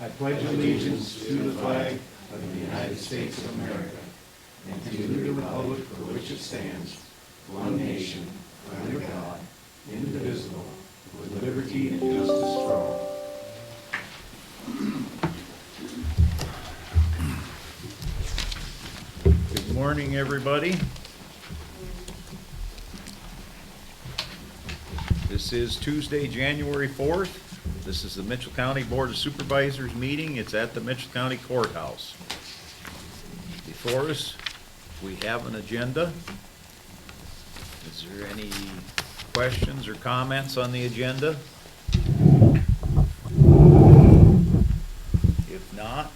I pledge allegiance to the flag of the United States of America and to the republic for which it stands, one nation, under God, indivisible, with liberty and justice for all. Good morning, everybody. This is Tuesday, January 4th. This is the Mitchell County Board of Supervisors meeting. It's at the Mitchell County Courthouse. Before us, we have an agenda. Is there any questions or comments on the agenda? If not,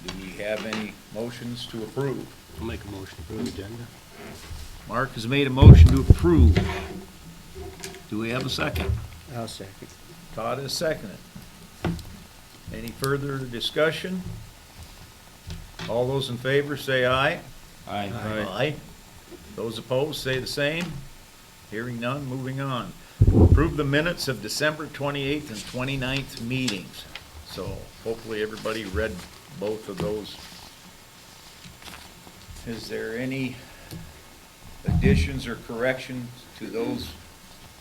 do we have any motions to approve? I'll make a motion to approve the agenda. Mark has made a motion to approve. Do we have a second? I'll second. Todd has seconded. Any further discussion? All those in favor say aye. Aye. Aye. Those opposed say the same. Hearing none, moving on. Approve the minutes of December 28th and 29th meetings. So hopefully everybody read both of those. Is there any additions or corrections to those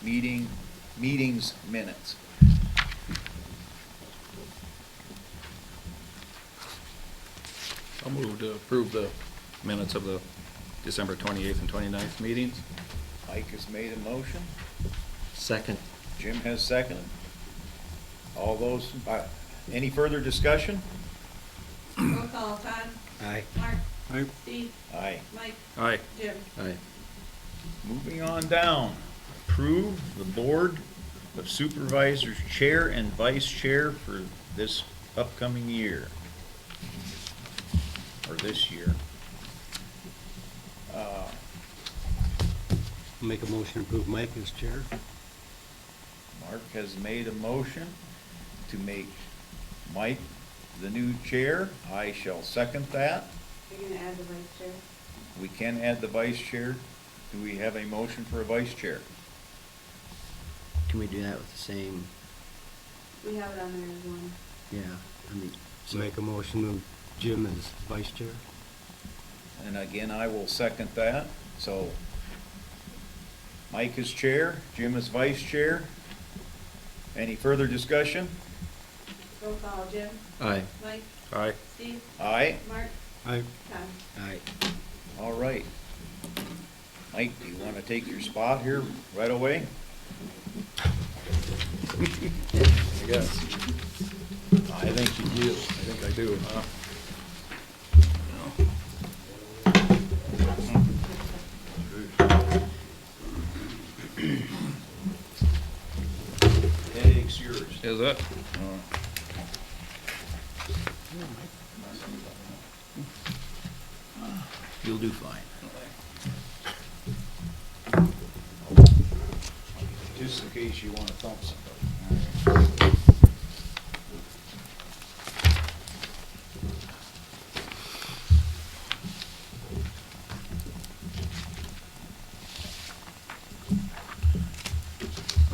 meetings minutes? I'll move to approve the minutes of the December 28th and 29th meetings. Mike has made a motion. Second. Jim has seconded. All those, any further discussion? Roll call, Todd. Aye. Mark. Aye. Steve. Aye. Mike. Aye. Jim. Aye. Moving on down. Approve the Board of Supervisors Chair and Vice Chair for this upcoming year. Or this year. I'll make a motion to approve Mike as chair. Mark has made a motion to make Mike the new chair. I shall second that. You're gonna add the vice chair? We can add the vice chair. Do we have a motion for a vice chair? Can we do that with the same, We have it on there as one. yeah, I mean, So make a motion to move Jim as vice chair. And again, I will second that. So Mike is chair, Jim is vice chair. Any further discussion? Roll call, Jim. aye, Mike. Aye. Steve. Aye. Mark. Aye. Todd. aye. All right. Mike, do you want to take your spot here right away? I guess. I think you do. I think I do. Headache's yours. Is it? You'll do fine. Just in case you want to thump somebody.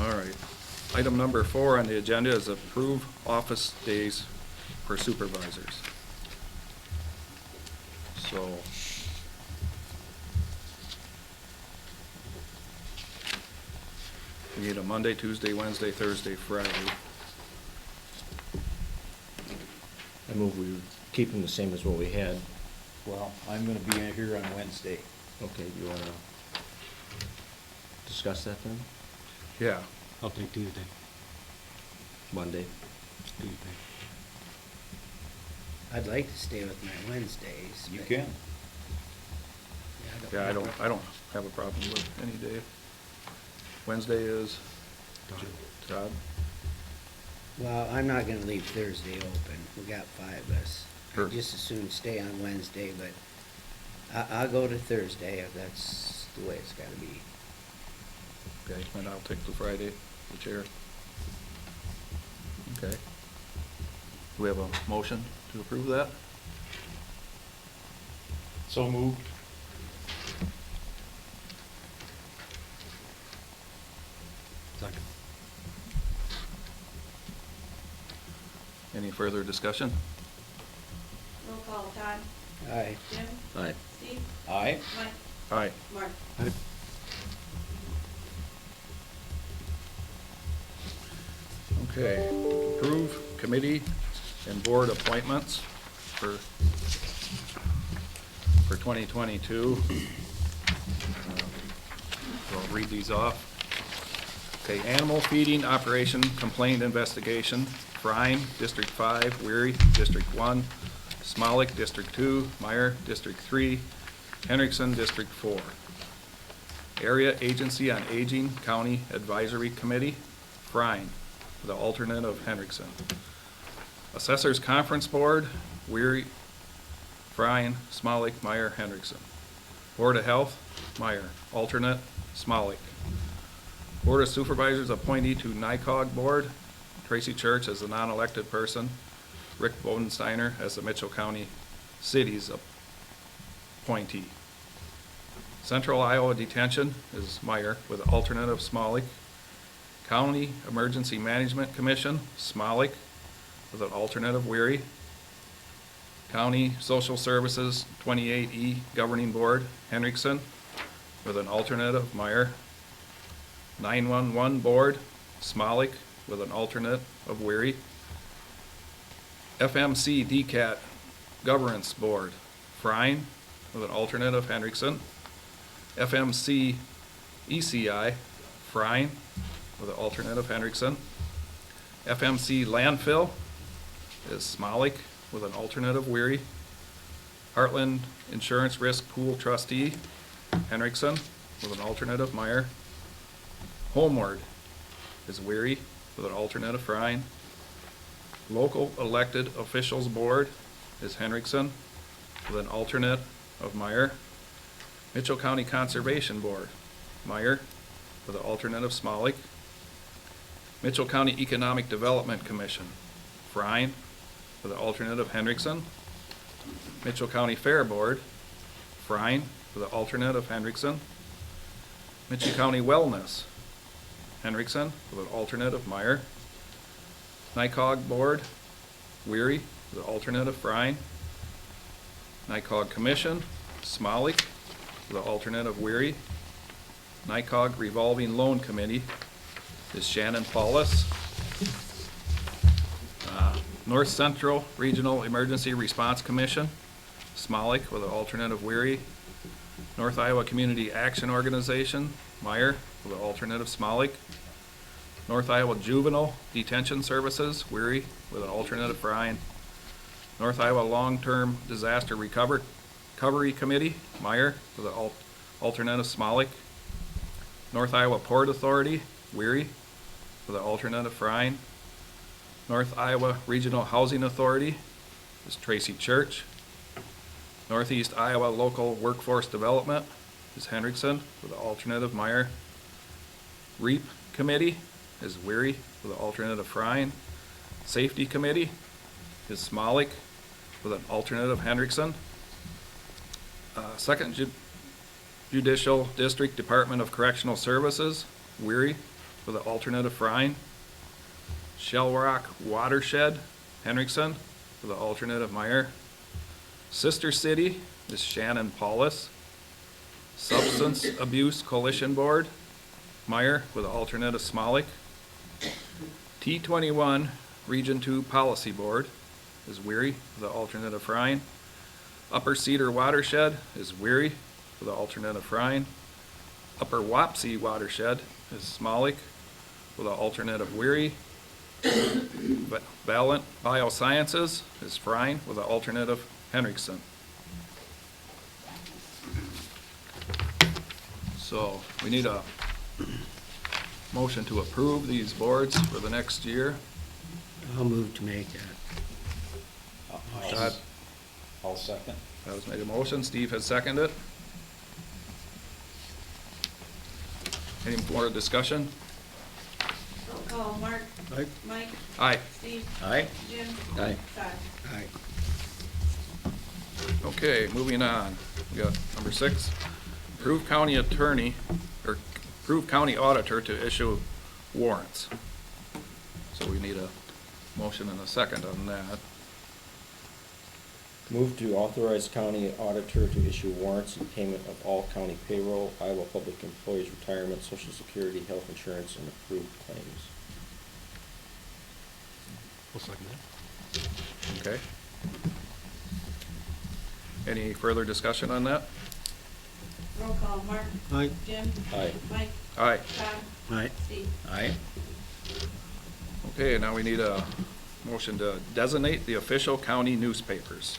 All right. Item number 4 on the agenda is approve office days for supervisors. So we need a Monday, Tuesday, Wednesday, Thursday, Friday. I move we keep them the same as what we had. Well, I'm going to be here on Wednesday. Okay, you wanna discuss that then? Yeah. I'll take Tuesday. Monday? Tuesday. I'd like to stay with my Wednesdays. You but- can. Yeah, I don't have a problem with any day. Wednesday is Todd. Well, I'm not gonna leave Thursday open. We got 5 of us. Sure. I'd just as soon stay on Wednesday, but I'll go to Thursday if that's the way it's gotta be. Okay, and I'll take the Friday, the chair. Okay. Do we have a motion to approve that? So moved. Second. Any Any further discussion? Roll call, Todd, Aye. Jim, Aye. Steve, Aye. Mike, Aye. Mark. Okay, approve committee and board appointments for 2022. I'll read these off. Okay, animal feeding operation complaint investigation, Frine, District 5, Weary, District 1, Smolik, District 2, Meyer, District 3, Henriksen, District 4. Area Agency on Aging County Advisory Committee, Frine, the alternate of Henriksen. Assessors Conference Board, Weary, Frine, Smolik, Meyer, Henriksen. Board of Health, Meyer, alternate, Smolik. Board of Supervisors appointee to NICOG Board, Tracy Church as the non-elected person, Rick Bodensteiner as the Mitchell County City's appointee. Central Iowa Detention is Meyer with the alternate of Smolik. County Emergency Management Commission, Smolik with an alternate of Weary. County Social Services 28E Governing Board, Henriksen with an alternate of Meyer. 911 Board, Smolik with an alternate of Weary. FMC DCAT Governance Board, Frine with an alternate of Henriksen. FMC ECI, Frine with an alternate of Henriksen. FMC Landfill is Smolik with an alternate of Weary. Heartland Insurance Risk Pool Trustee, Henriksen with an alternate of Meyer. Homeward is Weary with an alternate of Frine. Local Elected Officials Board is Henriksen with an alternate of Meyer. Mitchell County Conservation Board, Meyer with an alternate of Smolik. Mitchell County Economic Development Commission, Frine with an alternate of Henriksen. Mitchell County Fair Board, Frine with an alternate of Henriksen. Mitchell County Wellness, Henriksen with an alternate of Meyer. NICOG Board, Weary with an alternate of Frine. NICOG Commission, Smolik with an alternate of Weary. NICOG Revolving Loan Committee is Shannon Paulus. North Central Regional Emergency Response Commission, Smolik with an alternate of Weary. North Iowa Community Action Organization, Meyer with an alternate of Smolik. North Iowa Juvenile Detention Services, Weary with an alternate of Frine. North Iowa Long-Term Disaster Recovery Committee, Meyer with an alternate of Smolik. North Iowa Port Authority, Weary with an alternate of Frine. North Iowa Regional Housing Authority is Tracy Church. Northeast Iowa Local Workforce Development is Henriksen with an alternate of Meyer. REAP Committee is Weary with an alternate of Frine. Safety Committee is Smolik with an alternate of Henriksen. Second Judicial District Department of Correctional Services, Weary with an alternate of Frine. Shell Rock Watershed, Henriksen with an alternate of Meyer. Sister City is Shannon Paulus. Substance Abuse Coalition Board, Meyer with an alternate of Smolik. T21 Region 2 Policy Board is Weary with an alternate of Frine. Upper Cedar Watershed is Weary with an alternate of Frine. Upper Wapsie Watershed is Smolik with an alternate of Weary. Valent Biosciences is Frine with an alternate of Henriksen. So we need a motion to approve these boards for the next year. I'll move to make that. Todd, I'll second. that was made a motion. Steve has seconded it. Any more discussion? Roll call, Mark, Aye. Mike, Aye. Steve, Aye. Jim, Aye. Todd. Aye. Okay, moving on. We got number 6. Approve county attorney, or approve county auditor to issue warrants. So we need a motion motion and a second on that. Move to authorize county auditor to issue warrants in payment of all county payroll, Iowa public employees' retirement, social security, health insurance, and approved claims. I'll second that. Okay. Any further discussion on that? Roll call, Mark. Aye. Jim. Aye. Mike. Aye. Todd. Aye. Steve. Aye. Okay, now we need a motion to designate the official county newspapers.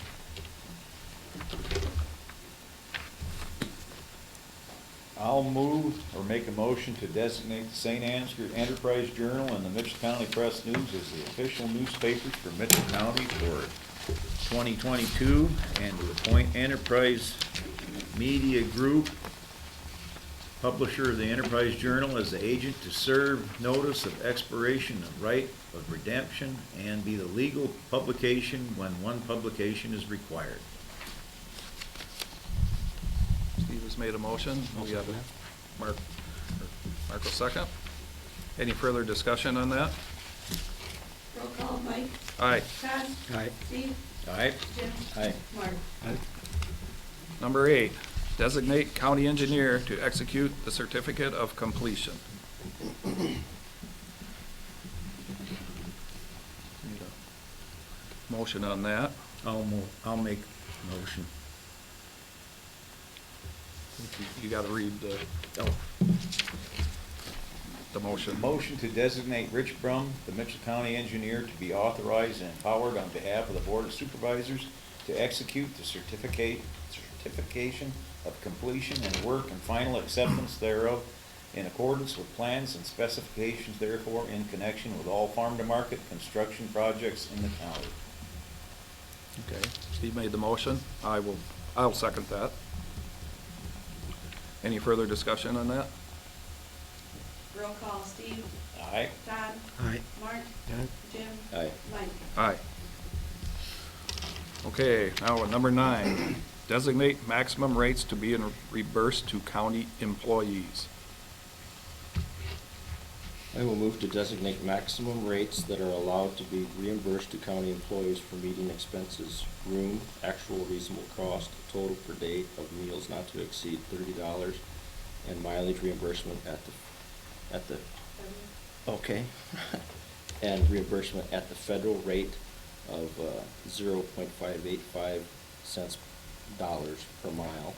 I'll move or make a motion to designate the St. Ansgar Enterprise Journal and the Mitchell County Press News as the official newspapers for Mitchell County for 2022, and to appoint Enterprise Media Group, publisher of the Enterprise Journal, as the agent to serve notice of expiration of right of redemption and be the legal publication when one publication is required. Steve has made a motion. I'll We have second Mark will second. Any further discussion on that? Roll call, Mike. Aye. Todd. Aye. Steve. Aye. Jim. Aye. Mark. Aye. Number 8, designate county engineer to execute the certificate of completion. Need a motion on that. I'll make motion. You gotta read Oh. the motion. Motion to designate Rich Brum, the Mitchell County engineer, to be authorized and empowered on behalf of the Board of Supervisors to execute the certification of completion and work and final acceptance thereof in accordance with plans and specifications therefore in connection with all farm-to-market construction projects in the county. Okay, Steve made the motion. I'll second that. Any further discussion on that? Roll call, Steve. Aye. Todd. Aye. Mark. Aye. Jim. Aye. Mike. Aye. Okay, now at number 9, designate maximum rates to be reimbursed to county employees. I will move to designate maximum rates that are allowed to be reimbursed to county employees for meeting expenses, room, actual reasonable cost, total per day of meals not to exceed $30, and mileage reimbursement at the okay, and reimbursement at the federal rate of 0.585 cents dollars per mile.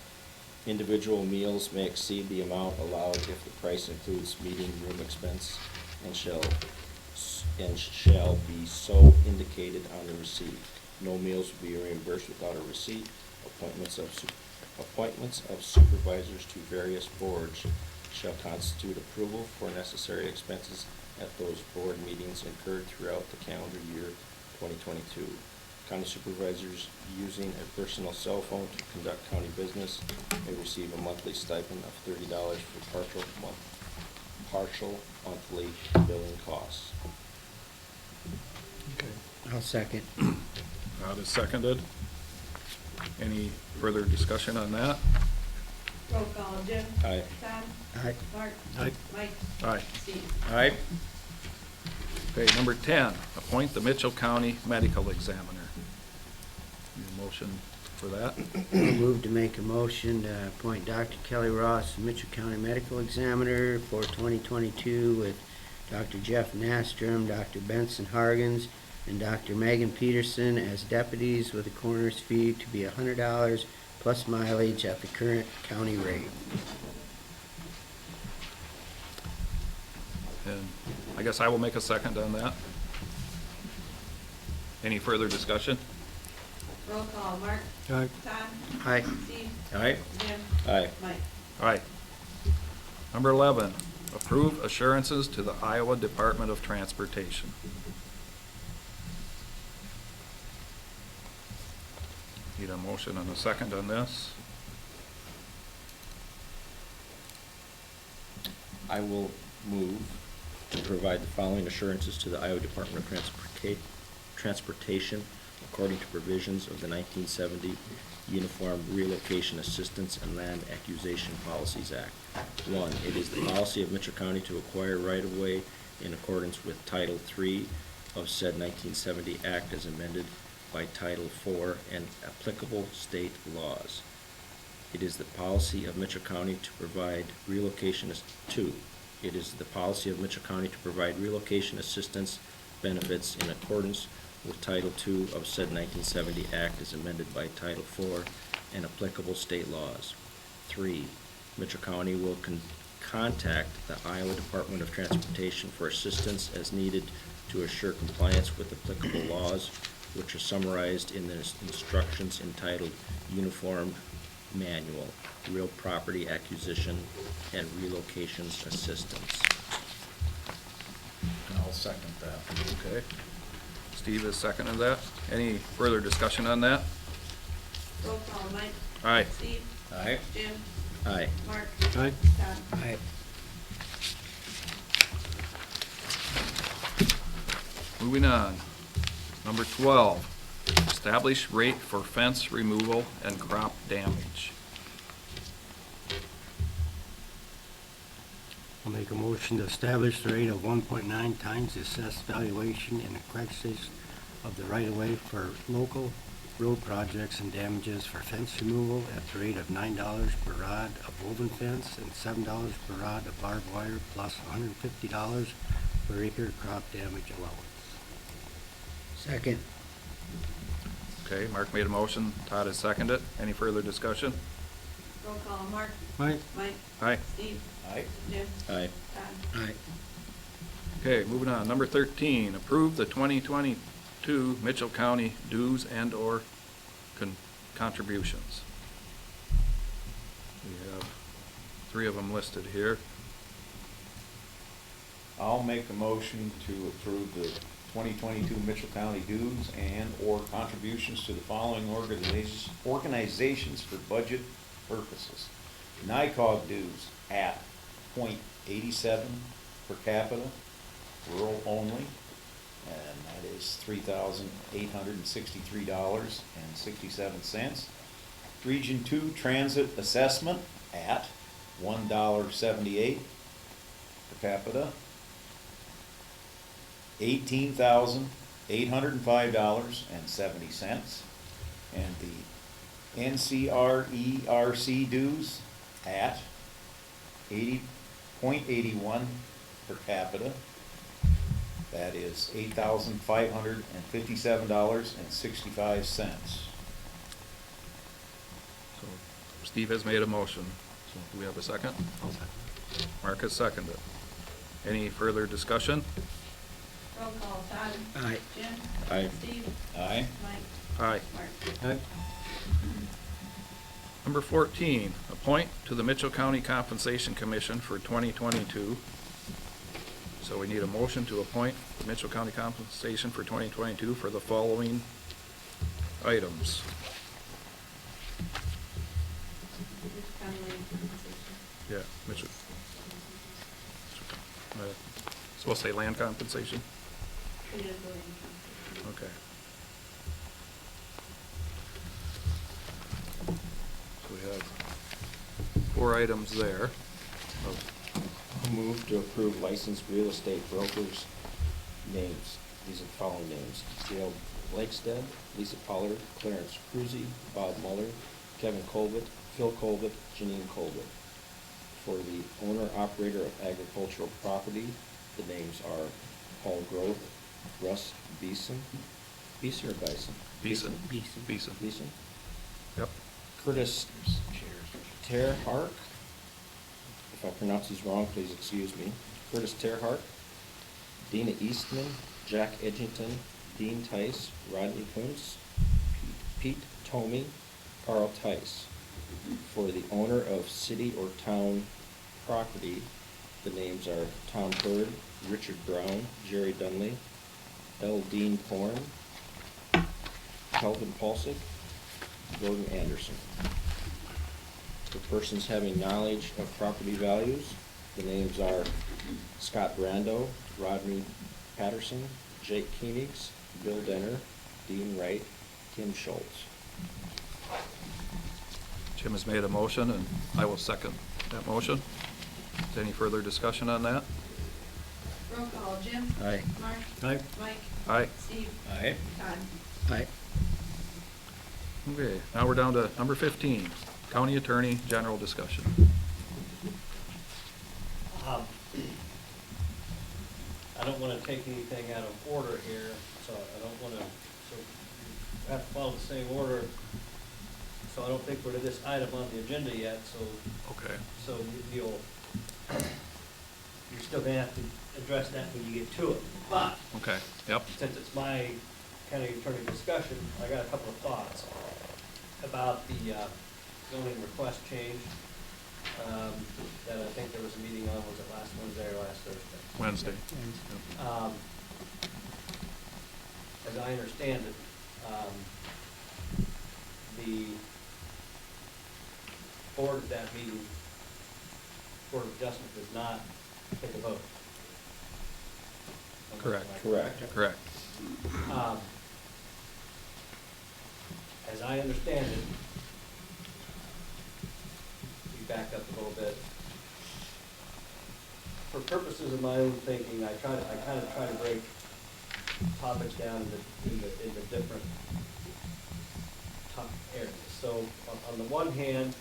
Individual meals may exceed the amount allowed if the price includes meeting room expense and shall be so indicated on the receipt. No meals will be reimbursed without a receipt. Appointments of supervisors to various boards shall constitute approval for necessary expenses at those board meetings incurred throughout the calendar year 2022. County supervisors using a personal cell phone to conduct county business may receive a monthly stipend of $30 for partial monthly billing costs. Okay. I'll second. That is seconded. Any further discussion on that? Roll call, Jim. Aye. Todd. Aye. Mark. Aye. Mike. Aye. Steve. Aye. Okay, number 10, appoint the Mitchell County Medical Examiner. Need a motion for that? I'll move to make a motion to appoint Dr. Kelly Ross, Mitchell County Medical Examiner for 2022 with Dr. Jeff Nastrom, Dr. Benson Hargens, and Dr. Megan Peterson as deputies with a coroner's fee to be $100 plus mileage at the current county rate. And I guess I will make a second on that. Any further discussion? Roll call, Mark. Aye. Todd. Aye. Steve. Aye. Jim. Aye. Mike. Aye. Number 11, approve assurances to the Iowa Department of Transportation. Need a motion and a second on this? I will move to provide the following assurances to the Iowa Department of Transportation according to provisions of the 1970 Uniform Relocation Assistance and Land Acquisition Policies Act. 1, it is the policy of Mitchell County to acquire right-of-way in accordance with Title III of said 1970 Act as amended by Title IV and applicable state laws. It is the policy of Mitchell County to provide relocation It is the policy of Mitchell County to provide relocation assistance benefits in accordance with Title II of said 1970 Act as amended by Title IV and applicable state laws. 3, Mitchell County will contact the Iowa Department of Transportation for assistance as needed to assure compliance with applicable laws, which are summarized in the instructions entitled Uniform Manual, Real Property Acquisition and Relocations Assistance. I'll second that. Okay. Steve has seconded that. Any further discussion on that? Roll call, Mike. Aye. Steve. Aye. Jim. Aye. Mark. Aye. Todd. Aye. Moving on. Number 12, establish rate for fence removal and crop damage. I'll make a motion to establish the rate of 1.9 times the assessed valuation and accreditation of the right-of-way for local road projects and damages for fence removal at the rate of $9 per rod of woven fence and $7 per rod of barbed wire plus $150 per acre crop damage allowance. Second. Okay, Mark made a motion, Todd has seconded it. Any further discussion? Roll call, Mark. Aye. Mike. Aye. Steve. Aye. Jim. Aye. Todd. Aye. Okay, moving on. Number 13, approve the 2022 Mitchell County dues and/or contributions. We have 3 of them listed here. I'll make a motion to approve the 2022 Mitchell County dues and/or contributions to the following organizations for budget purposes. NICOG dues at .87 per capita, rural only, and that is $3,863.67. Region 2 transit assessment at $1.78 per capita, $18,805.70. And the NCRERC dues at 80.81 per capita. That is $8,557.65. So Steve has made a motion. So do we have a second? I'll second. Mark has seconded. Any further discussion? Roll call, Todd. Aye. Jim. Aye. Steve. Aye. Mike. Aye. Mark. Aye. Number 14, appoint to the Mitchell County Compensation Commission for 2022. So we need a motion to appoint the Mitchell County Compensation for 2022 for the following items. Mitchell County Land Compensation. Yeah, Mitchell. Supposed to say land compensation? It is the land compensation. Okay. So we have 4 items there. Move to approve licensed real estate brokers' names. These are the following names: Gail Blakestead, Lisa Pollard, Clarence Cruzy, Bob Muller, Kevin Colbert, Phil Colbert, Janine Colbert. For the owner-operator of agricultural property, the names are Paul Groth, Russ Beeson, Beeson or Bison? Beeson. Beeson. Beeson. Beeson. Yep. Curtis Terhark. If I pronounce these wrong, please excuse me. Curtis Terhark, Dina Eastman, Jack Edgington, Dean Tice, Rodney Kuntz, Pete Tomey, Carl Tice. For the owner of city or town property, the names are Tom Bird, Richard Brown, Jerry Dunley, L. Dean Thorne, Calvin Paulsick, Gordon Anderson. For persons having knowledge of property values, the names are Scott Brando, Rodney Patterson, Jake Koenigs, Bill Denner, Dean Wright, Kim Schultz. Jim has made a motion, and I will second that motion. Is any further discussion on that? Roll call, Jim. Aye. Mark. Aye. Mike. Aye. Steve. Aye. Todd. Aye. Okay, now we're down to number 15, county attorney, general discussion. I don't want to take anything out of order here, so I don't want to, so we have to follow the same order. So I don't think we're to this item on the agenda yet, Okay. so you're still gonna have to address that when you get to it. But Okay, yep, since it's my county attorney discussion, I got a couple of thoughts about the zoning request change. That I think there was a meeting on, was it last Wednesday or last Thursday? Wednesday. As I understand it, the board at that meeting, Board of Adjustment does not take a vote. Correct. Correct. Correct. As I understand it, we back up a little bit. For purposes of my own thinking, I kind of try to break topics down into different top areas. So on the one hand,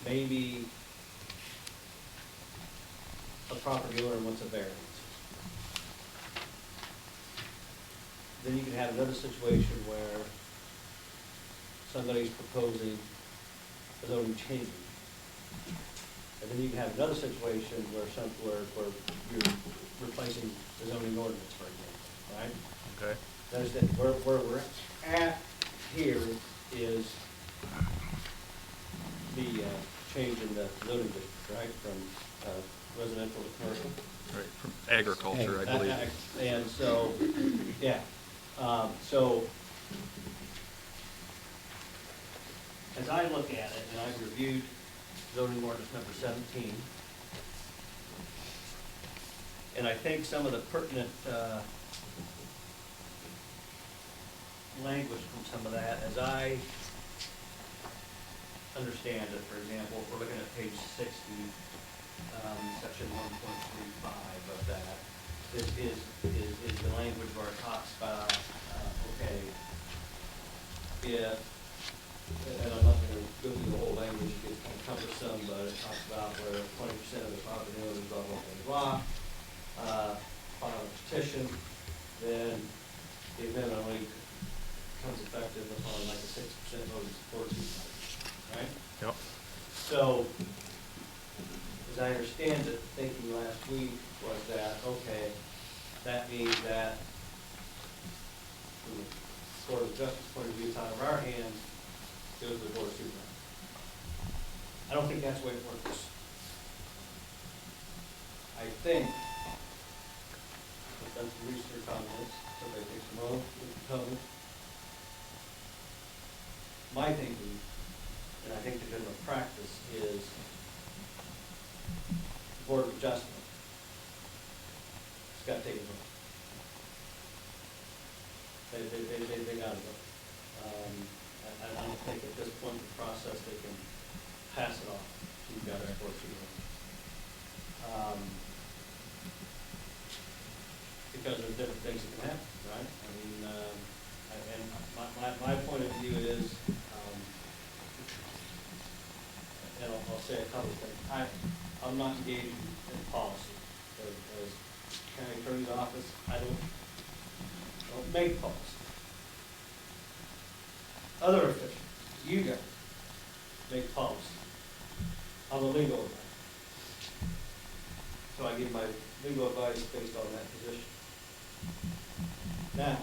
maybe a property owner wants a variance. Then you can have another situation where somebody's proposing a zoning change. And then you can have another situation where where you're replacing the zoning ordinance, for example, right? Okay. Understand, where we're at here is the change in the zoning district, right, from residential to commercial. Right, from agriculture, I believe. And so, yeah, so as I look at it, and I've reviewed zoning ordinance number 17, and I think some of the pertinent language from some of that, as I understand it, for example, if we're looking at page 60, section 1.35 of that, this is the language where it talks about, okay, if, and I'm not gonna go through the whole language, it gets kind of cumbersome, but it talks about where 20% of the property owners, blah, blah, blah, blah, file a petition, then the amendment only becomes effective upon like a 6% vote in support, right? Yep. So, as I understand it, thinking last week was that, okay, that means that from the Board of Justice point of view, it's out of our hands, goes to the Board of Supervisors. I don't think that's the way it works. I think, I've done some research on this, somebody takes some oath with the covenant. My thinking, and I think the general practice is Board of Adjustment. It's got to take a vote. They got to vote. I don't think at this point in the process they can pass it off to you guys for because there's different things that can happen, right? I mean, and my point of view is, and I'll say a couple of things. I'm not engaged in policy. As county attorney's office, I don't make policy. Other officials, you guys, make policy. I'm a legal advisor. So I give my legal advice based on that position. Now,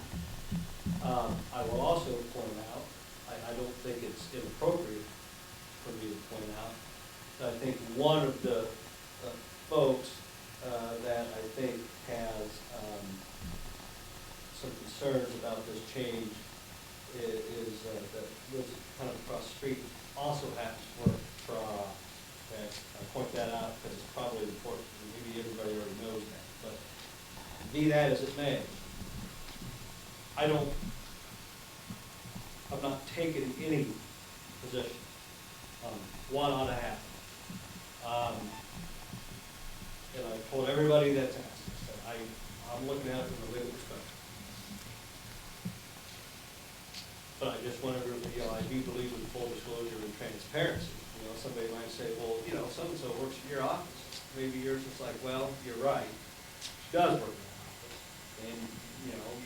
I will also point out, I don't think it's inappropriate for me to point out, that I think one of the folks that I think has some concerns about this change is that lives kind of across the street, also happens to work for our office. Okay? I point that out because it's probably important, maybe everybody already knows that, but be that as it may, I'm not taking any position on what ought to happen. And I told everybody that's asked, I said, I'm looking at it from a legal perspective. But I just want to, I do believe in full disclosure and transparency. Somebody might say, well, so-and-so works in your office. Maybe yours is like, well, you're right, she does work in the office. And,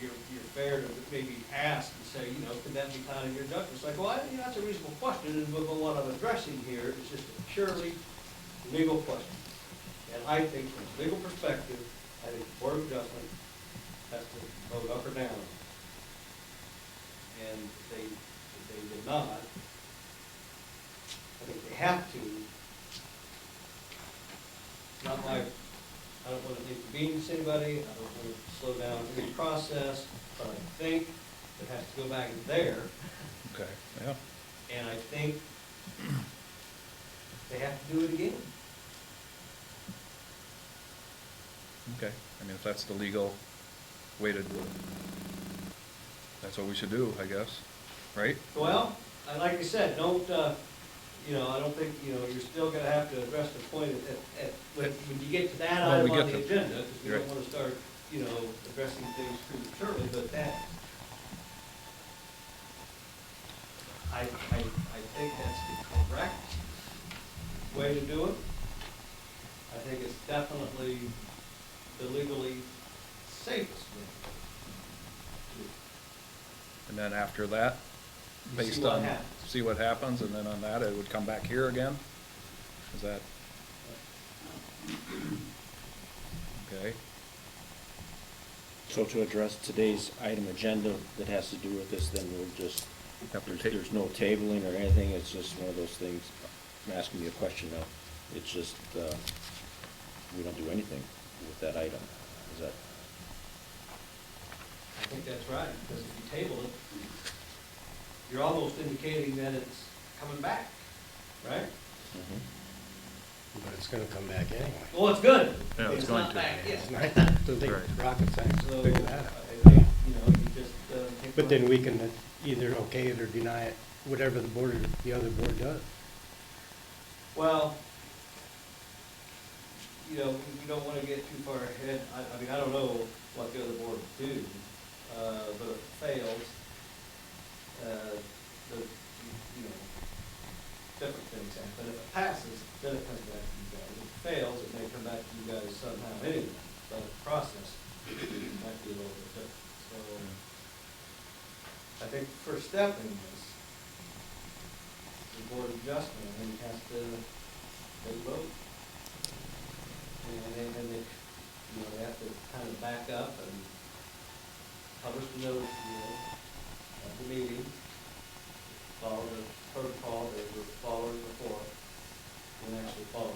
you're fair to maybe ask and say, could that be kind of your judgment? It's like, well, that's a reasonable question, and what I'm addressing here is just a purely legal question. And I think from a legal perspective, I think the Board of Adjustment has to vote up or down. And they did not. I think they have to. It's not like, I don't want to inconvenience anybody, I don't want to slow down any process, but I think it has to go back there, Okay, yeah. and I think they have to do it again. Okay, I mean, if that's the legal way to do it, that's what we should do, I guess, right? Well, like I said, don't, I don't think, you're still gonna have to address the point when you get to that When we item on get the to- agenda, because we don't right. wanna start, addressing things prematurely, but that, I think that's the correct way to do it. I think it's definitely the legally safest way to do it. And then after that, You see based what on, happens. see what happens, and then on that, it would come back here again? Is that? Okay, So to address today's item agenda that has to do with this, then we'll just, Have to there's no tabling or anything, it's just one of those things. I'm asking you a question now. It's just, we don't do anything with that item. Is that, I think that's right, because if you table it, you're almost indicating that it's coming back, right? But it's gonna come back anyway. Well, it's good. Yeah, it's going not to. back yet. It's not the big Right. rocket science to So, figure that out. I think, you just. take But a then look. we can either okay it or deny it, whatever the other board does. Well, we don't want to get too far ahead. I mean, I don't know what the other board will do, but if it fails, different things happen. If it passes, then it comes back to you guys. If it fails, it may come back to you guys somehow anyway, but the process might be a little bit different. So, I think the first step in this, the board of adjustment, I think has to, they vote. And they, they have to kind of back up and publish the notice, at the meeting, follow the protocol they were following before, and actually follow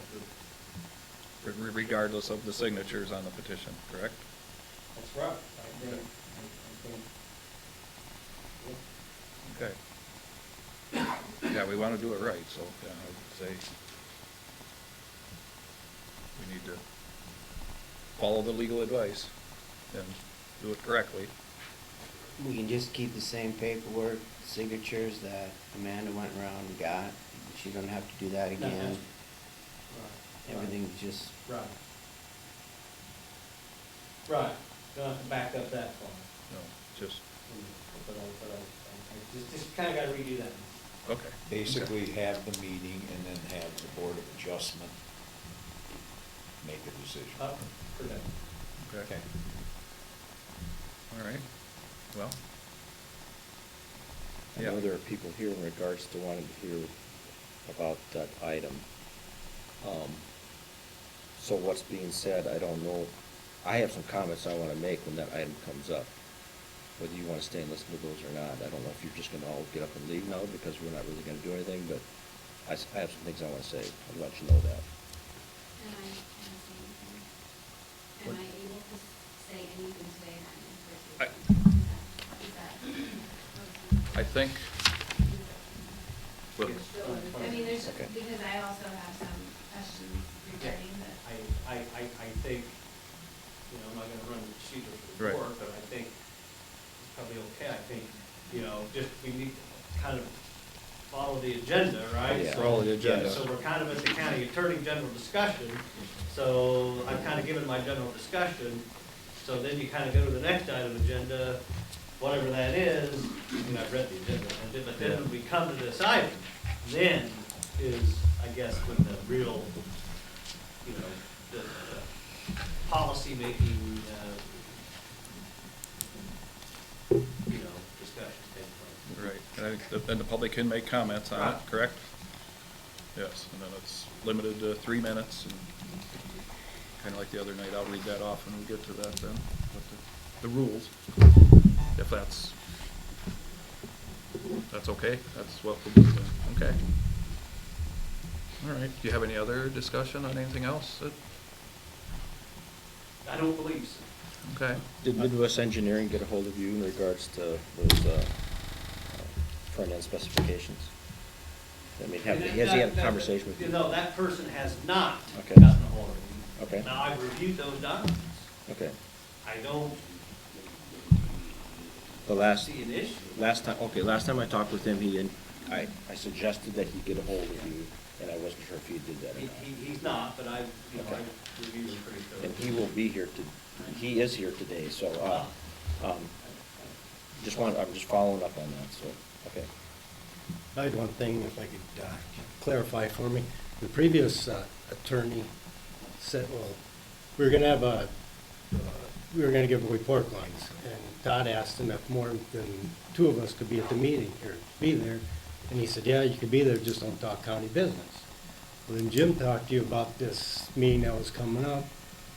through. regardless of the signatures on the petition, correct? That's right. I think, yeah. Okay. Yeah, we want to do it right, so, yeah, I'd say we need to follow the legal advice and do it correctly. We can just keep the same paperwork, signatures that Amanda went around and got. She doesn't have to do that again. Right. Everything's just, Right. Right. Don't have to back up that far. No, just, But I just kind of got to redo that. okay. Basically have the meeting and then have the Board of Adjustment make a decision. Up for that. Okay. All right, well. I know there are people here in regards to wanting to hear about that item. So what's being said, I don't know. I have some comments I want to make when that item comes up. Whether you want to stay and listen to those or not, I don't know if you're just going to all get up and leave now because we're not really going to do anything, but I have some things I want to say. I'll let you know that. Am I say anything? Am I able to say anything today or in person? Is that? I think, well, I mean, there's, Okay. because I also have some questions regarding the. I think, I'm not gonna run the procedure for the Right. board, but I think it's probably okay. I think, just we need to kind of follow the agenda, right? Yeah. So- Follow the agenda. So we're kind of at the county attorney general discussion, so I've kind of given my general discussion, So then you kind of go to the next item agenda, whatever that is, and I've read the agenda, but then when we come to this item, then is, I guess, when the real, you know, the policy-making, discussions take place. Right, and I think then the public can make comments on it, Right. correct? Yes, and then it's limited to 3 minutes, and kind of like the other night, I'll read that off when we get to that then, with the rules, if that's okay, that's what we'll do then, okay. All right, do you have any other discussion on anything else? I don't believe so. Okay, Did Midwest Engineering get a hold of you in regards to those front-end specifications? I mean, has he had a conversation with you? No, that person has not Okay. gotten a hold of me. Okay. Now, I've reviewed those documents. Okay. I don't The last see an issue. Last time I talked with him, I suggested that he get a hold of you, and I wasn't sure if he did that or not. He's not, but I Okay. reviewed them pretty thoroughly. And he will be here he is here today, so, I'm just following up on that, so, okay. I had one thing, if I could clarify for me. The previous attorney said, well, we were gonna have we were gonna give report lines, and Todd asked him if more than 2 of us could be at the meeting, or be there, and he said, yeah, you could be there, just don't talk county business. Well, then Jim talked to you about this meeting that was coming up,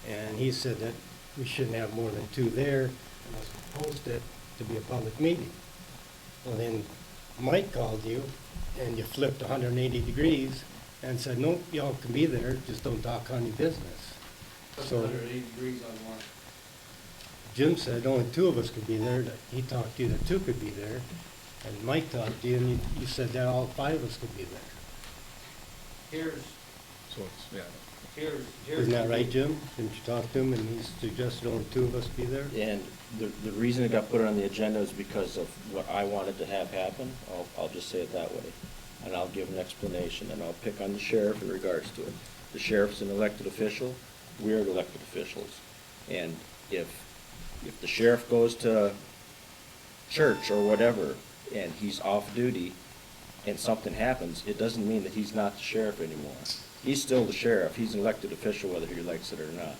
and he said that we shouldn't have more than 2 there, and was post it to be a public meeting. Well, then Mike called you, and you flipped 180 degrees, and said, nope, y'all can be there, just don't talk county business. So 180 degrees on one. Jim said only 2 of us could be there, that he talked to you that 2 could be there, and Mike talked to you, and you said that all 5 of us could be there. Here's, so it's, yeah, here's. Isn't that right, Jim? Didn't you talk to him, and he suggested only 2 of us be there? And the reason it got put on the agenda is because of what I wanted to have happen. I'll just say it that way. And I'll give an explanation, and I'll pick on the sheriff in regards to it. The sheriff's an elected official, we're elected officials. And if the sheriff goes to church or whatever, and he's off duty, and something happens, it doesn't mean that he's not the sheriff anymore. He's still the sheriff, he's an elected official whether he likes it or not.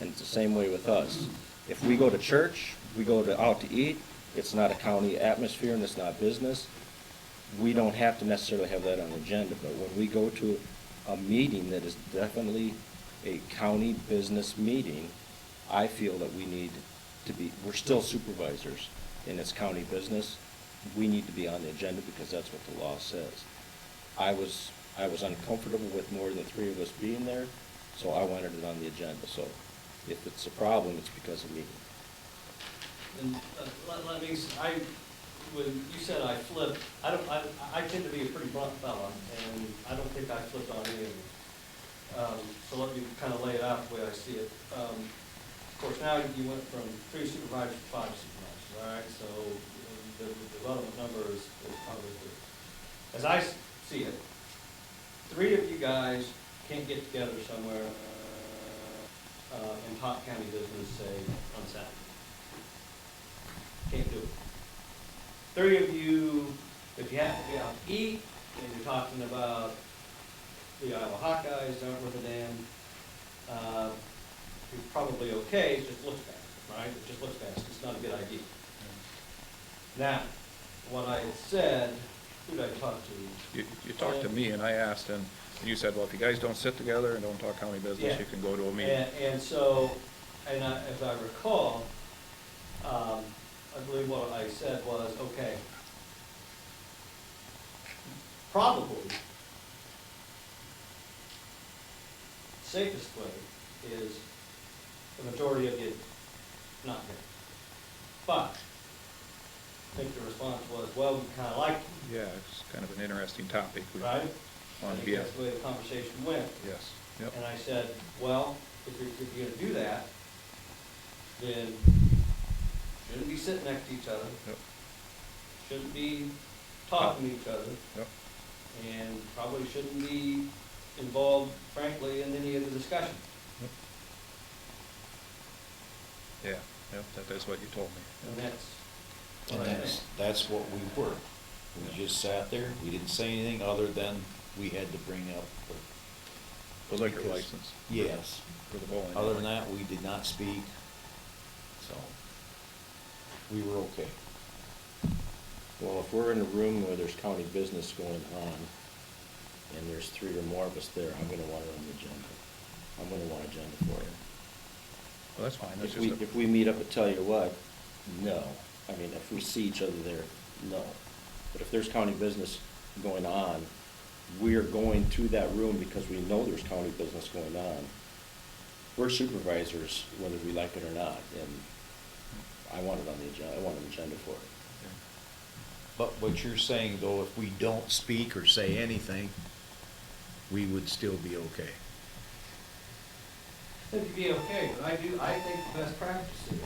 And it's the same way with us. If we go to church, we go out to eat, it's not a county atmosphere and it's not business, we don't have to necessarily have that on the agenda. But when we go to a meeting that is definitely a county business meeting, I feel that we need to be, we're still supervisors and it's county business. We need to be on the agenda because that's what the law says. I was uncomfortable with more than 3 of us being there, so I wanted it on the agenda. So if it's a problem, it's because of me. And let me, when you said I flipped, I tend to be a pretty blunt fella, and I don't think I flipped on any of you. So let me kind of lay it out the way I see it. Of course, now you went from 3 supervisors to 5 supervisors, all right? So the relevant number is probably good. As I see it, 3 of you guys can't get together somewhere in hot county business, say, on Saturday. Can't do it. 3 of you, if you have to be out to eat, and you're talking about the Iowa Hawkeyes aren't worth a damn, you're probably okay, it just looks bad, right? It just looks bad, it's not a good idea. Now, what I said, who did I talk to? you talked to me and I asked, and you said, well, if you guys don't sit together and don't talk county business, Yeah. you can go to a meeting. And so, as I recall, I believe what I said was, okay, probably safest way is the majority of you not there. But I think the response was, well, we kind of like you, Yeah, it's kind of an interesting topic. We right? I want to think be that's the way the conversation went. Yes, yep. And I said, well, if you're gonna do that, then shouldn't be sitting next to each other, Yep. shouldn't be talking to each other, Yep. and probably shouldn't be involved, frankly, in any of the discussion. Yep. Yeah, that is what you told me. And that's And what I think. that's what we were. We just sat there, we didn't say anything other than we had to bring up The liquor because- license. Yes. For the bowling. Other than that, we did not speak, so we were okay. Well, if we're in a room where there's county business going on, and there's 3 or more of us there, I'm gonna want it on the agenda. I'm gonna want agenda for it. Well, that's fine, that's If we, just, if we meet up and tell you what, no. I mean, if we see each other there, no. But if there's county business going on, we're going to that room because we know there's county business going on. We're supervisors, whether we like it or not, and I want it on the agenda, I want an agenda for it. But what you're saying, though, if we don't speak or say anything, we would still be okay. I think it'd be okay, but I think the best practice is,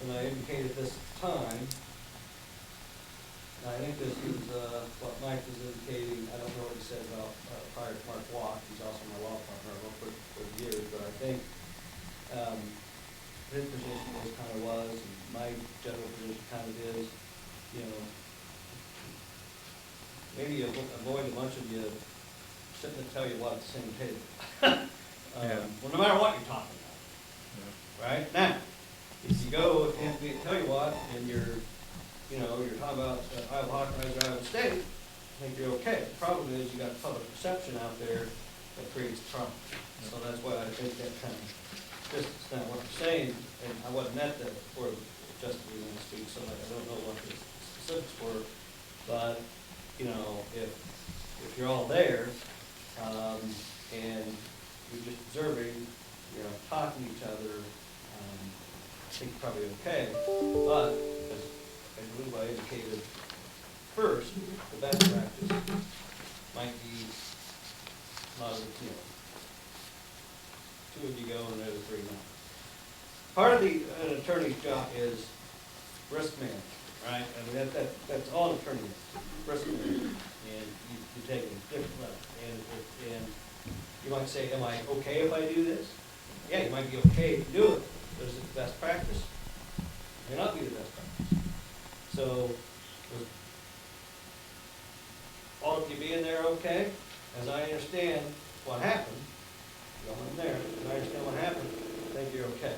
and I indicated this at the time, and I think this is, what Mike was indicating, I don't know what he said about, prior to Mark Hvac, he's also my law partner, I've worked for years, but I think, his position was kind of was, and my general position kind of is, you know, maybe avoid a bunch of you sitting and tell you what at the same table. Yeah. Well, no matter what you're talking about, right? Now, if you go and tell you what, and you're talking about Iowa Hawkeyes or Iowa State, I think you're okay. The problem is you got public perception out there that creates trouble. So that's why I think that kind of distance. Now, what you're saying, and I wasn't at that before Justin was going to speak, so I don't know what the specifics were, but, you know, if you're all there, and you're just observing, you know, talking to each other, I think probably okay. But, as I believe I indicated first, the best practice might be not, you know, 2 of you go and the other 3 not. Part of an attorney's job is risk management, right? I mean, that's all an attorney is, risk management. And you take it different level. And you might say, am I okay if I do this? Yeah, you might be okay if you do it, but is it the best practice? It may not be the best practice. So, with all of you being there okay, as I understand what happened, I wasn't there, as I understand what happened, I think you're okay.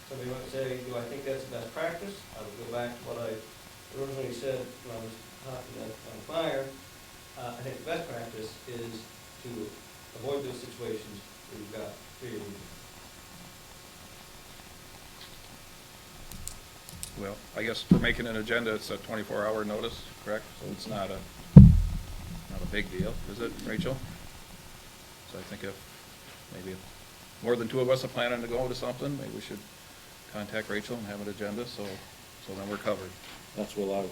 Somebody might say, do I think that's the best practice? I would go back to what I originally said when I was talking on fire. I think the best practice is to avoid those situations where you've got 3 of you. well, I guess for making an agenda, it's a 24-hour notice, correct? So it's not a big deal, is it, Rachel? So I think if maybe more than 2 of us are planning to go to something, maybe we should contact Rachel and have an agenda, so then we're covered. That's what I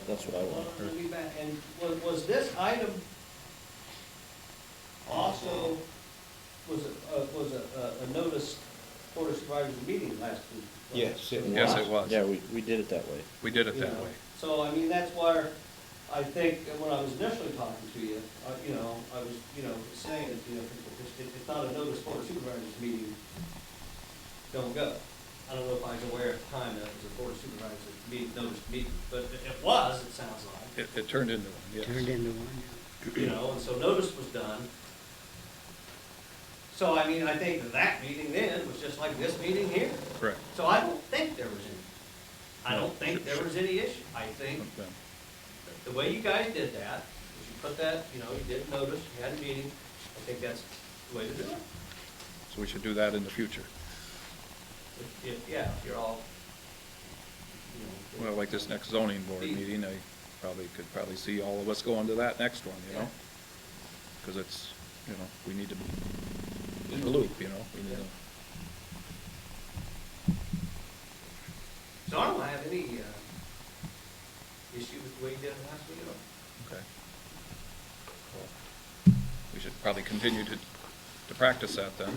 want. Let me back, and was this item also, was a notice for the supervisors meeting last week? Yes, it Yes, it was. Yeah, we did it that way. We did it You that know, way. So, I mean, that's where I think, when I was initially talking to you, you know, I was, you know, saying that, you know, it's not a notice for a supervisors meeting, don't go. I don't know if I was aware at the time that it was a board of supervisors meeting, notice meeting, but it was, it sounds like. It turned into one, yes. Turned into one. You know, and so notice was done. So, I mean, I think that meeting then was just like this meeting here. Correct. So I don't think there was any issue. I think Okay. the way you guys did that, is you put that, you know, you did notice, you had a meeting, I think that's the way to do it. So we should do that in the future. If you're all, you know. Well, like this next zoning board meeting, I could probably see all of us going to that next one, you know? Because it's, you know, we need to be in the loop, you know? We need to. So I don't have any, issue with the way you did it last week at all. Okay. Well, we should probably continue to practice that then. I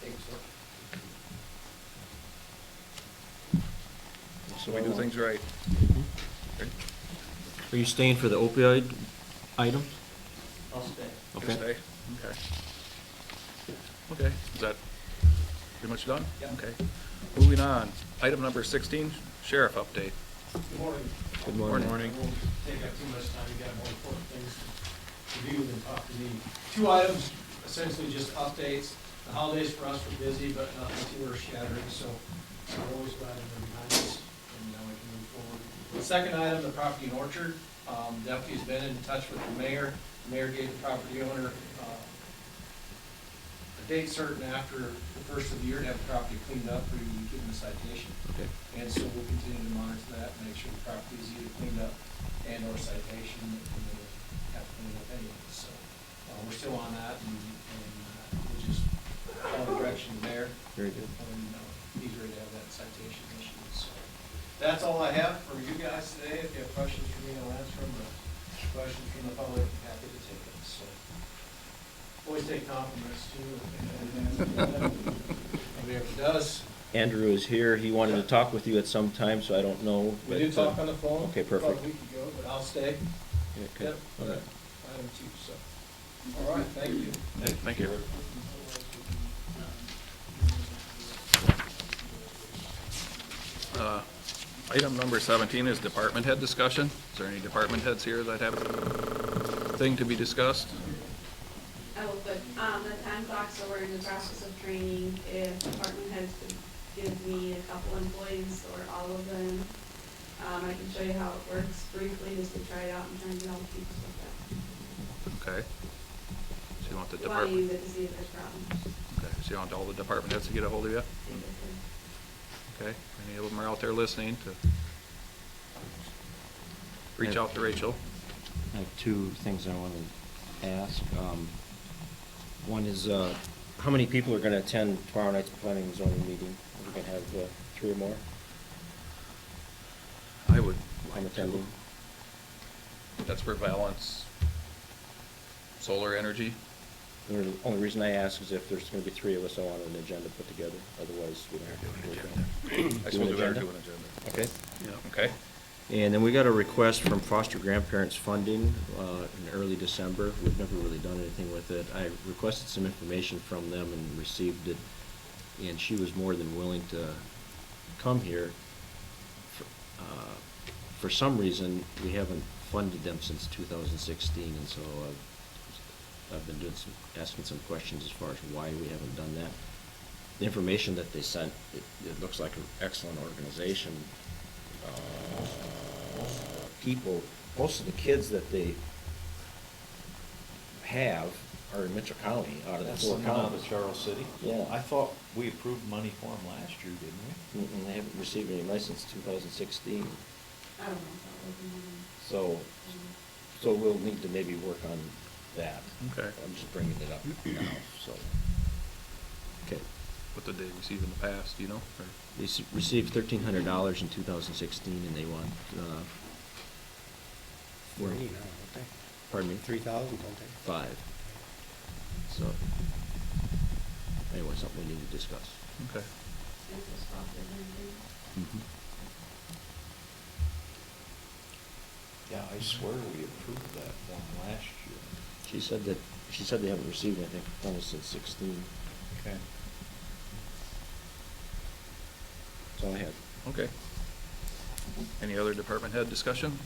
think so. So we do things right. Okay. Are you staying for the opioid items? I'll stay. You Okay. stay? Okay. Okay, is that Pretty much done? Yep. Okay. Moving on, item number 16, sheriff update. Good morning. Good morning. Morning. I won't take up too much time, you got more important things to do than talk to me. Two items, essentially just updates. The holidays for us were busy, but nothing too earth-shattering, so we're always glad when they're behind us, and now we can move forward. The second item, the property in Orchard. Deputy's been in touch with the mayor. The mayor gave the property owner a date certain after the first of the year to have the property cleaned up, or you can give them a citation. Okay. And so we'll continue to monitor that, make sure the property is either cleaned up and or citation, and we'll have to clean it up anyway. So, we're still on that, and we'll just follow direction there. Very good. And, he's ready to have that citation issued, so. That's all I have for you guys today. If you have questions for me, I'll answer them, but questions from the public, happy to take them, so. Always take compliments too, nobody ever does. Andrew is here. He wanted to talk with you at some time, so I don't know. We but, did talk on the phone. Okay, perfect. About a week ago, but I'll stay. Yeah, okay. Yep, for that item two, so. All right, thank you. Thank you. Item number 17 is department head discussion. Is there any department heads here that have a thing to be discussed? I will put, the time clock, so we're in the process of training. If department heads could give me a couple employees or all of them, I can show you how it works briefly, just to try it out and try and get all the people with that. Okay. So you want the You want to department, use it to see if there's problems. okay, so you want all the department heads to get a hold of you? See if there's good. Okay, any of them are out there listening to reach out to Rachel? I have two things I want to ask. One is, how many people are going to attend tomorrow night's planning and zoning meeting? Are we going to have 3 or more? I would I'm like to. attending. That's for Valence Solar Energy. The only reason I ask is if there's going to be 3 of us, I want an agenda put together. Otherwise, we don't have to work on it. I Do an suppose we better agenda? do an agenda. Okay. Yeah. Okay. And then we got a request from foster grandparents funding in early December. We've never really done anything with it. I requested some information from them and received it, and she was more than willing to come here. For some reason, we haven't funded them since 2016, and so I've been doing asking some questions as far as why we haven't done that. The information that they sent, it looks like an excellent organization. People, most of the kids that they have are in Mitchell County, out of the That's 4 the one out counties. of Charles City? Yeah. I thought we approved money for them last year, didn't we? Mm-mm, they haven't received any money since 2016. I don't know if that was in So we'll need to maybe work on that. Okay. I'm just bringing it up now, so. Okay. What did they receive in the past, do you know? Or- They received $1,300 in 2016, and they want, 3 now, don't they? pardon me? 3,000, don't they? 5. So, anyway, something we need to discuss. Okay. Since it's softer than anything. Yeah, I swear we approved that one last year. She said they haven't received anything from us since 16. Okay. That's all I had. Okay. Any other department head discussion?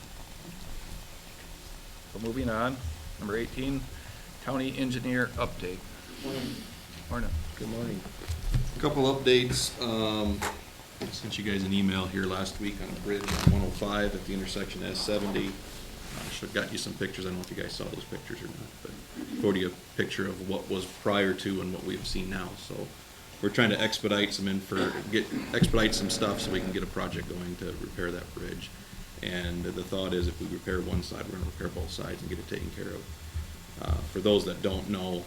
So moving on, number 18, county engineer update. Morning. Good morning. Couple updates. I sent you guys an email here last week on a bridge on 105 at the intersection of S70. I should have got you some pictures. I don't know if you guys saw those pictures or not, but quoted you a picture of what was prior to and what we've seen now. So we're trying to expedite some stuff so we can get a project going to repair that bridge. And the thought is if we repair one side, we're going to repair both sides and get it taken care of. For those that don't know,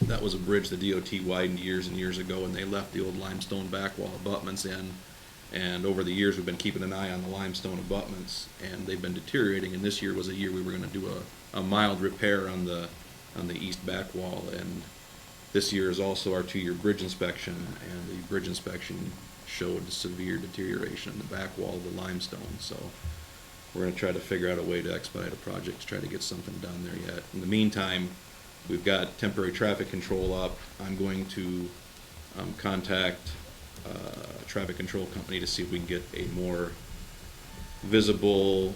that was a bridge the DOT widened years and years ago, and they left the old limestone back wall abutments in. And over the years, we've been keeping an eye on the limestone abutments, and they've been deteriorating. And this year was a year we were going to do a mild repair on the east back wall. And this year is also our 2-year bridge inspection, and the bridge inspection showed severe deterioration in the back wall of the limestone. So we're going to try to figure out a way to expedite a project to try to get something done there yet. In the meantime, we've got temporary traffic control up. I'm going to contact a traffic control company to see if we can get a more visible,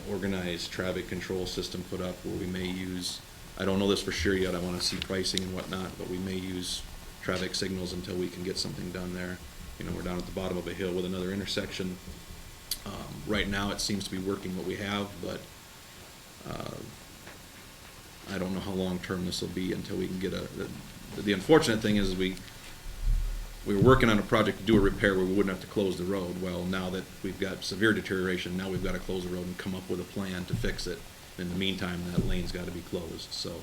organized traffic control system put up where we may use, I don't know this for sure yet, I want to see pricing and whatnot, but we may use traffic signals until we can get something done there. You know, we're down at the bottom of a hill with another intersection. Right now, it seems to be working what we have, but I don't know how long-term this will be until we can get the unfortunate thing is we were working on a project to do a repair where we wouldn't have to close the road. Well, now that we've got severe deterioration, now we've got to close the road and come up with a plan to fix it. In the meantime, that lane's got to be closed, so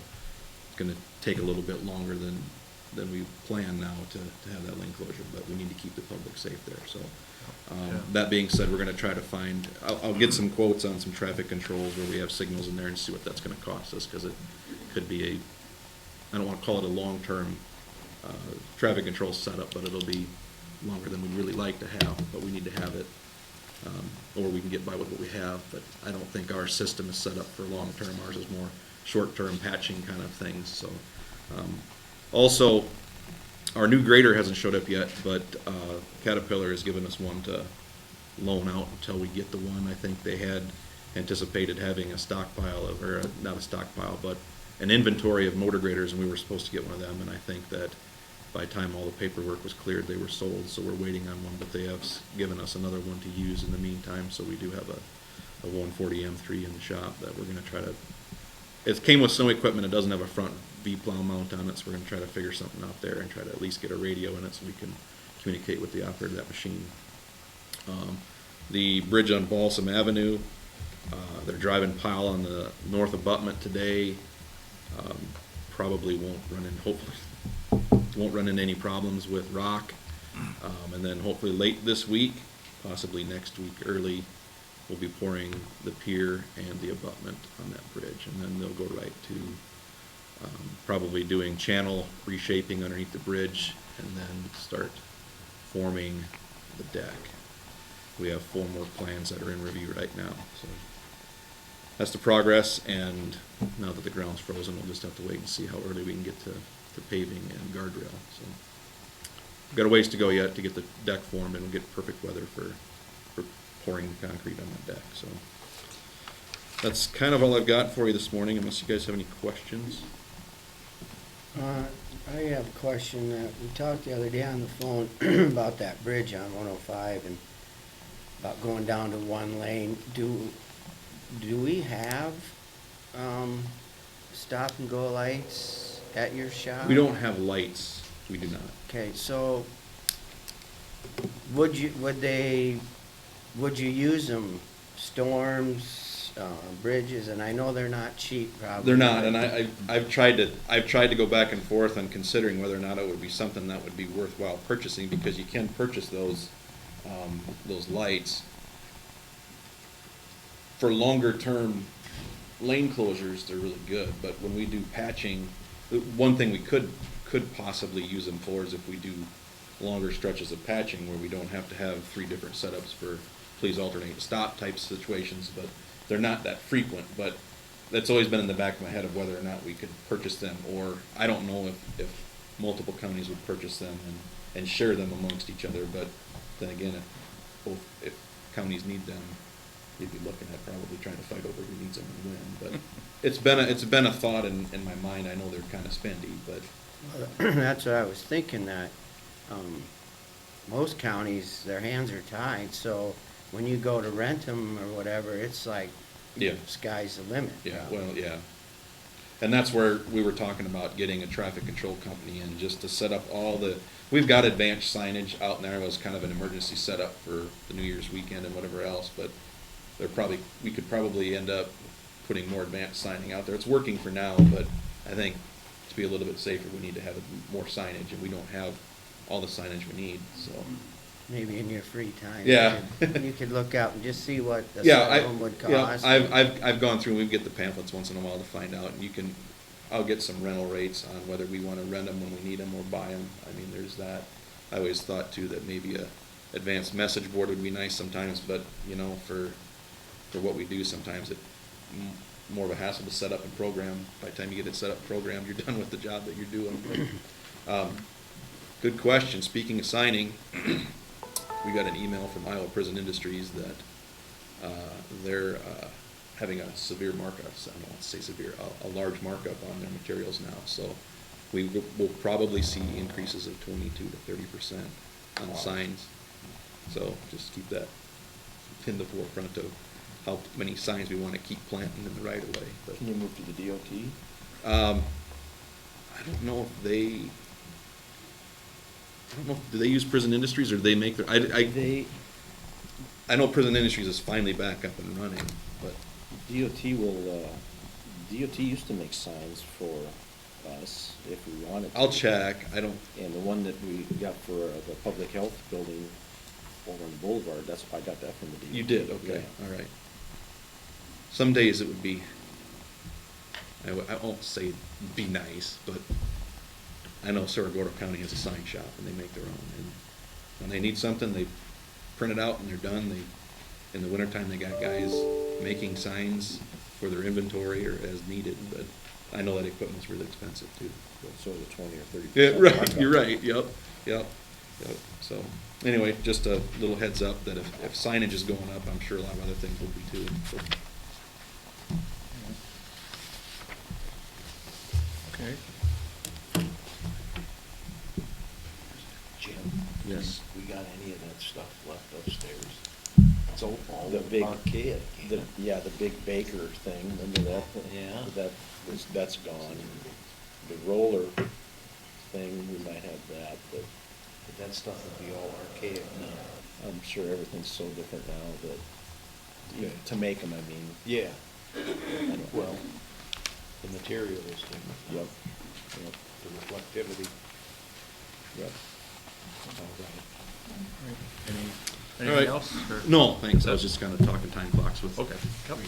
it's going to take a little bit longer than we plan now to have that lane closure, but we need to keep the public safe there, so. That being said, we're going to try to find, I'll get some quotes on some traffic controls where we have signals in there and see what that's going to cost us, because it could be I don't want to call it a long-term traffic control setup, but it'll be longer than we'd really like to have, but we need to have it, or we can get by with what we have, but I don't think our system is set up for long-term. Ours is more short-term patching kind of things, so. Also, our new grader hasn't showed up yet, but Caterpillar has given us one to loan out until we get the one. I think they had anticipated having a stockpile of, or not a stockpile, but an inventory of motor graders, and we were supposed to get one of them, and I think that by the time all the paperwork was cleared, they were sold, so we're waiting on one, but they have given us another one to use in the meantime, so we do have a 140 M3 in the shop that we're going to try to, it came with some equipment, it doesn't have a front V-plow mount on it, so we're going to try to figure something out there and try to at least get a radio in it so we can communicate with the operator of that machine. The bridge on Balsam Avenue, they're driving pile on the north abutment today. Probably won't run in, hopefully won't run into any problems with rock. And then hopefully late this week, possibly next week early, we'll be pouring the pier and the abutment on that bridge, and then they'll go right to probably doing channel reshaping underneath the bridge, and then start forming the deck. We have 4 more plans that are in review right now, so that's the progress. And now that the ground's frozen, we'll just have to wait and see how early we can get to paving and guardrail. So we've got a ways to go yet to get the deck formed, and we'll get perfect weather for pouring concrete on that deck. So that's kind of all I've got for you this morning, unless you guys have any questions. I have a question. We talked the other day on the phone about that bridge on 105 and about going down to one lane. Do we have stop and go lights at your shop? We don't have lights. We do not. Okay, so would you use them storms, bridges? And I know they're not cheap, probably. They're not, and I've tried to go back and forth on considering whether or not it would be something that would be worthwhile purchasing, because you can purchase those lights for longer term lane closures. They're really good, but when we do patching, one thing we could possibly use them for is if we do longer stretches of patching where we don't have to have 3 different setups for please alternate and stop type situations, but they're not that frequent. But that's always been in the back of my head of whether or not we could purchase them, or I don't know if multiple counties would purchase them and share them amongst each other. But then again, if counties need them, you'd be looking at probably trying to fight over who needs them and when. But it's been a thought in my mind. I know they're kind of spendy, but that's what I was thinking, that most counties, their hands are tied, so when you go to rent them or whatever, it's like, yeah, sky's the limit. yeah, well, yeah. And that's where we were talking about getting a traffic control company in, just to set up we've got advanced signage out there. It was kind of an emergency setup for the New Year's weekend and whatever else, but we could probably end up putting more advanced signing out there. It's working for now, but I think to be a little bit safer, we need to have more signage, and we don't have all the signage we need, so. Maybe in your free time. Yeah. You could look out and just see what the Yeah, set of them would cost. I've gone through, we get the pamphlets once in a while to find out, and I'll get some rental rates on whether we want to rent them when we need them or buy them. I mean, there's that. I always thought too that maybe a advanced message board would be nice sometimes, but for what we do, sometimes it's more of a hassle to set up and program. By the time you get it set up and programmed, you're done with the job that you're doing. But, Good question. Speaking of signing, we got an email from Iowa Prison Industries that they're having a severe markup. I don't want to say severe, a large markup on their materials now. So we will probably see increases of 22 to 30% on signs. So just keep that in the forefront of how many signs we want to keep planting in the right of way. But Can you move to the DOT? I don't know if they. I don't know. Do they use Prison Industries or do they make their? I know Prison Industries is finally back up and running, but DOT will, DOT used to make signs for us if we wanted to. I'll check. I don't. And the one that we got for the public health building over on the boulevard, I got that from the DOT. You did, okay, Yeah. all right. Some days it would be, I won't say be nice, but I know Saragordo County has a sign shop and they make their own. And when they need something, they print it out and they're done. In the wintertime, they got guys making signs for their inventory or as needed, but I know that equipment's really expensive too. So the 20 or 30%. Yeah, right, markup. you're right, yep. So, anyway, just a little heads up that if signage is going up, I'm sure a lot of other things will be too. So, Okay. Jim? Yes. We got any of that stuff left upstairs? It's all The big, archaic, you know? the big baker thing, remember that? Yeah. That's gone. The roller thing, we might have that, but But that stuff would be all archaic now. I'm sure everything's so different now that, Yeah. to make them, I mean, Yeah, I don't well, know. the material is different. Yep, yep, The reflectivity, yep. all right. Anything right. else? or- No, thanks, I was just kind of talking time clocks with. Okay. Yep.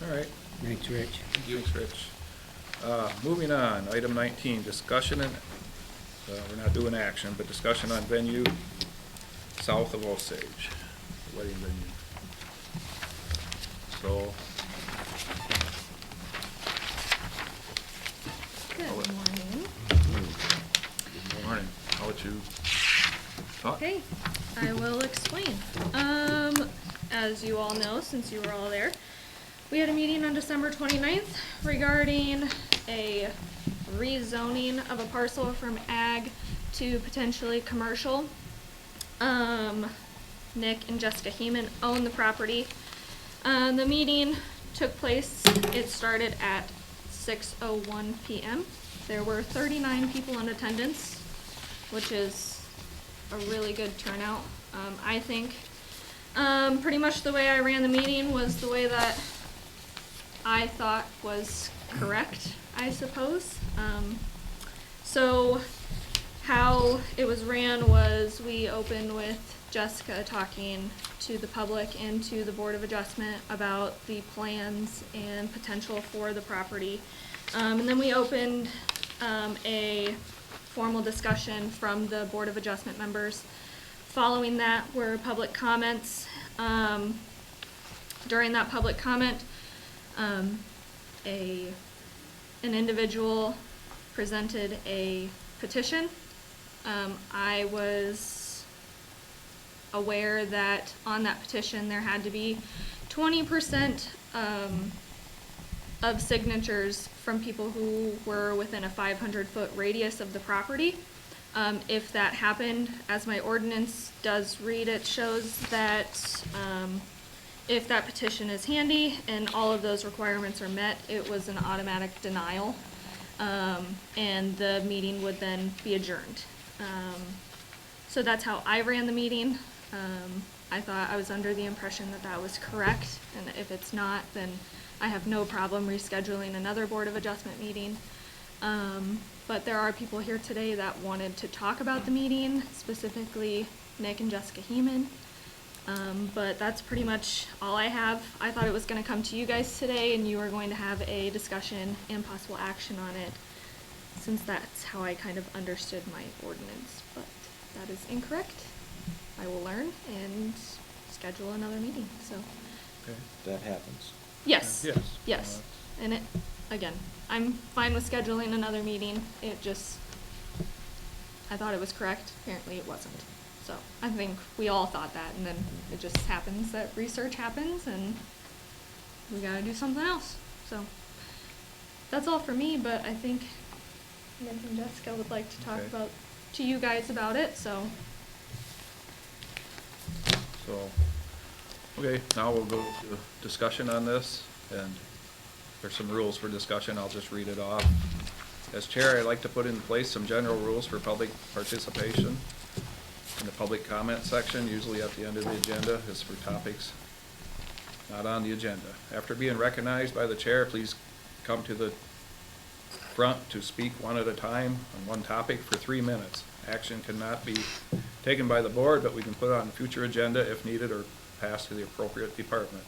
All right. Thanks, Rich. Thanks, Rich. Moving on, item 19, discussion and, we're not doing action, but discussion on venue south of Osage, wedding venue. So, Good morning. good morning, how would you talk? Okay, I will explain. As you all know, since you were all there, we had a meeting on December 29th regarding a rezoning of a parcel from ag to potentially commercial. Nick and Jessica Heeman own the property. The meeting took place, it started at 6:01 p.m. There were 39 people in attendance, which is a really good turnout. I think pretty much the way I ran the meeting was the way that I thought was correct, I suppose. So how it was ran was we opened with Jessica talking to the public and to the Board of Adjustment about the plans and potential for the property. And then we opened a formal discussion from the Board of Adjustment members. Following that were public comments. During that public comment, an individual presented a petition. I was aware that on that petition there had to be 20% of signatures from people who were within a 500-foot radius of the property. If that happened, as my ordinance does read, it shows that if that petition is handy and all of those requirements are met, it was an automatic denial, and the meeting would then be adjourned. So that's how I ran the meeting. I thought I was under the impression that that was correct, and if it's not, then I have no problem rescheduling another Board of Adjustment meeting. But there are people here today that wanted to talk about the meeting, specifically Nick and Jessica Heeman. But that's pretty much all I have. I thought it was going to come to you guys today, and you were going to have a discussion and possible action on it, since that's how I kind of understood my ordinance. But that is incorrect. I will learn and schedule another meeting, so. Okay. That happens. Yes. Yes. Yes. And it, again, I'm fine with scheduling another meeting. It just, I thought it was correct, apparently it wasn't. So I think we all thought that, and then it just happens that research happens and we gotta do something else. So that's all for me, but I think Nick and Jessica would like to talk Okay. about, to you guys about it, so. So, okay, now we'll go to discussion on this, and there's some rules for discussion, I'll just read it off. As chair, I'd like to put in place some general rules for public participation. In the public comment section, usually at the end of the agenda, is for topics not on the agenda. After being recognized by the chair, please come to the front to speak one at a time on one topic for 3 minutes. Action cannot be taken by the board, but we can put it on a future agenda if needed or pass to the appropriate department.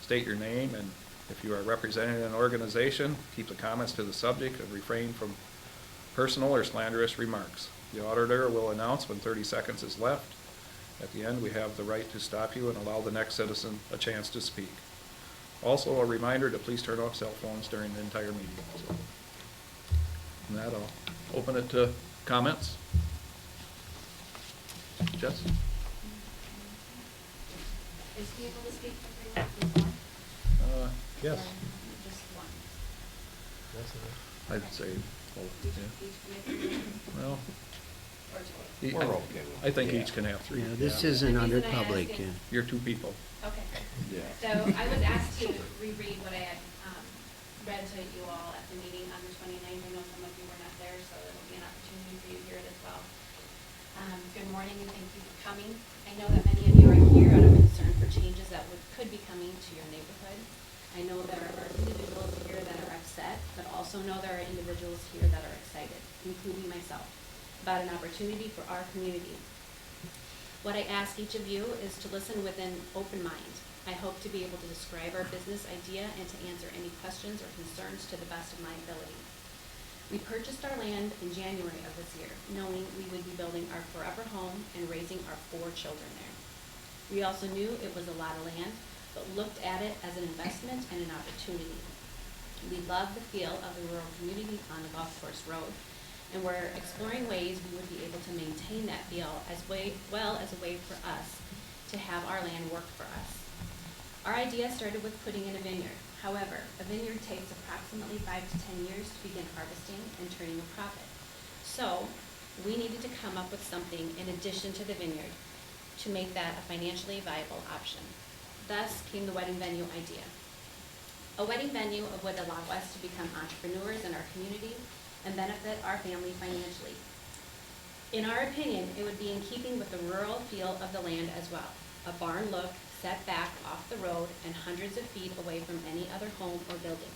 State your name, and if you are representing an organization, keep the comments to the subject and refrain from personal or slanderous remarks. The auditor will announce when 30 seconds is left. At the end, we have the right to stop you and allow the next citizen a chance to speak. Also, a reminder to please turn off cell phones during the entire meeting. So, and that, I'll open it to comments. Jess? Is he able to speak for 3 minutes as well? Yes. Or just one? I'd say, oh, Each yeah. we have 3 minutes, Well, or two? We're okay with I think it. each can have 3. Yeah, this Yeah. isn't The under reason I public. ask is- You're 2 people. Okay. Yeah. So I was asked to reread what I had read to you all at the meeting on the 29th. I know some of you were not there, so it'll be an opportunity for you to hear it as well. Good morning and thank you for coming. I know that many of you are here out of concern for changes that could be coming to your neighborhood. I know there are individuals here that are upset, but also know there are individuals here that are excited, including myself, about an opportunity for our community. What I ask each of you is to listen with an open mind. I hope to be able to describe our business idea and to answer any questions or concerns to the best of my ability. We purchased our land in January of this year, knowing we would be building our forever home and raising our 4 children there. We also knew it was a lot of land, but looked at it as an investment and an opportunity. We love the feel of the rural community on the golf course road, and we're exploring ways we would be able to maintain that feel as well as a way for us to have our land work for us. Our idea started with putting in a vineyard. However, a vineyard takes approximately 5 to 10 years to begin harvesting and turning a profit. So we needed to come up with something in addition to the vineyard to make that a financially viable option. Thus came the wedding venue idea. A wedding venue would allow us to become entrepreneurs in our community and benefit our family financially. In our opinion, it would be in keeping with the rural feel of the land as well. A barn look, set back off the road and hundreds of feet away from any other home or building.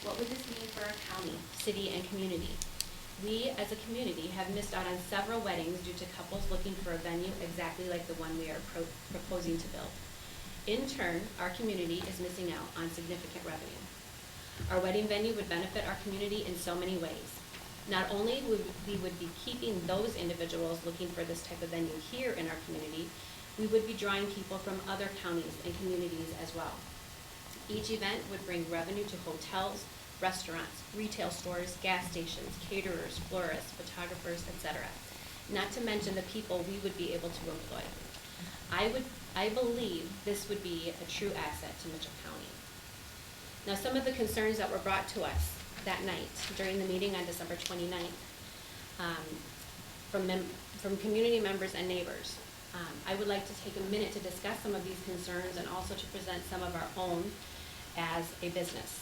What would this mean for our county, city, and community? We, as a community, have missed out on several weddings due to couples looking for a venue exactly like the one we are proposing to build. In turn, our community is missing out on significant revenue. Our wedding venue would benefit our community in so many ways. Not only would we be keeping those individuals looking for this type of venue here in our community, we would be drawing people from other counties and communities as well. Each event would bring revenue to hotels, restaurants, retail stores, gas stations, caterers, florists, photographers, etc. Not to mention the people we would be able to employ. I believe this would be a true asset to Mitchell County. Now, some of the concerns that were brought to us that night during the meeting on December 29th from community members and neighbors. I would like to take a minute to discuss some of these concerns and also to present some of our own as a business.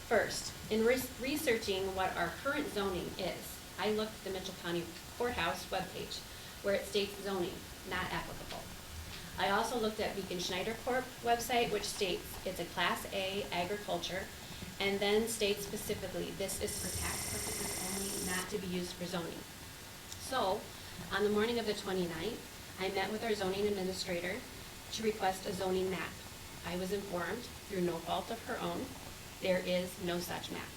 First, in researching what our current zoning is, I looked at the Mitchell County Courthouse webpage where it states zoning, not applicable. I also looked at Beacon Schneider Corp website, which states it's a Class A agriculture, and then states specifically this is for tax purposes only, not to be used for zoning. So, on the morning of the 29th, I met with our zoning administrator to request a zoning map. I was informed, through no fault of her own, there is no such map.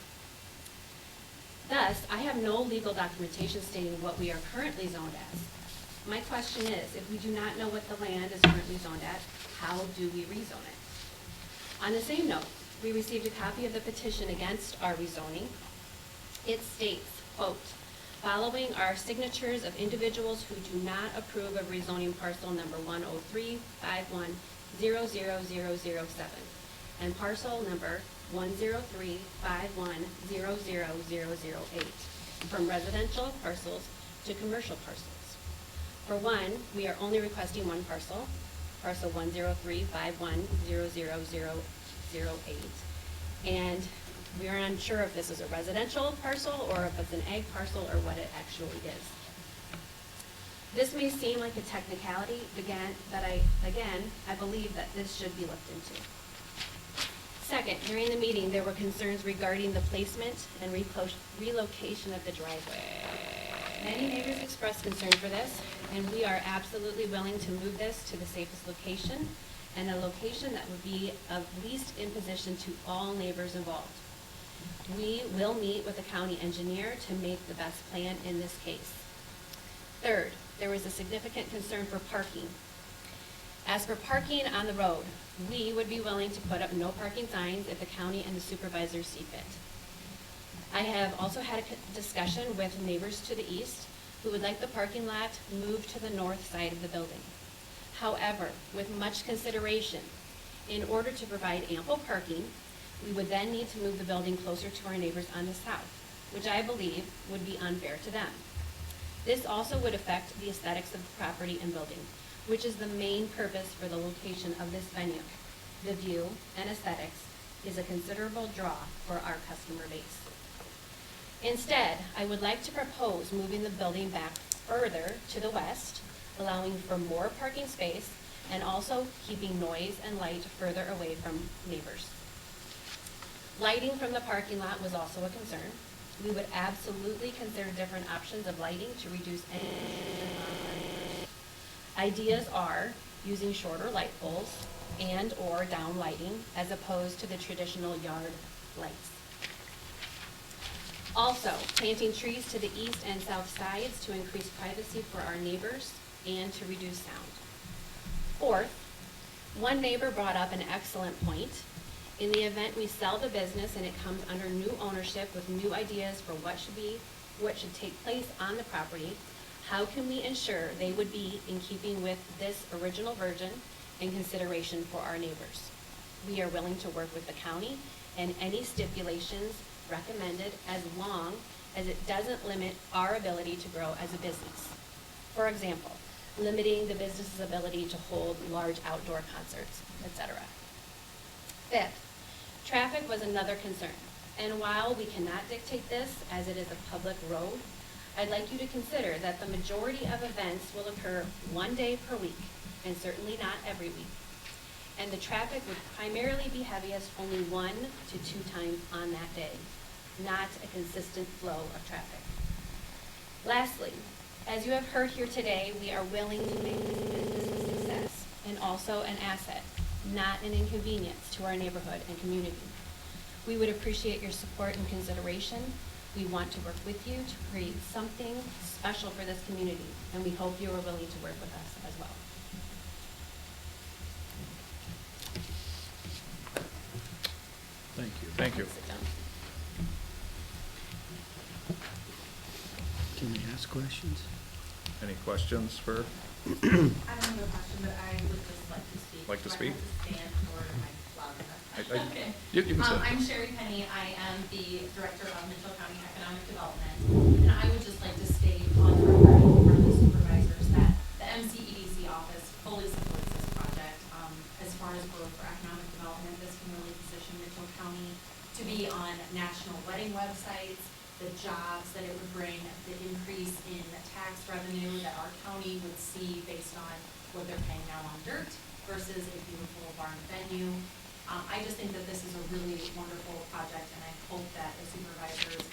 Thus, I have no legal documentation stating what we are currently zoned as. My question is, if we do not know what the land is currently zoned at, how do we rezone it? On the same note, we received a copy of the petition against our rezoning. It states, quote, Following are signatures of individuals who do not approve of rezoning parcel number 10351000007 and parcel number 10351000008 from residential parcels to commercial parcels. For one, we are only requesting one parcel, parcel 10351000008, and we are unsure if this is a residential parcel or if it's an ag parcel or what it actually is. This may seem like a technicality, but I believe that this should be looked into. Second, during the meeting, there were concerns regarding the placement and relocation of the driveway. Many neighbors expressed concern for this, and we are absolutely willing to move this to the safest location and a location that would be of least imposition to all neighbors involved. We will meet with the county engineer to make the best plan in this case. Third, there was a significant concern for parking. As for parking on the road, we would be willing to put up no parking signs if the county and the supervisor see fit. I have also had a discussion with neighbors to the east who would like the parking lot moved to the north side of the building. However, with much consideration, in order to provide ample parking, we would then need to move the building closer to our neighbors on the south, which I believe would be unfair to them. This also would affect the aesthetics of the property and building, which is the main purpose for the location of this venue. The view and aesthetics is a considerable draw for our customer base. Instead, I would like to propose moving the building back further to the west, allowing for more parking space and also keeping noise and light further away from neighbors. Lighting from the parking lot was also a concern. We would absolutely consider different options of lighting to reduce any ideas are using shorter light poles and or down lighting as opposed to the traditional yard lights. Also, planting trees to the east and south sides to increase privacy for our neighbors and to reduce sound. Fourth, one neighbor brought up an excellent point. In the event we sell the business and it comes under new ownership with new ideas for what should take place on the property, how can we ensure they would be in keeping with this original version and consideration for our neighbors? We are willing to work with the county and any stipulations recommended as long as it doesn't limit our ability to grow as a business. For example, limiting the business's ability to hold large outdoor concerts, etc. Fifth, traffic was another concern. And while we cannot dictate this as it is a public road, I'd like you to consider that the majority of events will occur one day per week, and certainly not every week. And the traffic would primarily be heaviest only 1 to 2 times on that day, not a consistent flow of traffic. Lastly, as you have heard here today, we are willing to make this business a success and also an asset, not an inconvenience to our neighborhood and community. We would appreciate your support and consideration. We want to work with you to create something special for this community, and we hope you are willing to work with us as well. Thank you. Thank you. Sit down. Can we ask questions? Any questions for, I don't have a question, but I would just like to speak. Like to Do I speak? have to stand or am I loud enough? Okay. you can say. I'm Sherry Penny. I am the Director of Mitchell County Economic Development. And I would just like to state on the record in front of the supervisors that the MCEDC office fully supports this project. As far as growth for economic development, this can really position Mitchell County to be on national wedding websites, the jobs that it would bring, the increase in tax revenue that our county would see based on what they're paying now on dirt versus a beautiful barn venue. I just think that this is a really wonderful project, and I hope that the supervisors,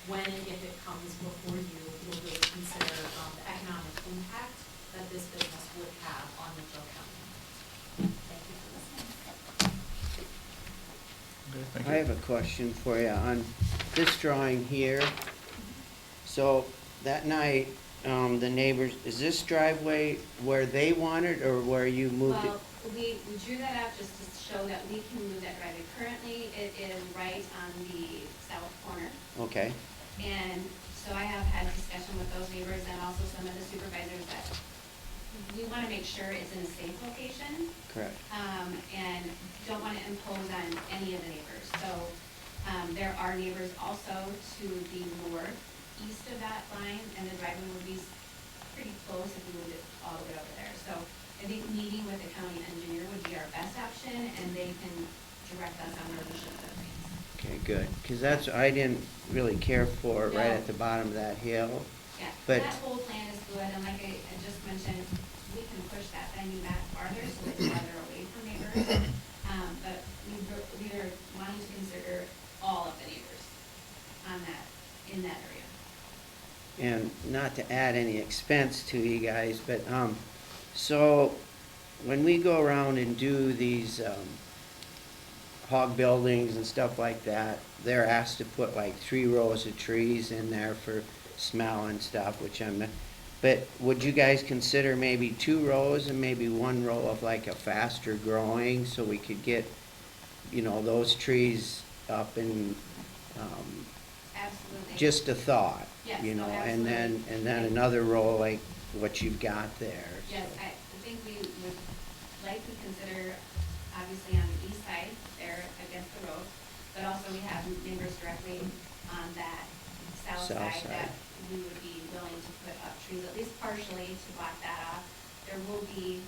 when and if it comes before you, will really consider the economic impact that this business would have on Mitchell County. Thank you for listening. Okay, thank I you. have a question for you on this drawing here. So that night, the neighbors, is this driveway where they wanted or where you moved it? Well, we drew that out just to show that we can move that driveway. Currently, it is right on the south corner. Okay, And so So I have had discussion with those neighbors and also some of the supervisors that we want to make sure it's in a safe location. Correct. And don't want to impose on any of the neighbors. So, there are neighbors also to the northeast of that line, and the driveway would be pretty close if we moved it all the way over there. So I think meeting with the county engineer would be our best option, and they can direct us on where we should put things. Okay, good, because that's, I didn't really care for it right No. at the bottom of that hill. Yeah, But- that whole plan is good, and like I just mentioned, we can push that venue back farther, so it's farther away from neighbors. But we are wanting to consider all of the neighbors on that, in that area. And not to add any expense to you guys, but, so when we go around and do these, hog buildings and stuff like that, they're asked to put like 3 rows of trees in there for smell and stuff, which but would you guys consider maybe 2 rows and maybe 1 row of like a faster growing, so we could get, you know, those trees up and, Absolutely. just a thought, Yes, you no, know, and then absolutely. another row like what you've got there. Yes, so. I think we would like to consider, obviously on the east side, there against the road, but also we have neighbors directly on that south South side side. that we would be willing to put up trees, at least partially to block that off. There will be,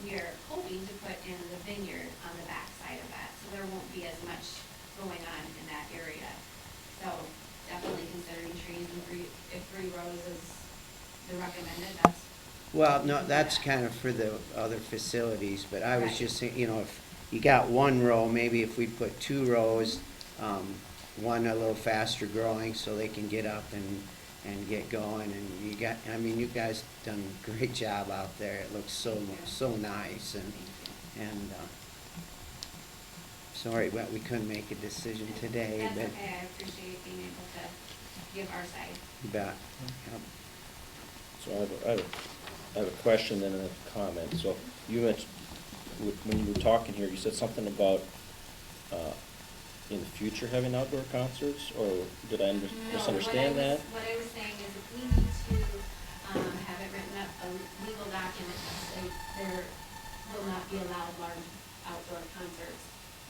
we are hoping to put in the vineyard on the back side of that, so there won't be as much going on in that area. So definitely considering trees, and if 3 rows is the recommended, that's. Well, no, that's kind of for the other facilities, but I was Right. just saying, you know, if you got 1 row, maybe if we put 2 rows, one a little faster growing so they can get up and get going, and you got, I mean, you guys done a great job out there. It looks so nice, and, sorry, but we couldn't make a decision today, That's but okay, I appreciate being able to give our side. you bet. Yep. So I have a question and a comment. So you mentioned, when you were talking here, you said something about, in the future having outdoor concerts, or did I misunderstand that? What I was saying is if we need to, have it written up, a legal document that states there will not be allowed large outdoor concerts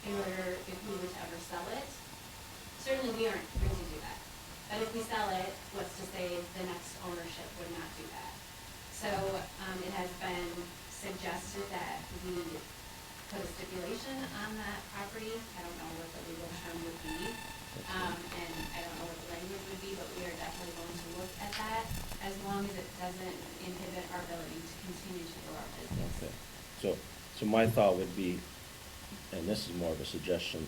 in order, if we were to ever sell it. Certainly, we aren't going to do that. But if we sell it, what's to say the next ownership would not do that? So, it has been suggested that we put a stipulation on that property. I don't know what the legal term would be, and I don't know what the language would be, but we are definitely going to look at that, as long as it doesn't inhibit our ability to continue to grow our business. Okay. So my thought would be, and this is more of a suggestion,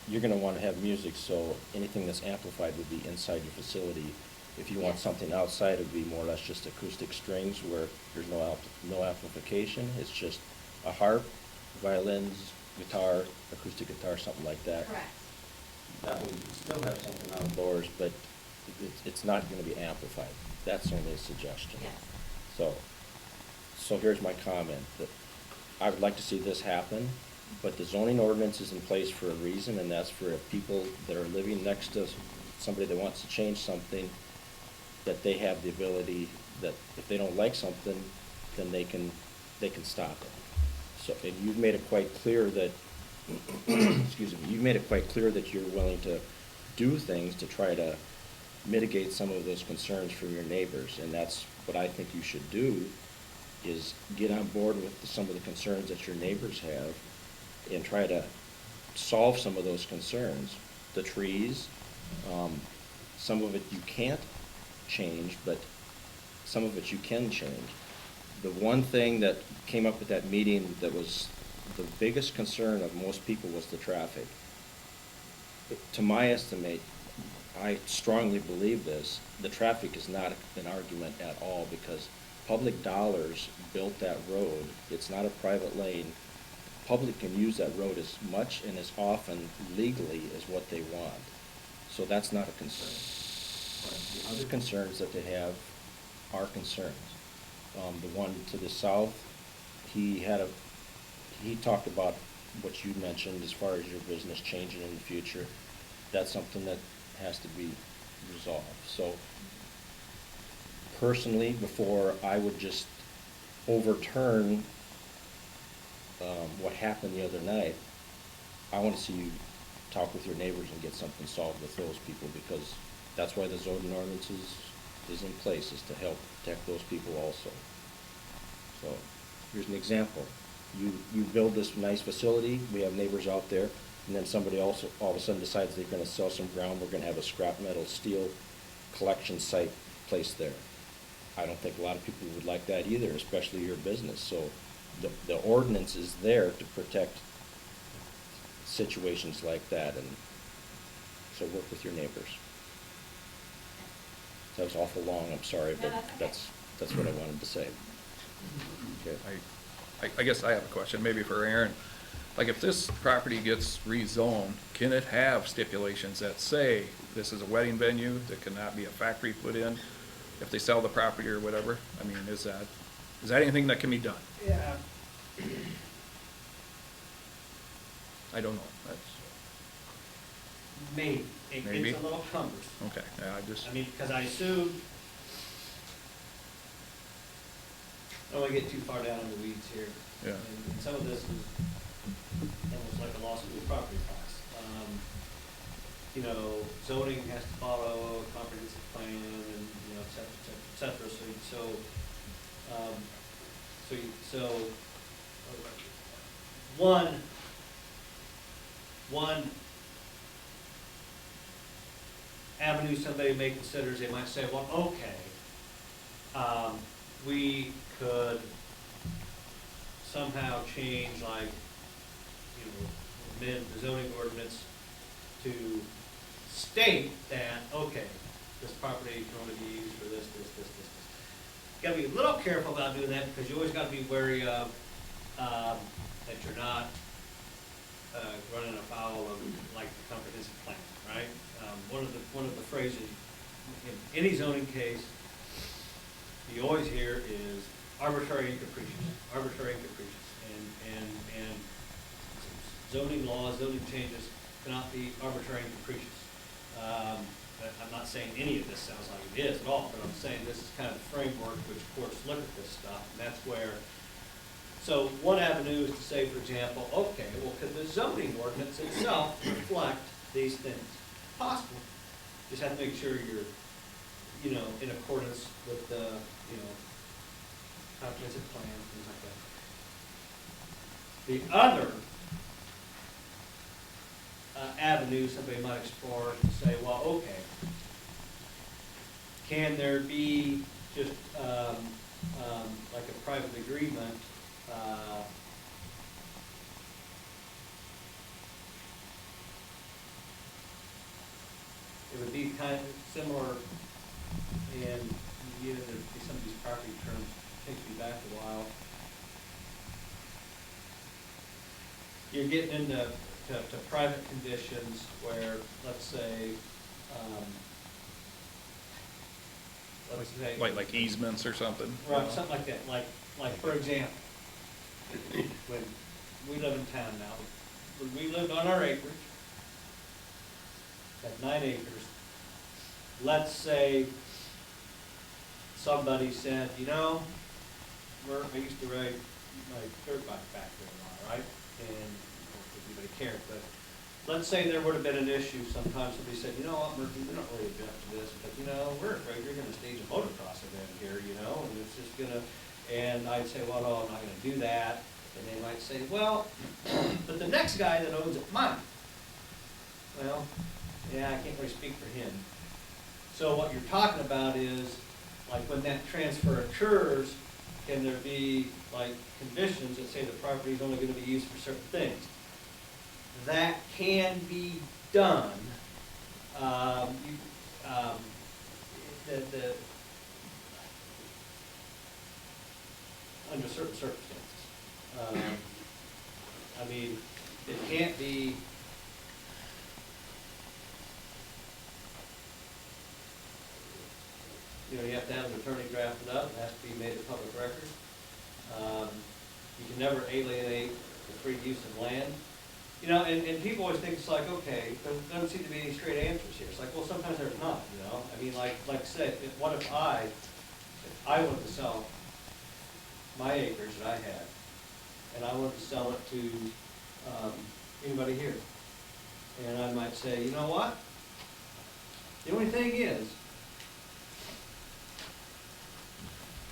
you're gonna wanna have music, so anything that's amplified would be inside your facility. If you want Yes. something outside, it would be more or less just acoustic strings where there's no amplification. It's just a harp, violins, guitar, acoustic guitar, something like that. Correct. That way you can still have something outdoors, but it's not gonna be amplified. That's only a suggestion. Yes. So here's my comment, that I would like to see this happen, but the zoning ordinance is in place for a reason, and that's for if people that are living next to somebody that wants to change something, that they have the ability, that if they don't like something, then they can stop it. So, and you've made it quite clear that, excuse me, you've made it quite clear that you're willing to do things to try to mitigate some of those concerns from your neighbors, and that's what I think you should do, is get on board with some of the concerns that your neighbors have and try to solve some of those concerns. The trees, some of it you can't change, but some of it you can change. The one thing that came up at that meeting that was the biggest concern of most people was the traffic. To my estimate, I strongly believe this, the traffic is not an argument at all, because public dollars built that road. It's not a private lane. Public can use that road as much and as often legally as what they want. So that's not a concern. The other concerns that they have are concerns. The one to the south, he talked about what you mentioned as far as your business changing in the future. That's something that has to be resolved. So personally, before I would just overturn what happened the other night, I want to see you talk with your neighbors and get something solved with those people, because that's why the zoning ordinance is in place, is to help protect those people also. So, here's an example. You build this nice facility, we have neighbors out there, and then somebody also all of a sudden decides they're gonna sell some ground, we're gonna have a scrap metal steel collection site placed there. I don't think a lot of people would like that either, especially your business. So the ordinance is there to protect situations like that, and so work with your neighbors. That was awful long, I'm sorry, No, but that's okay. that's what I wanted to say. Okay. I guess I have a question, maybe for Aaron. Like, if this property gets rezoned, can it have stipulations that say this is a wedding venue, there cannot be a factory put in, if they sell the property or whatever? I mean, is that anything that can be done? Yeah. I don't know, that's, Maybe. Maybe? It's a little cumbersome. okay, yeah, I just, I mean, because I assume, I don't want to get too far down in the weeds here. Yeah. And some of this is almost like a law school property class. You know, zoning has to follow a comprehensive plan and, you know, et cetera, et cetera, et cetera. One avenue somebody may consider is they might say, well, okay, we could somehow change, like, you know, amend the zoning ordinance to state that, okay, this property can only be used for this. You gotta be a little careful about doing that, because you always gotta be wary of, that you're not, running afoul of, like, the comprehensive plan, right? One of the phrases in any zoning case you always hear is arbitrary and capricious, and zoning laws, zoning changes cannot be arbitrary and capricious. I'm not saying any of this sounds like it is at all, but I'm saying this is kind of the framework which courts look at this stuff, and that's where, so one avenue is to say, for example, okay, well, could the zoning ordinance itself reflect these things? Possible. Just have to make sure you're, you know, in accordance with the, you know, comprehensive plan, things like that. The other avenue somebody might explore is to say, well, okay, can there be just like a private agreement, it would be kind of similar, and you know, there'd be some of these property terms, takes me back a while. You're getting into to private conditions where, let's say, like easements or something? Right, something like that, like for example, when we live in town now, when we lived on our acreage, at 9 acres, let's say somebody said, you know, I used to ride my dirt bike back there a lot, right? And I don't know if anybody cared, but let's say there would have been an issue sometime, somebody said, you know what, Murphy, we're not really object to this, but you know, we're afraid you're gonna stage a motocross event here, you know, and it's just gonna, and I'd say, well, no, I'm not gonna do that. And they might say, well, but the next guy that owns it, mine. Well, yeah, I can't really speak for him. So what you're talking about is, like, when that transfer occurs, can there be, like, conditions that say the property is only gonna be used for certain things? That can be done. Under certain circumstances. I mean, it can't be, you know, you have to have an attorney drafted up, it has to be made a public record. You can never alienate the free use of land. You know, and people always think it's like, okay, there doesn't seem to be any straight answers here. It's like, well, sometimes there's not, you know? I mean, like I said, what if I wanted to sell my acres that I had, and I wanted to sell it to, anybody here? And I might say, you know what? The only thing is,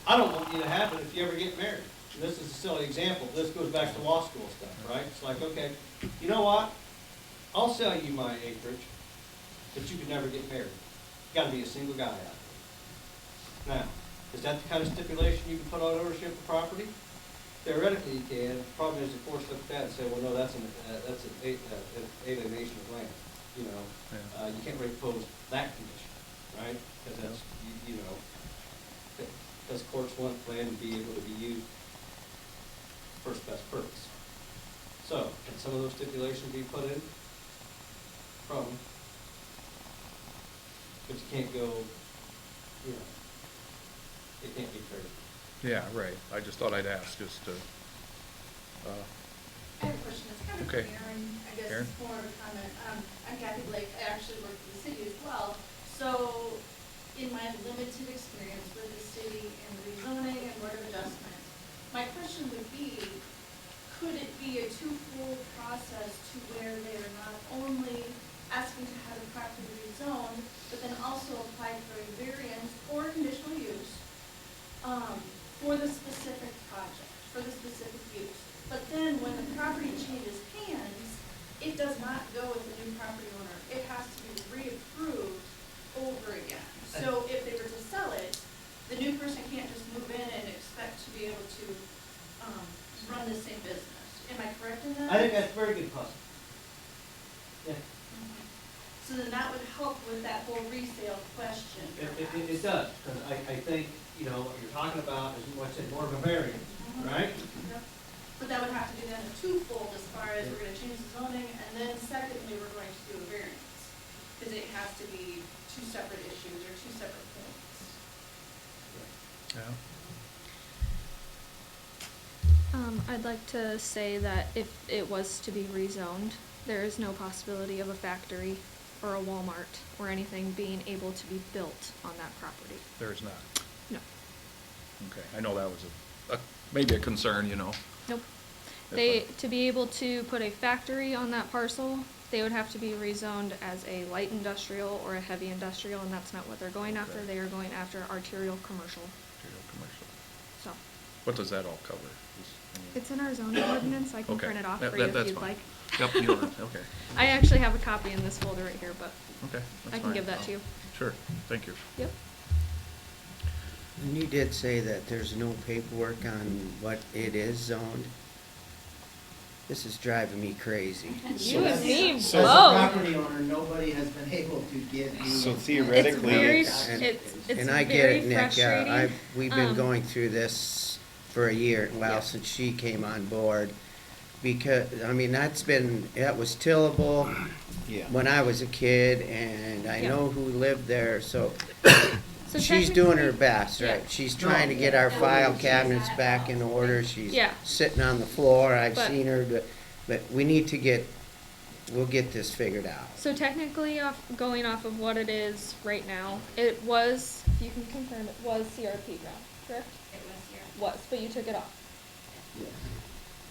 I don't want you to have it if you ever get married. And this is a silly example. This goes back to law school stuff, right? It's like, okay, you know what? I'll sell you my acreage, but you can never get married. Gotta be a single guy out there. Now, is that the kind of stipulation you can put on ownership of property? Theoretically, you can. The problem is the courts look at that and say, well, no, that's an alienation of land. You know, you can't really impose that condition, right? Because that's, you know, because courts want land to be able to be used for its best purpose. So, can some of those stipulations be put in? Probably. But you can't go, you know, it can't be fair. Yeah, right. I just thought I'd ask just to, I have a question, it's kind of for Okay. Aaron, I guess Aaron? it's more of a comment. I'm Kathy Blake, I actually work for the city as well. So, in my limited experience with the city and rezoning and board of adjustment, my question would be, could it be a twofold process to where they are not only asking to have the property rezoned, but then also apply for a variance or conditional use, for the specific project, for the specific use. But then when the property changes hands, it does not go with the new property owner. It has to be reapproved over again. So if they were to sell it, the new person can't just move in and expect to be able to, run the same business. Am I correct in that? I think that's a very good question. Yeah. So then that would help with that whole resale question. It does, because I think, you know, what you're talking about is what I said, more of a variance, right? Yep. But that would have to be then a twofold as far as we're gonna change the zoning, and then secondly, we're going to do a variance. Because it has to be two separate issues or two separate points. yeah. I'd like to say that if it was to be rezoned, there is no possibility of a factory or a Walmart or anything being able to be built on that property. There's not. No. Okay, I know that was maybe a concern, you know. Nope. If To be able to put a factory on that parcel, they would have to be rezoned as a light industrial or a heavy industrial, and that's not what they're going after. Okay. They are going after arterial commercial. Material commercial. So, What does that all cover? it's in our zoning ordinance. I can Okay. print it off That- for you that's if you'd fine. like. Yep, you don't, okay. I actually have a copy in this folder right here, but Okay, that's I can fine. give that to you. Sure, thank you. Yep. And you did say that there's no paperwork on what it is zoned. This is driving me crazy. You and me As both. a property owner, nobody has been able to give me. So It's theoretically, very, it's, it's And I get very it, Nick, frustrating. we've been Um, going through this for a year, Yeah. well, since she came on board. Because, I mean, that was tillable yeah. when I was a kid, and I Yeah. know who lived there, so So she's doing her technically- best, yeah. right? She's trying to get our file cabinets back in order, she's Yeah. sitting on the floor, I've But- seen her, but we need to we'll get this figured out. So technically, going off of what it is right now, it was, you can confirm, it was CRP ground, correct? It was here. Was, but you took it off.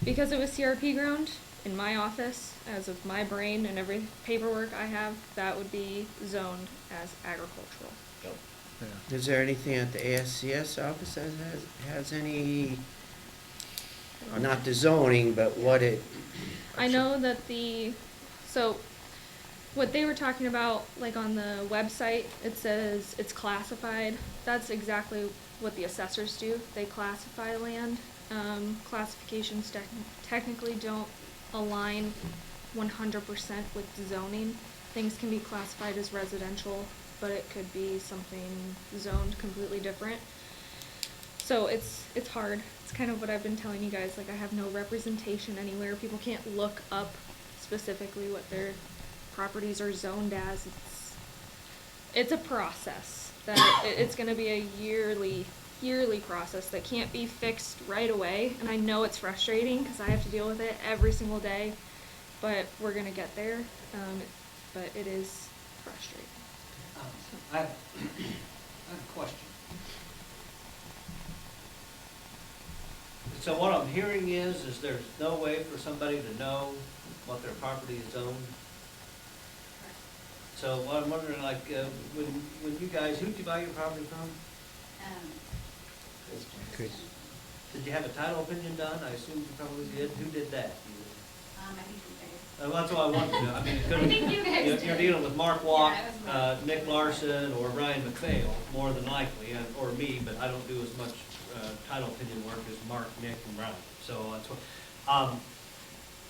Because it was CRP ground, in my office, as of my brain and every paperwork I have, that would be zoned as agricultural. Yeah. Is there anything at the ASCS office that has any, not the zoning, but what it, I know that so, what they were talking about, like on the website, it says it's classified. That's exactly what the assessors do. They classify land. Classifications technically don't align 100% with zoning. Things can be classified as residential, but it could be something zoned completely different. So it's hard. It's kind of what I've been telling you guys, like I have no representation anywhere. People can't look up specifically what their properties are zoned as. It's a process that it's gonna be a yearly process that can't be fixed right away, and I know it's frustrating because I have to deal with it every single day, but we're gonna get there, but it is frustrating. I have a question. So what I'm hearing is there's no way for somebody to know what their property is owned? So what I'm wondering, like, when you guys, who'd you buy your property from? Chris. Did you have a title opinion done? I assume you probably did. Who did that? I think you guys. Well, that's what I want to know. I mean, it could I think you guys you're did. dealing with Mark Hvac, Yeah, it was Mark. Nick Larson, or Ryan McPhail, more than likely, or me, but I don't do as much title opinion work as Mark, Nick, and Ryan. So that's what.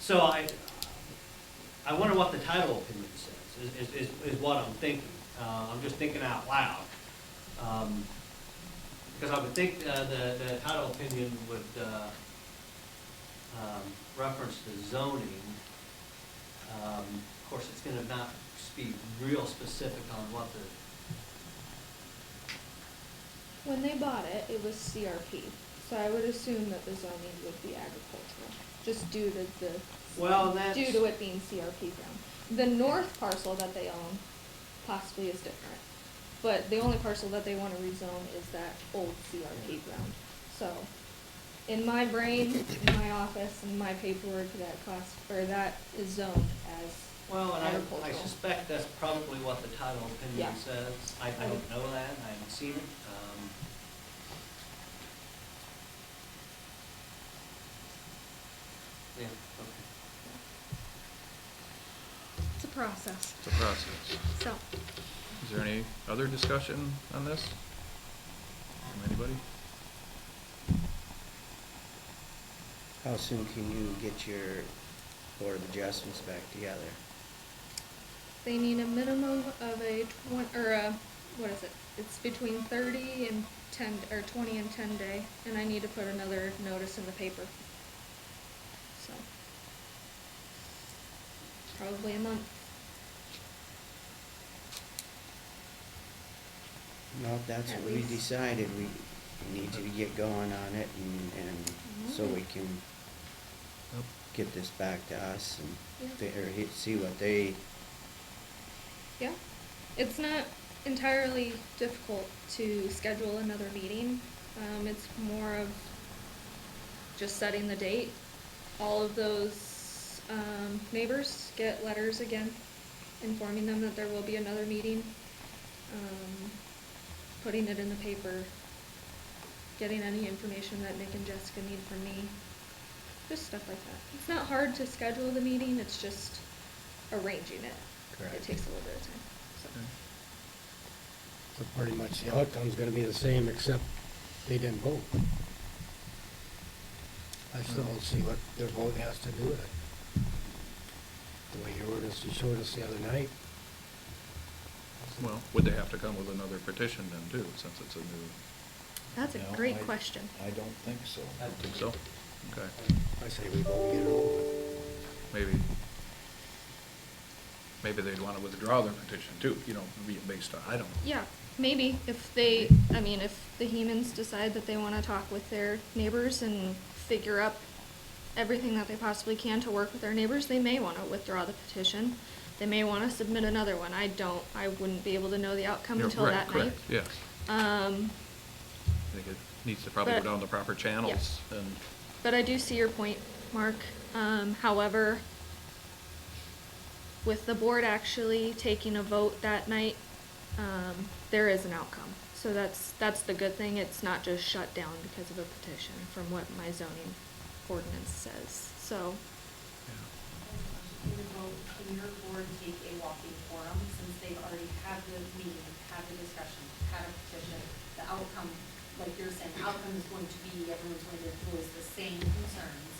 So I wonder what the title opinion says. Is what I'm thinking. I'm just thinking out loud. Because I would think the title opinion would reference the zoning. Of course, it's gonna not be real specific on what the, When they bought it, it was CRP, so I would assume that the zoning would be agricultural, just due to well, that's. due to it being CRP ground. The north parcel that they own possibly is different, but the only parcel that they wanna rezone is that old CRP ground. So, in my brain, in my office, in my paperwork, that is zoned as Well, and I agricultural. suspect that's probably what the title opinion Yeah. says. I don't know that, I haven't seen it. Yeah, okay. It's a process, It's a process. so. Is there any other discussion on this? From anybody? How soon can you get your Board of Adjustments back together? They need a minimum of what is it? It's between 30 and 10, or 20 and 10 day, and I need to put another notice in the paper. So, probably a month. Well, if that's At what we least. decided, we need to get going on it and so we can Yep. get this back to us and Yeah. see what they, Yeah, it's not entirely difficult to schedule another meeting. It's more of just setting the date. All of those, neighbors get letters again, informing them that there will be another meeting. Putting it in the paper, getting any information that Nick and Jessica need from me, just stuff like that. It's not hard to schedule the meeting, it's just arranging it. Correct. It takes a little bit of time, so. So pretty much the outcome's gonna be the same, except they didn't vote. I still don't see what their vote has to do with it. The way you showed us the other night. Well, would they have to come with another petition then too, since it's a new, That's a No, great question. I don't think so. I think so? Okay, I say we vote, get it over with. maybe they'd wanna withdraw their petition too, be based on, I don't know. Yeah, maybe, if the Hemans decide that they wanna talk with their neighbors and figure up everything that they possibly can to work with their neighbors, they may wanna withdraw the petition. They may wanna submit another one. I wouldn't be able to know the outcome Yeah, until right, that night. correct, yes. I think it needs to probably go But- down the proper channels and, But I do see your point, Mark. However, with the board actually taking a vote that night, there is an outcome. So that's the good thing. It's not just shut down because of a petition from what my zoning ordinance says, so. Can your board take a walking forum, since they've already had the meeting, had the discussion, had a petition, the outcome, like you're saying, the outcome is going to be, everyone's going to voice the same concerns,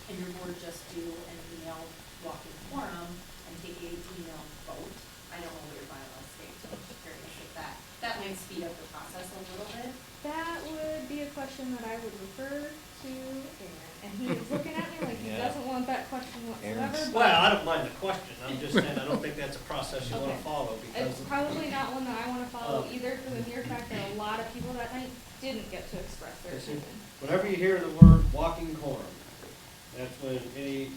and your board just do an email walking forum and take a email vote? I don't know what your bylaws state, so I'm just curious if that might speed up the process a little bit. That would be a question that I would refer to Aaron, and he is looking at me like he Yeah. doesn't want that question whatsoever, Aaron's- but. Well, I don't mind the question, I'm just saying, I don't think that's a process you wanna Okay. follow, because. It's probably not one that I wanna follow Oh. either, for the mere fact that a lot of people that night didn't get to express their Yes, sir. opinion. Whenever you hear the word walking quorum, that's when any,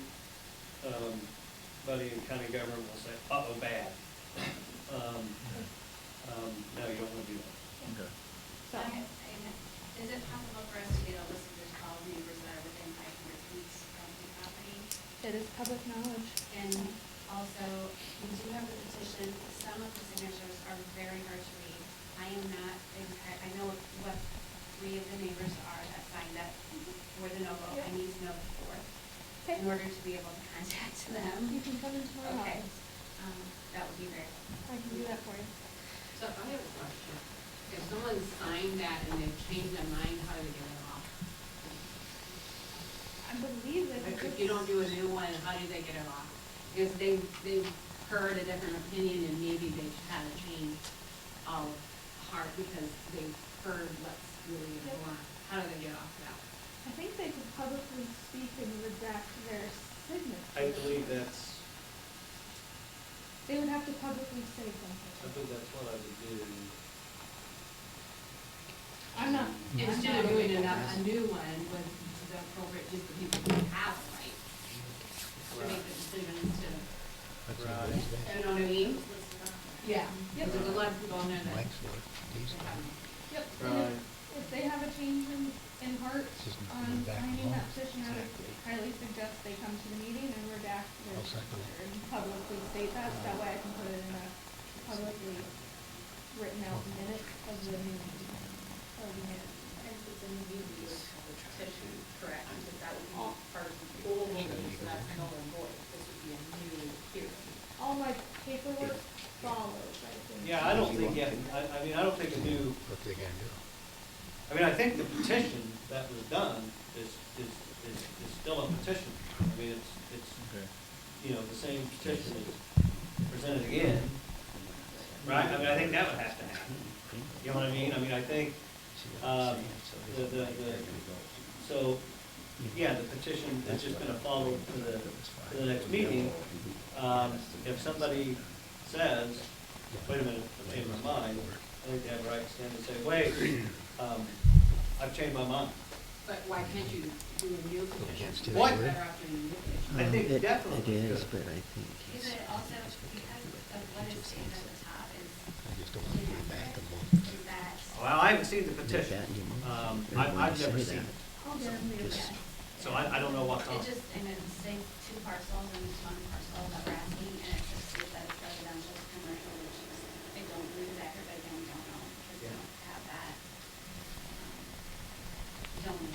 everybody in county government will say, uh-oh, bad. No, you don't want to do that. Okay. So, Is it possible for us to get a list of those 12 neighbors that are within 500 feet of the property? it is public knowledge. And also, we do have the petition. Some of the signatures are very hard to read. I am not, I know what 3 of the neighbors are that signed up for the no vote. I need to know the 4th in order to be able to contact them. You can come into my Okay. office. That would be very helpful. I can do that for you. So I have a question. If someone signed that and they've changed their mind, how do they get it off? I believe that Like, if you don't do a new one, how do they get it off? If they've heard a different opinion and maybe they've had a change of heart because they've heard what's really going on. How do they get off that? I think they could publicly speak and redact their signature. I believe that's, They would have to publicly say I something. think that's what I would do. I'm not. Instead of doing a new one with the appropriate, just the people who have the right to make the decision instead of, Right. you know what I mean? Yeah. Yep. There's a lot of people on there that. Yep, Right. and if they have a change in heart on signing that petition, I would highly suggest they come to the meeting and redact their signature and publicly state that, so that way I can put it in a publicly written out minute of the meeting. And it's a new petition, correct, because that would be part of the old meeting, so that's null and void. This would be a new hearing. All my paperwork follows, I think. Yeah, I don't think, I mean, I don't think a new, What they gonna do? I mean, I think the petition that was done is still a petition. I mean, it's, you know, the same petition is presented again, right? I mean, I think that would have to happen. You know what I mean? I mean, I think, so, yeah, the petition is just gonna follow to the next meeting. If somebody says, wait a minute, I've changed my mind, I think they have a right to stand and say, wait, I've changed my mind. But why can't you do a new petition? What? Better off doing a new petition. I think definitely. It is, but I think Is it also, because of what is stated at the top is, I just don't want to go back a month. is that, Well, I haven't seen the petition. that in your motion. I've never Say seen that. it, I'll get them to you. so I don't know what. it just, and it states 2 parcels and it's 1 parcel that we're asking, and it just states that it's residential, commercial, which is, I don't believe that, but again, we don't know, because we don't have that, zoning.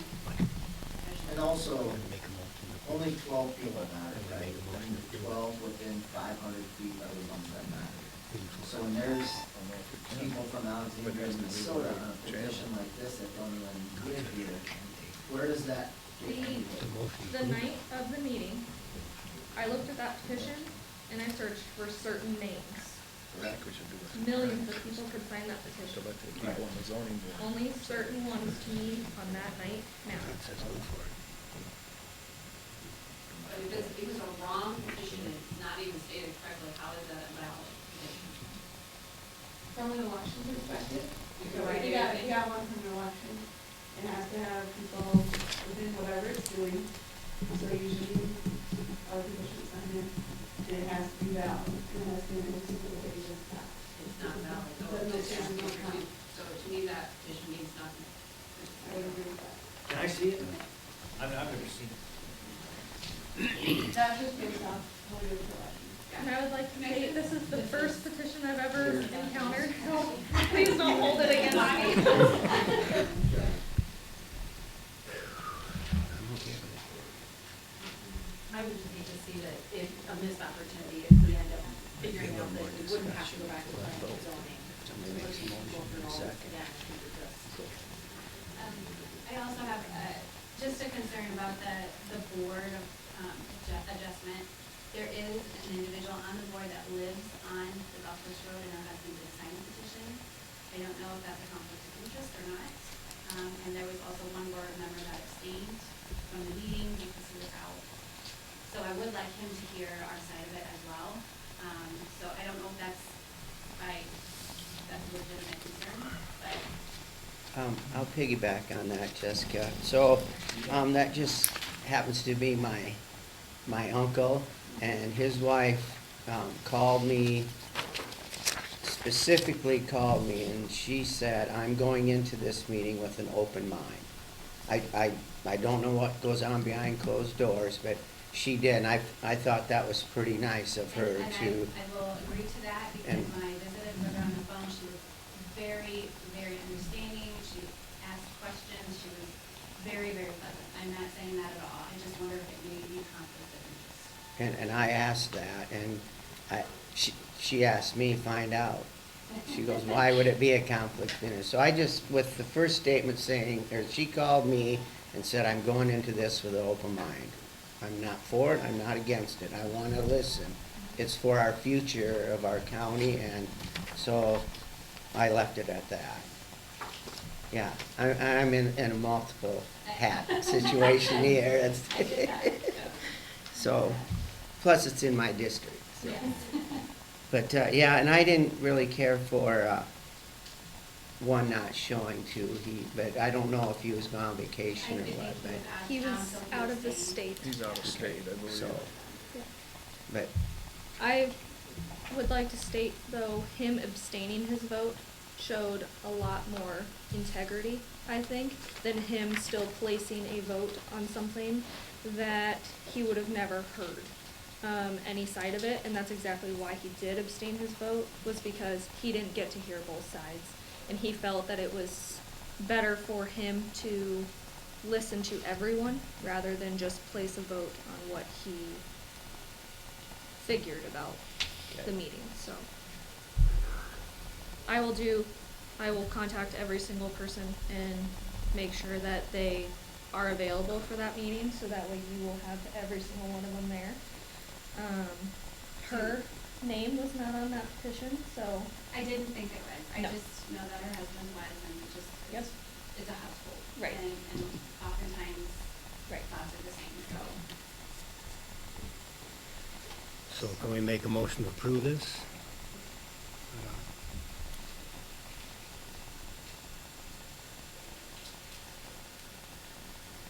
And also, Make a motion. only 12 people matter, right? Only 12 within 500 feet are the ones that matter. So when there's people from Alexandria, Minnesota on a petition like this that don't even live here, where does that get people? The night of the meeting, I looked at that petition and I searched for certain names. Millions of people could sign that petition. Only certain ones to me on that night mattered. But it was a wrong petition, it's not even stated correctly, how is that a valid petition? From an election perspective, Right. you got one from an election, it has to have people within whatever it's doing, so usually other people should sign it, and it has to be valid, and it has to be in the supervisor's file. It's not valid, It so doesn't it's stand no time. so to me, that petition means nothing. I would agree with that. Can I see it? I've never seen it. That's just based off what it is for election. And I would like to say, this is the first petition I've ever encountered, so please don't hold it against me. I'm okay with it. I would just hate to see that if a missed opportunity, if we end up figuring out that we wouldn't have to go back to planning and zoning. Somebody makes a motion in a second. I also have, just a concern about the board adjustment. There is an individual on the board that lives on the Golf Course Road and her husband did sign the petition. I don't know if that's a conflict of interest or not. And there was also one board member that abstained from the meeting because he was out. So I would like him to hear our side of it as well. So I don't know if that's a legitimate concern, but. I'll piggyback on that, Jessica. So, that just happens to be my uncle, and his wife called me, specifically called me, and she said, I'm going into this meeting with an open mind. I don't know what goes on behind closed doors, but she did, and I thought that was pretty nice of her And to. I will agree to that, because And- when I visited with her on the phone, she was very, very understanding. She asked questions. She was very, very pleasant. I'm not saying that at all. I just wonder if it may be conflict of interest. And I asked that, and she asked me, find out. She goes, why would it be a conflict of interest? So I just, with the first statement saying, or she called me and said, I'm going into this with an open mind. I'm not for it, I'm not against it, I want to listen. It's for our future of our county, and so I left it at that. Yeah, I'm in a multiple hat situation here. So, plus it's in my district. So. But, yeah, and I didn't really care for one not showing too. But I don't know if he was gone on vacation or what. But He was out of the state. He's out of state, I believe. so, Yeah. but I would like to state, though, him abstaining his vote showed a lot more integrity, I think, than him still placing a vote on something that he would have never heard any side of it, and that's exactly why he did abstain his vote, was because he didn't get to hear both sides, and he felt that it was better for him to listen to everyone rather than just place a vote on what he figured about the meeting. So I will contact every single person and make sure that they are available for that meeting, so that way you will have every single one of them there. Her name was not on that petition, so. I didn't think it was. I No. just know that her husband was, and it just, Yep. it's a household. Right. And oftentimes, Right. thoughts are the same, so. So can we make a motion to approve this?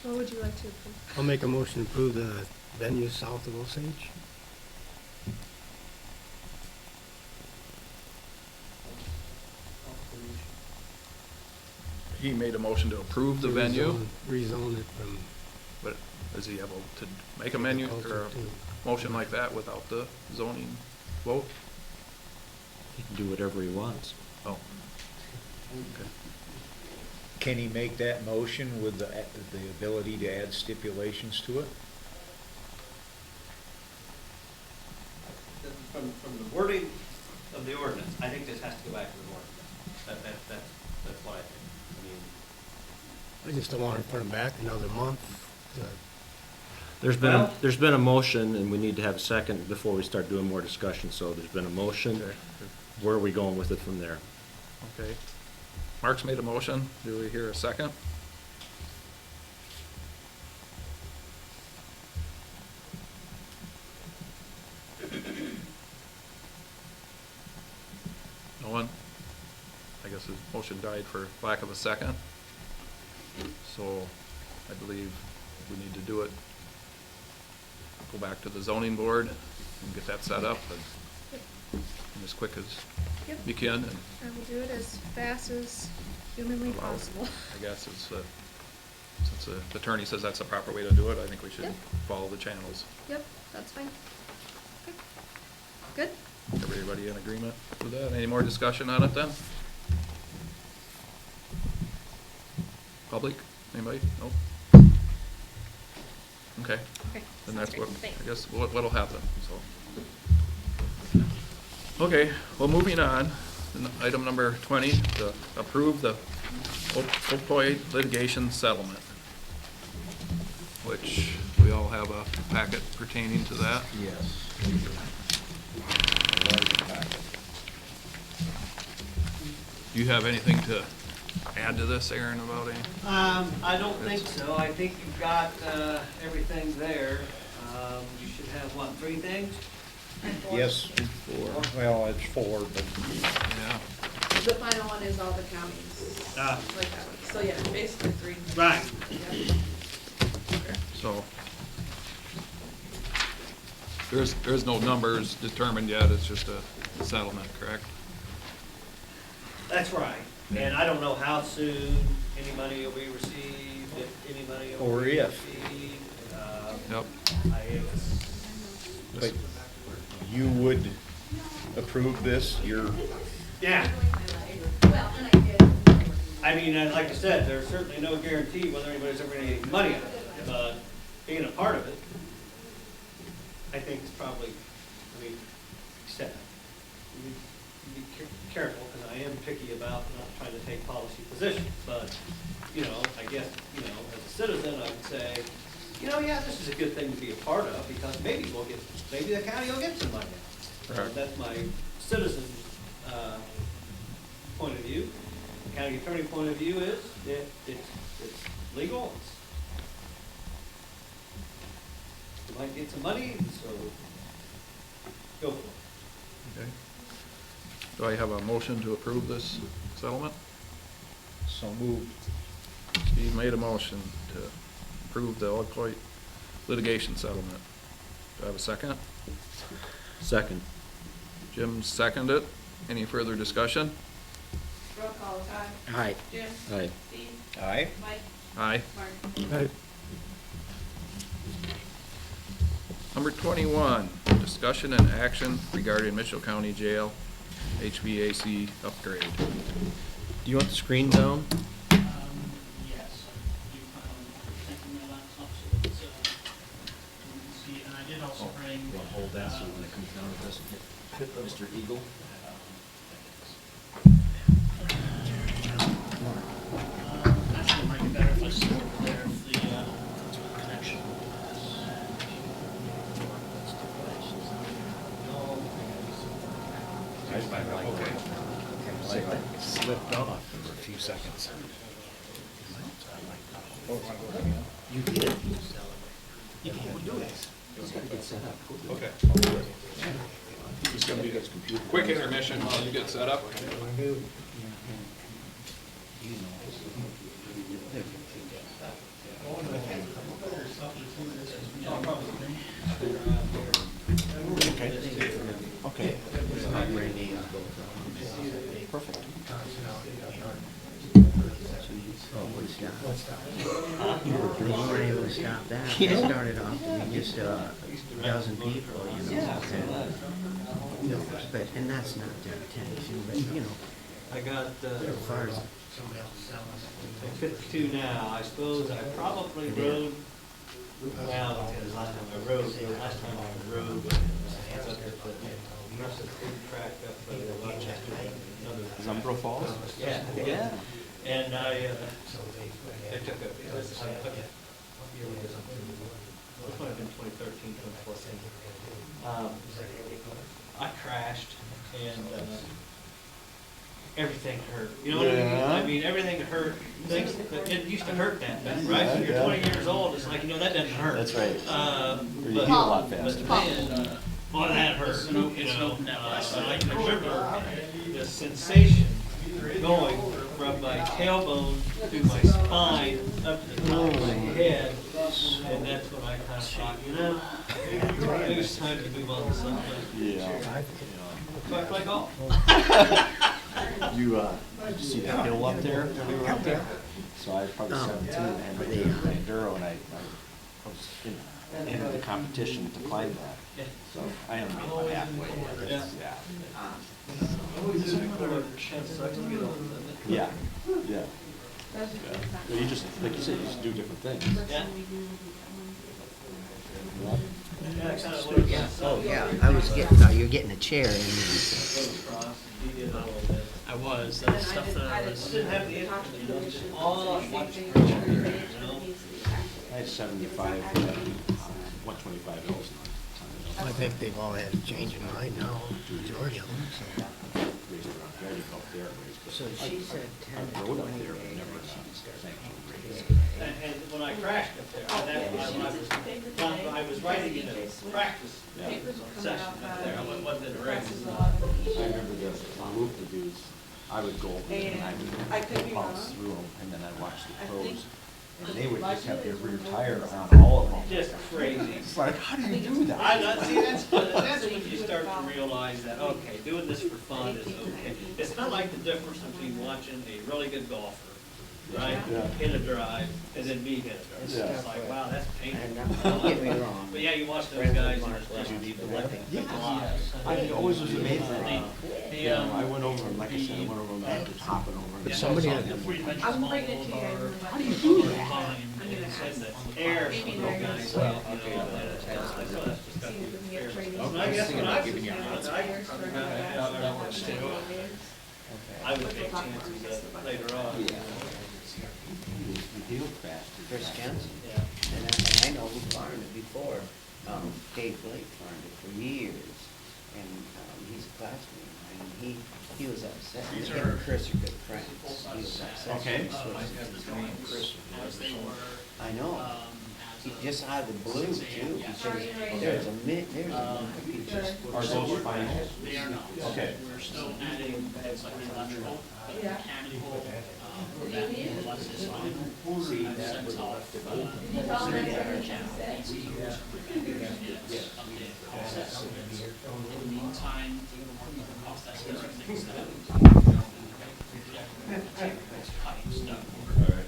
What would you like to approve? I'll make a motion to approve the venue south of Osage. He made a motion to approve the venue, Rezone it from. but is he able to make a menu or agriculture to- a motion like that without the zoning vote? He can do whatever he wants. Oh. Okay. Can he make that motion with the ability to add stipulations to it? From the wording of the ordinance, I think this has to go back to the board. That's what I think. I mean, I just don't want to put them back another month. There's been, Well- there's been a motion, and we need to have a second before we start doing more discussion, so there's been a motion. Okay. Where are we going with it from there? Okay. Mark's made a motion. Do we hear a second? No one? I guess his motion died for lack of a second. So I believe we need to do it. Go back to the zoning board and get that set up and as quick as Yep. you can. And I will do it as fast as humanly allow- possible. I guess it's, since the attorney says that's the proper way to do it, I think we should Yep. follow the channels. Yep, that's fine. Okay. Good? Everybody in agreement with that? Any more discussion on it then? Public? Anybody? Nope. Okay. Okay, Then sounds that's great. what, Thanks. I guess, what'll happen, so. Okay, well, moving on, item number 20, to approve the opioid litigation settlement, which we all have a packet pertaining to that. Yes. Do you have anything to add to this, Aaron, about any? I don't think so. I think you've got, everything there. You should have, what, 3 things? Yes, well, it's 4, but Yeah. The final one is all the counties, Ah. like that one. So yeah, basically 3. Right. Yeah. Okay, so, There's no numbers determined yet, it's just a settlement, correct? That's right, and I don't know how soon any money will be received, if any money will Or be if. received. Yep. But you would approve this, Yeah. I mean, and like I said, there's certainly no guarantee whether anybody's ever gonna get money out of it, but being a part of it, I think it's probably, I mean, said, you need to be careful, because I am picky about not trying to take policy positions, but, you know, I guess, you know, as a citizen, I would say, you know, yeah, this is a good thing to be a part of, because maybe maybe the county will get some money out. Correct. That's my citizen, point of view. The county attorney point of view is that it's legal, you might get some money, so go for it. Okay. Do I have a motion to approve this settlement? so moved. Steve made a motion to approve the opioid litigation settlement. Do I have a second? Second. Jim seconded it. Any further discussion? Roll call, Todd. Aye. Jim. Aye. Steve. Aye. Mike. Aye. Mark. Number 21, discussion and action regarding Mitchell County Jail HVAC upgrade. Do you want the screen down? Yes, I do plan on taking my laptop so that you can see, and I did also bring. Hold that so when it comes down, it doesn't hit Mr. Eagle. Actually, it might be better if I sit over there if the connection is. Slipped off for a few seconds. You did. You can't do it. Okay. It's gonna be a quick intermission while you get set up. Okay. Perfect. You weren't able to stop that. It started off to be just a dozen people, you know. And that's not their intention, but you know, I got, as far as 52 now, I suppose I probably rode, well, the last time I rode, I was up at the Aggressive Food Track up by the Rochester. Zumbro Falls? Yeah, yeah. And I took a, what year was it? It might have been 2013, 2014. I crashed and, everything hurt. You know what I mean? I mean, everything hurt. Things that it used to hurt that bad, right? When you're 20 years old, it's like, you know, that doesn't hurt. That's right. But, heal a lot faster. But man, boy, that hurt. You know, I can remember the sensation going from my tailbone to my spine up to the top of my head, and that's when I kind of thought, you know, maybe it's time to move on to something. Yeah. So I play golf. You see that hill up there? We were up there. So I was probably 17 and I did my enduro and I was in the competition to climb that. So I am about halfway there. Yeah. Yeah. Well, you just, like you said, you just do different things. Yeah. oh yeah, I was getting, you're getting a chair in there. So. I was, that's stuff that I was. Didn't have the interest, all I watched, you know. I had 75, 125 L's. I think they've all had a change in mind now, majority of them, so. Raised around there, you go up there, raised. So she said 10 I to rode up 20 there, but days. never sanctioned raised. And when I crashed up there, I was riding in a practice session up there, I wasn't in a race. I remember the roof reviews, I would go over there and I would bounce through them, and then I'd watch the pros and they would just have their rear tire on all of them. Just crazy. It's like, how do you do that? See, that's when you start to realize that, okay, doing this for fun is okay. It's kind of like the difference between watching a really good golfer, right? Yeah. Hit a drive, and then me hit a drive. Yeah. It's like, wow, that's painful. Don't get me wrong. But yeah, you watch those guys, and it's just I always was amazed at The, I went over, and like I said, I went over and I was hopping over. and somebody had- I'm like, I'm bringing it to you guys. how do you do that? and the air from those guys, well, you know, that's just got See if we can get training. I guess when I was a kid, I would take chances that later on. You deal faster. Chris Jensen. Yeah. And I know who farmed it before. Dave Blake farmed it for years. And he's a classmate of mine. And he was upset. He and Chris are good friends. He was upset. Okay. He switched. As they were, I know. He just out of the blue too. Because there's a minute, he just. Are those finals? they are not. Okay. We're still adding things like electrical, but Yeah. mechanical, that more or less is fine. I've sent off, updated cost estimates. In the meantime, cost estimates are things that, pipes, ductwork,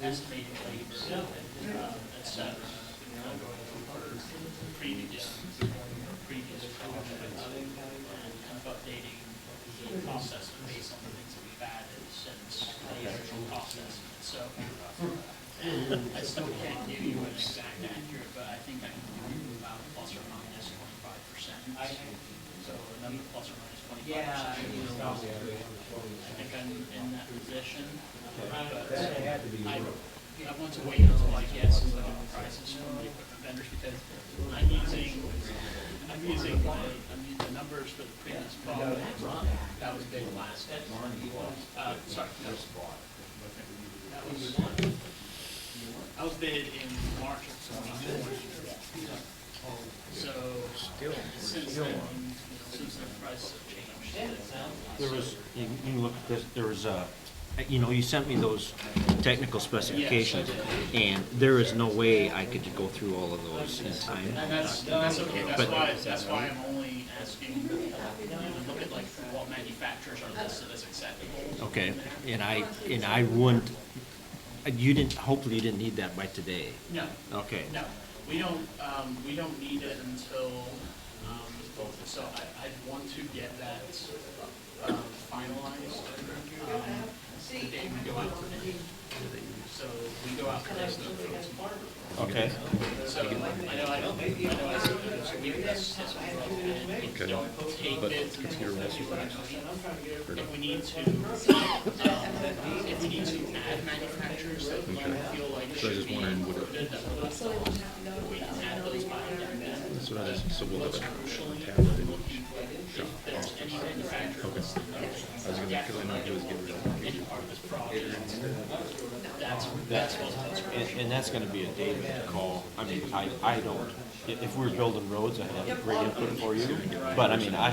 estimated labor, et cetera. Previous projects, and kind of updating the cost estimate based on the things that we've added since the original cost estimate. So, I still can't give you an exact accurate, but I think I can give you about plus or minus 25%. So another plus or minus 25%. I think I'm in that position. But I want to wait until I get some legitimate prices from the equipment vendors because I'm using the numbers for the previous problem. That was big last. Sorry, that was bid in March of 2020. So since then, since the prices have changed. There was, you can look at this, there was you sent me those technical specifications, and there is no way I could go through all of those in time. And that's okay, that's why I'm only asking, look at like what manufacturers are listed as acceptable. Okay, and I wouldn't, hopefully you didn't need that by today. No. Okay. No, we don't need it until, so I'd want to get that, finalized, the day we go out for bid. So we go out for this tomorrow. Okay. So I know I said this week, this don't take bids until February. If we need to add manufacturers that we feel like So I should just be wondering, would it, included, that we can add those by then. that's what I just, so we'll have a Crucially, tablet we're in looking for if there's any manufacturer Okay. listed there. I was gonna, because I know he was getting rid of Any part of this project, that's what that's. And that's gonna be a David call. I mean, I don't, if we're building roads, I have great input for you, but I mean, I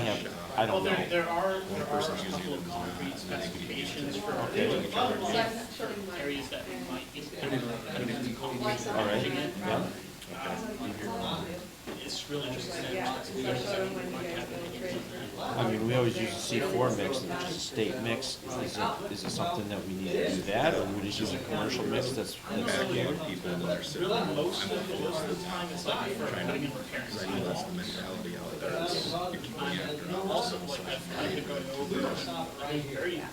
don't know. There are a couple of concrete specifications for areas that we might be. All right, yeah. It's really just specifications that we might have to get from them. I mean, we always use a C4 mix, and it's a state mix. Is it something that we need to do that, or we just use a commercial mix that's backyard people that are sitting. Really, most of the time, it's like for putting in repairs. Because I know that's the mentality out there, is you keep going after it. Also, like, I've kind of going over, very, I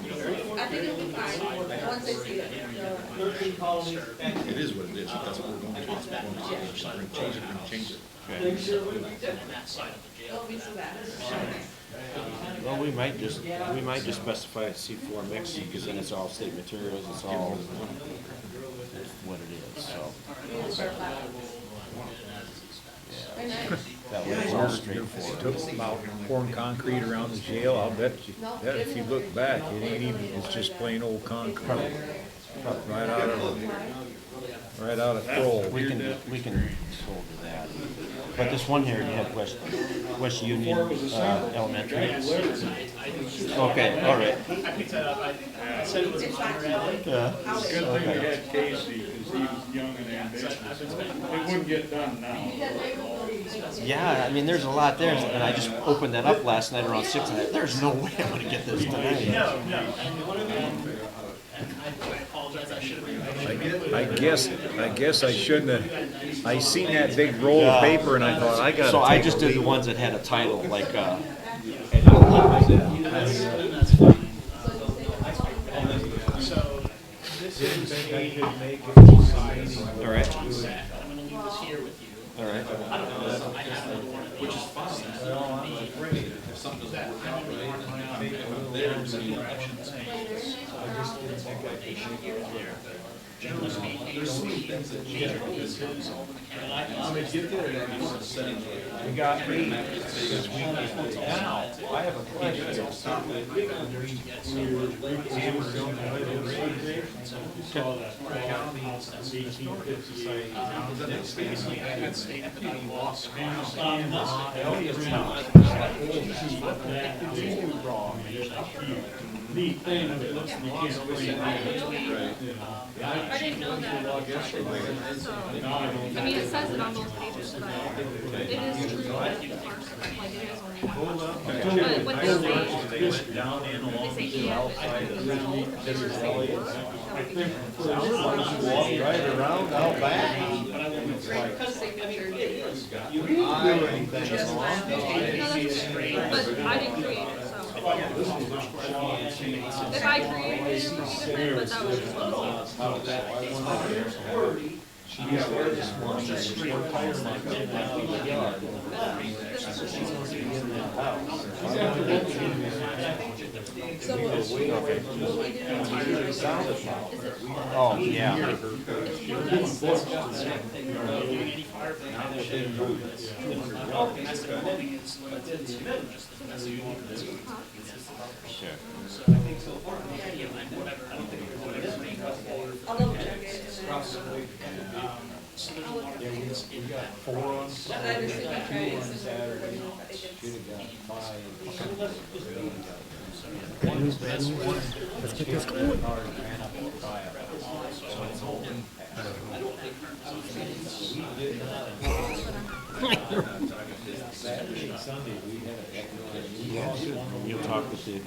think it'll be fine, once I see it. It is what it is, that's what we're going to do, that's what we're going to do. We're going to change it, we're going to change it. on that side of the jail. Don't be so bad. Well, we might just specify a C4 mix, because then it's all state materials, it's all what it is, so. Very nice. That way it's all straightforward. Took about pouring concrete around the jail, I'll bet if you look back, it ain't even, it's just plain old concrete. Right out of Kroll. We can soldier that. But this one here, you have West Union Elementary. Okay, all right. I picked that up, I said it was a minor edit. Yeah. Good thing we had Casey, because he was young and ambitious. It wouldn't get done now. Yeah, I mean, there's a lot there, and I just opened that up last night around 6, and there's no way I'm gonna get this tonight. No, and I apologize, I should have. I guess I shouldn't have, I seen that big roll of paper and I thought, I gotta So I take just a did the leak. ones that had a title, like, That's fine. So, this is a all right, set. I'm gonna leave this here with you. all right. I don't know if I have it, which is fine. If something doesn't work out right, There's some elections, recommendation here and there, but generally speaking, major pieces, all the mechanical pieces. You got me, because we, now, I have a question. Neat thing, but it looks like you can't see it. I didn't know that. So, I mean, it says it on those pages, but it is true that the parcel, like, it is only one parcel. But what they say, They went down in along they say, the yeah, outside of the if they were to say work, that would be. Sounded like you walked right around out back. Because signature dates. You didn't do anything Yes, wrong. ma'am. No, that's great, but I didn't create it, so. If I created it, it would be different, but that was just what it was. Oh, yeah. I'll double check it. So there's a lot of things in that. I just think I tried it, so I don't know if Let's get this going. You'll talk with the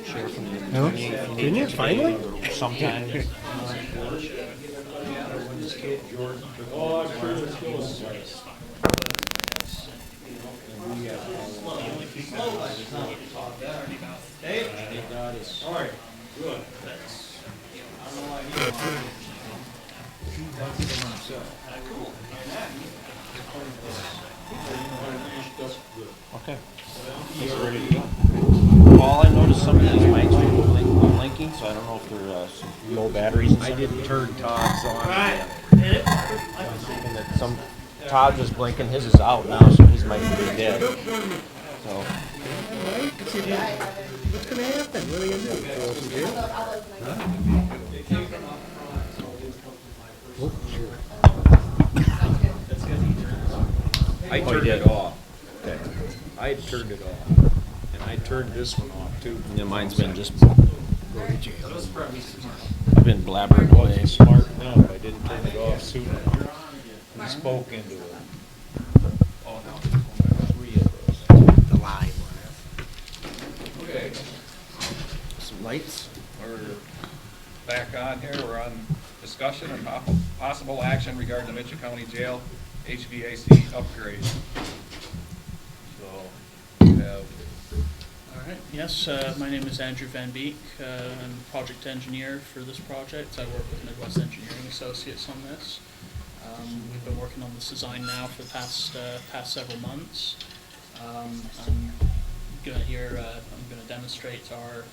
sheriff and the No? attorney if you need Didn't you to finally? or sometime. Okay. It's ready to go. Paul, I noticed some of these mics were blinking, so I don't know if they're some low batteries and I stuff. didn't turn Todd's on. And that some, Todd was blinking, his is out now, so his might be dead. So, What's gonna happen? What are you gonna do? Throw some gel? Oh, sure. I turned it off. I turned it off. And I turned this one off too. yeah, mine's been just, Go to jail. I've been blabbering I away. wasn't smart enough, I didn't turn it off soon enough. We spoke into it. Oh, no, three of those. The live one. Okay, Some lights? we're back on here. We're on discussion and possible action regarding the Mitchell County Jail HVAC upgrade. So, we have All right, yes, my name is Andrew Van Beek. I'm a project engineer for this project. I work with Midwest Engineering Associates on this. We've been working on this design now for the past several months. I'm gonna demonstrate I'm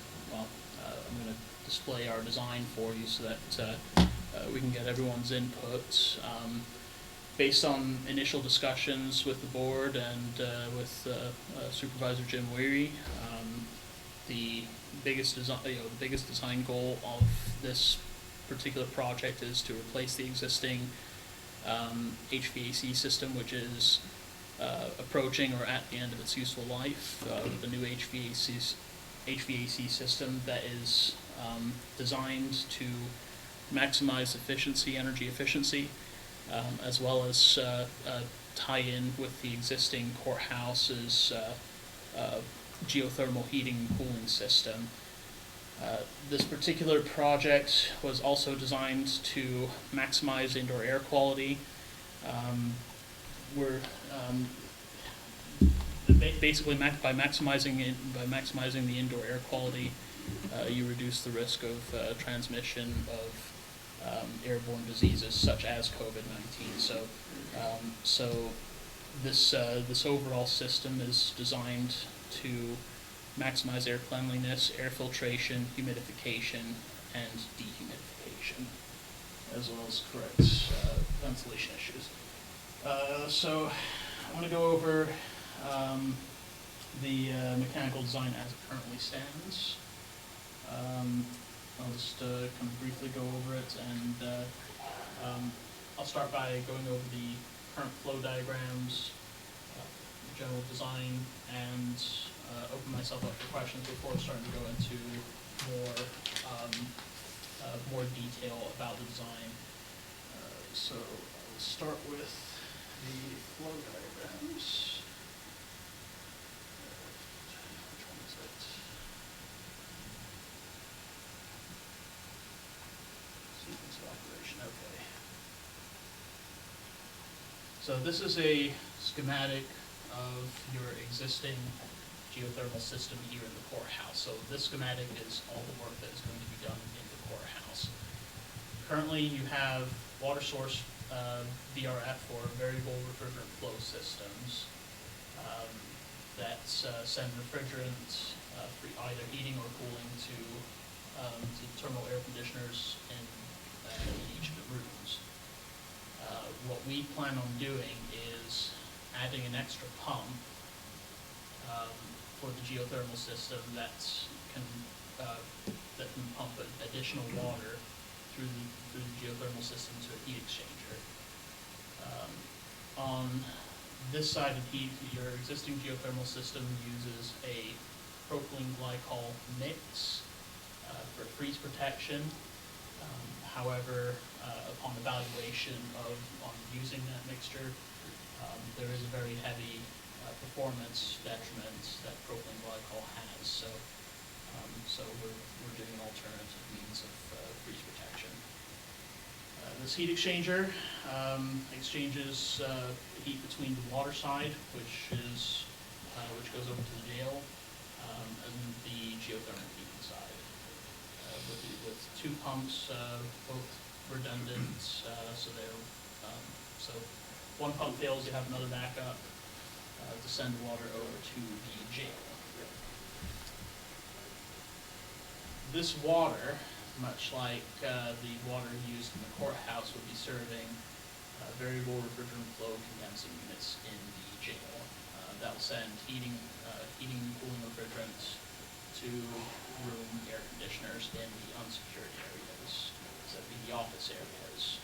gonna display our design for you so that we can get everyone's input. Based on initial discussions with the board and with Supervisor Jim Weary, the biggest design goal of this particular project is to replace the existing HVAC system, which is approaching or at the end of its useful life. The new HVAC system that is designed to maximize efficiency, energy efficiency, as well as tie in with the existing courthouse's geothermal heating and cooling system. This particular project was also designed to maximize indoor air quality. Basically by maximizing the indoor air quality, you reduce the risk of transmission of airborne diseases such as COVID-19. So this overall system is designed to maximize air cleanliness, air filtration, humidification, and dehumidification, as well as correct ventilation issues. So I want to go over the mechanical design as it currently stands. I'll just kind of briefly go over it, and I'll start by going over the current flow diagrams, general design, and open myself up for questions before starting to go into more detail about the design. So I'll start with the flow diagrams. Which one is it? Sequence of operation, okay. So this is a schematic of your existing geothermal system here in the courthouse. So this schematic is all the work that is going to be done in the courthouse. Currently, you have water source VRF, or variable refrigerant flow systems, that send refrigerant for either heating or cooling to thermal air conditioners in each of the rooms. What we plan on doing is adding an extra pump for the geothermal system that can pump additional water through the geothermal system to a heat exchanger. On this side of heat, your existing geothermal system uses a propylene glycol mix for freeze protection. However, upon evaluation on using that mixture, there is a very heavy performance detriment that propylene glycol has. So we're doing an alternative means of freeze protection. This heat exchanger exchanges heat between the water side, which goes over to the jail, and the geothermal heating side. With two pumps, both redundant, so one pump fails, you have another backup to send water over to the jail. This water, much like the water used in the courthouse, would be serving variable refrigerant flow condensing units in the jail. That will send heating and cooling refrigerants to room air conditioners in the unsecured areas, so that would be the office areas.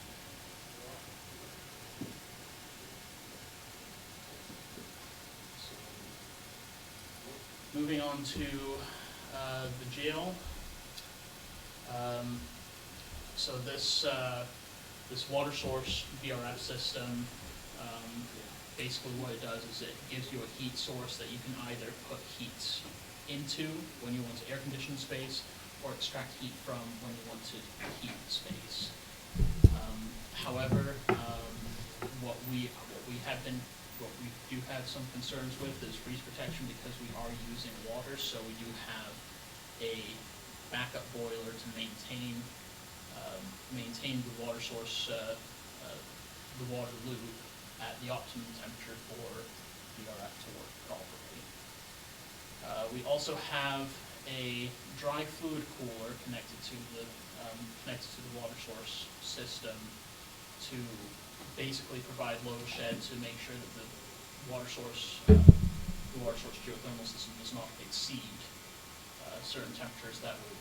Moving on to the jail. So this water source VRF system, basically what it does is it gives you a heat source that you can either put heat into when you want to air condition space, or extract heat from when you want to heat space. However, what we do have some concerns with is freeze protection, because we are using water, so we do have a backup boiler to maintain the water source, the water loop at the optimum temperature for VRF to work properly. We also have a dry fluid cooler connected to the water source system to basically provide load shed to make sure that the water source geothermal system does not exceed certain temperatures that would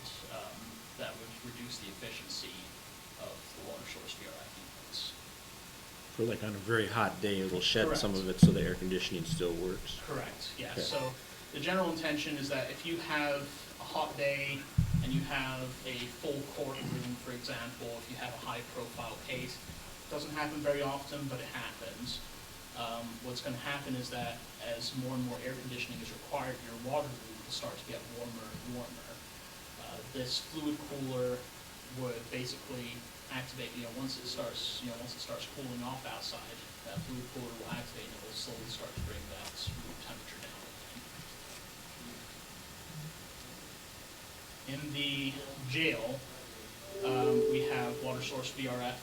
reduce the efficiency of the water source VRF units. For like on a very hot day, it'll shed some Correct. of it so the air conditioning still works. Correct, yeah. Okay. So the general intention is that if you have a hot day and you have a full courtroom, for example, if you have a high-profile case, it doesn't happen very often, but it happens. What's going to happen is that as more and more air conditioning is required, your water room will start to get warmer and warmer. This fluid cooler would basically activate, once it starts cooling off outside, that fluid cooler will activate and it will slowly start to bring that room temperature down again. In the jail, we have water source VRF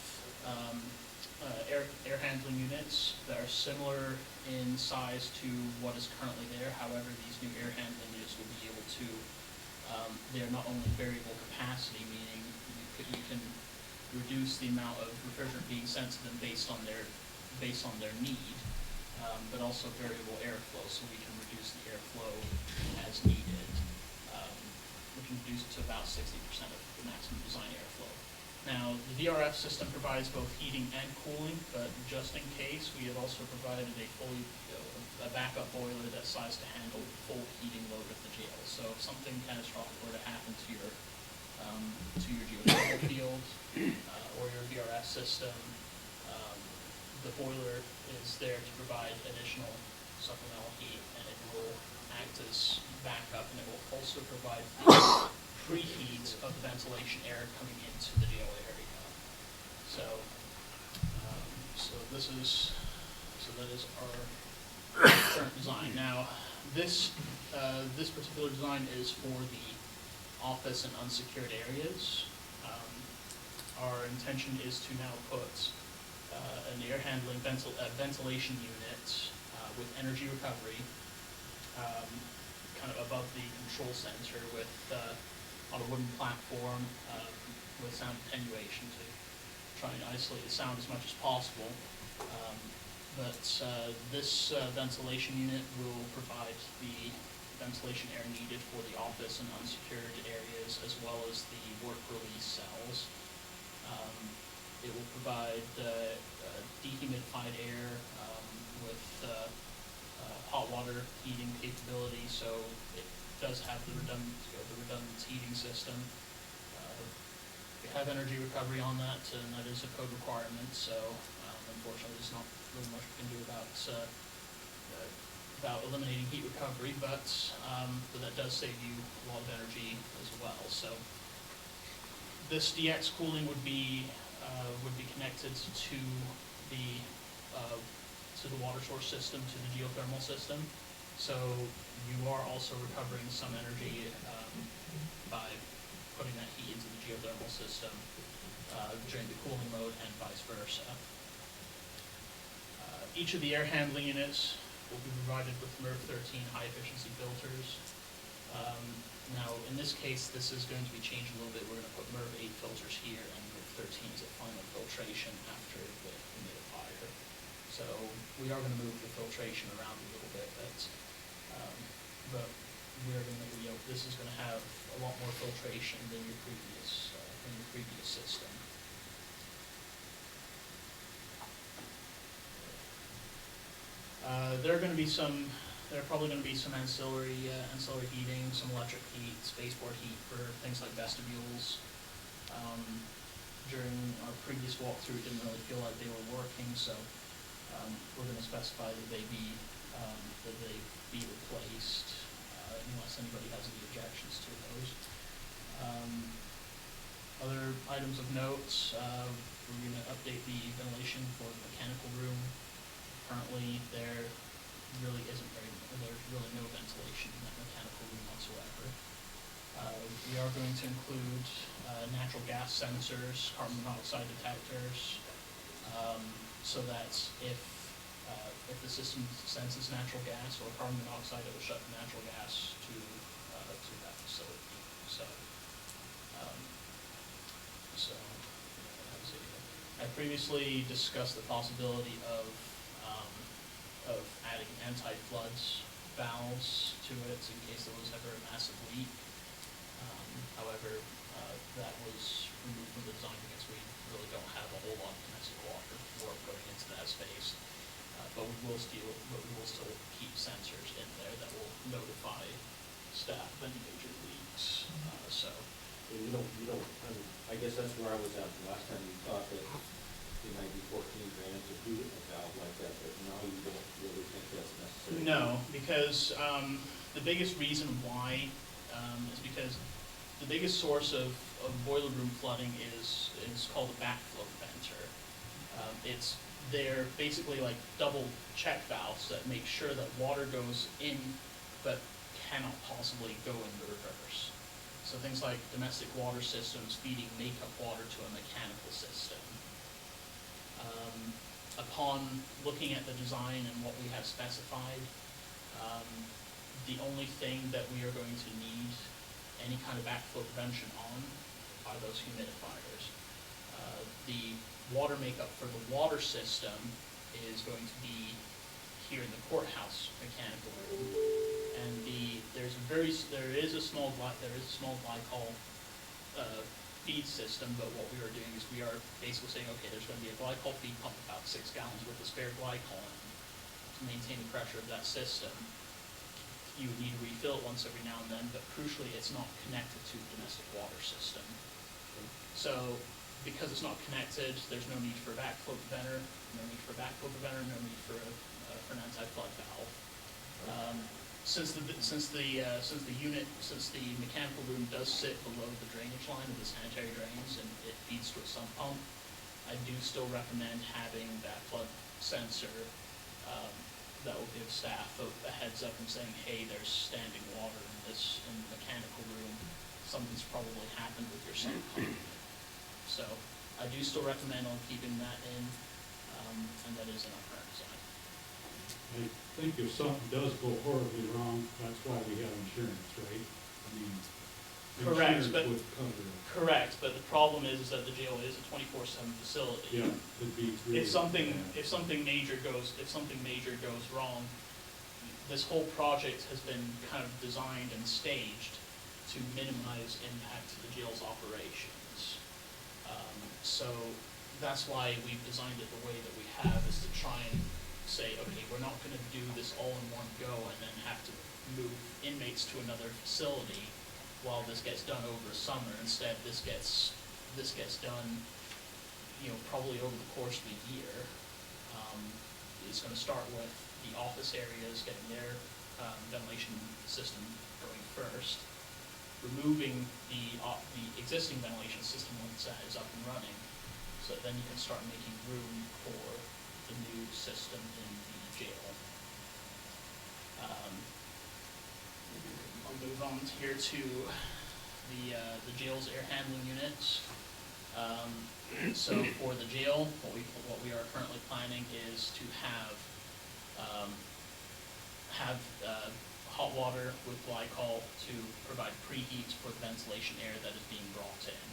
air handling units that are similar in size to what is currently there. However, these new air handling units will be able to, they're not only variable capacity, meaning you can reduce the amount of refrigerant being sent to them based on their need, but also variable airflow, so we can reduce the airflow as needed. We can reduce it to about 60% of the maximum design airflow. Now, the VRF system provides both heating and cooling, but just in case, we have also provided a backup boiler that's sized to handle the full heating load of the jail. So if something catastrophic were to happen to your geothermal field or your VRF system, the boiler is there to provide additional supplemental heat, and it will act as backup, and it will also provide the preheat of the ventilation air coming into the jail area. So that is our current design. Now, this particular design is for the office and unsecured areas. Our intention is to now put an air handling ventilation unit with energy recovery kind of above the control center with on a wooden platform with sound attenuation to try and isolate the sound as much as possible. But this ventilation unit will provide the ventilation air needed for the office and unsecured areas, as well as the work release cells. It will provide dehumidified air with hot water heating capability, so it does have the redundant heating system. We have energy recovery on that, and that is a code requirement, so unfortunately there's not really much we can do about eliminating heat recovery, but that does save you a lot of energy as well. So this DX cooling would be connected to the water source system, to the geothermal system. So you are also recovering some energy by putting that heat into the geothermal system during the cooling mode, and vice versa. Each of the air handling units will be provided with MERV 13 high efficiency filters. Now, in this case, this is going to be changed a little bit. We're going to put MERV 8 filters here, and MERV 13 is a final filtration after the humidifier. So we are going to move the filtration around a little bit, but this is going to have a lot more filtration than your previous system. There are probably going to be some ancillary heating, some electric heat, spaceport heat for things like vestibules. During our previous walkthrough, it didn't really feel like they were working, so we're going to specify that they be replaced unless anybody has any objections to those. Other items of note, we're going to update the ventilation for the mechanical room. Currently, there's really no ventilation in that mechanical room whatsoever. We are going to include natural gas sensors, carbon monoxide detectors, so that if the system senses natural gas or carbon monoxide, it will shut the natural gas to that facility. I previously discussed the possibility of adding anti-floods valves to it in case there was ever a massive leak. However, that was removed from the design because we really don't have a whole lot of domestic water work going into that space. But we will still keep sensors in there that will notify staff of any major leaks, so. You don't, I mean, I guess that's where I was at the last time you thought that it might be 14 grand to do a valve like that, but now you don't really think that's necessary. No, because the biggest reason why is because the biggest source of boiler room flooding is called a backflow preventer. They're basically like double check valves that make sure that water goes in but cannot possibly go in the reverse. So things like domestic water systems feeding makeup water to a mechanical system. Upon looking at the design and what we have specified, the only thing that we are going to need any kind of backflow prevention on are those humidifiers. The water makeup for the water system is going to be here in the courthouse mechanical room, and there is a small glycol feed system. But what we are doing is we are basically saying, okay, there's going to be a glycol feed pump, about 6 gallons worth of spare glycol in to maintain the pressure of that system. You would need to refill it once every now and then, but crucially, it's not connected to the domestic water system. So, because it's not connected, there's no need for a backflow preventer, no need for a backflow preventer, no need for an anti-flood valve. Since the mechanical room does sit below the drainage line of the sanitary drains and it feeds to a sump pump, I do still recommend having that flood sensor that will give staff a heads up and saying, hey, there's standing water in the mechanical room. Something's probably happened with your sump pump. So I do still recommend on keeping that in, and that is in our current design. I think if something does go horribly wrong, that's why we have insurance, right? I mean, Correct, insurance but would cover it. correct, but the problem is that the jail is a 24/7 facility. Yeah, it'd be really If something bad. major goes wrong, this whole project has been kind of designed and staged to minimize impact to the jail's operations. So that's why we've designed it the way that we have, is to try and say, okay, we're not going to do this all in one go and then have to move inmates to another facility while this gets done over the summer. Instead, this gets done, probably over the course of a year. It's going to start with the office areas, getting their ventilation system going first, removing the existing ventilation system once that is up and running, so then you can start making room for the new system in the jail. I'll move on here to the jail's air handling units. So for the jail, what we are currently planning is to have hot water with glycol to provide preheat for the ventilation air that is being brought in.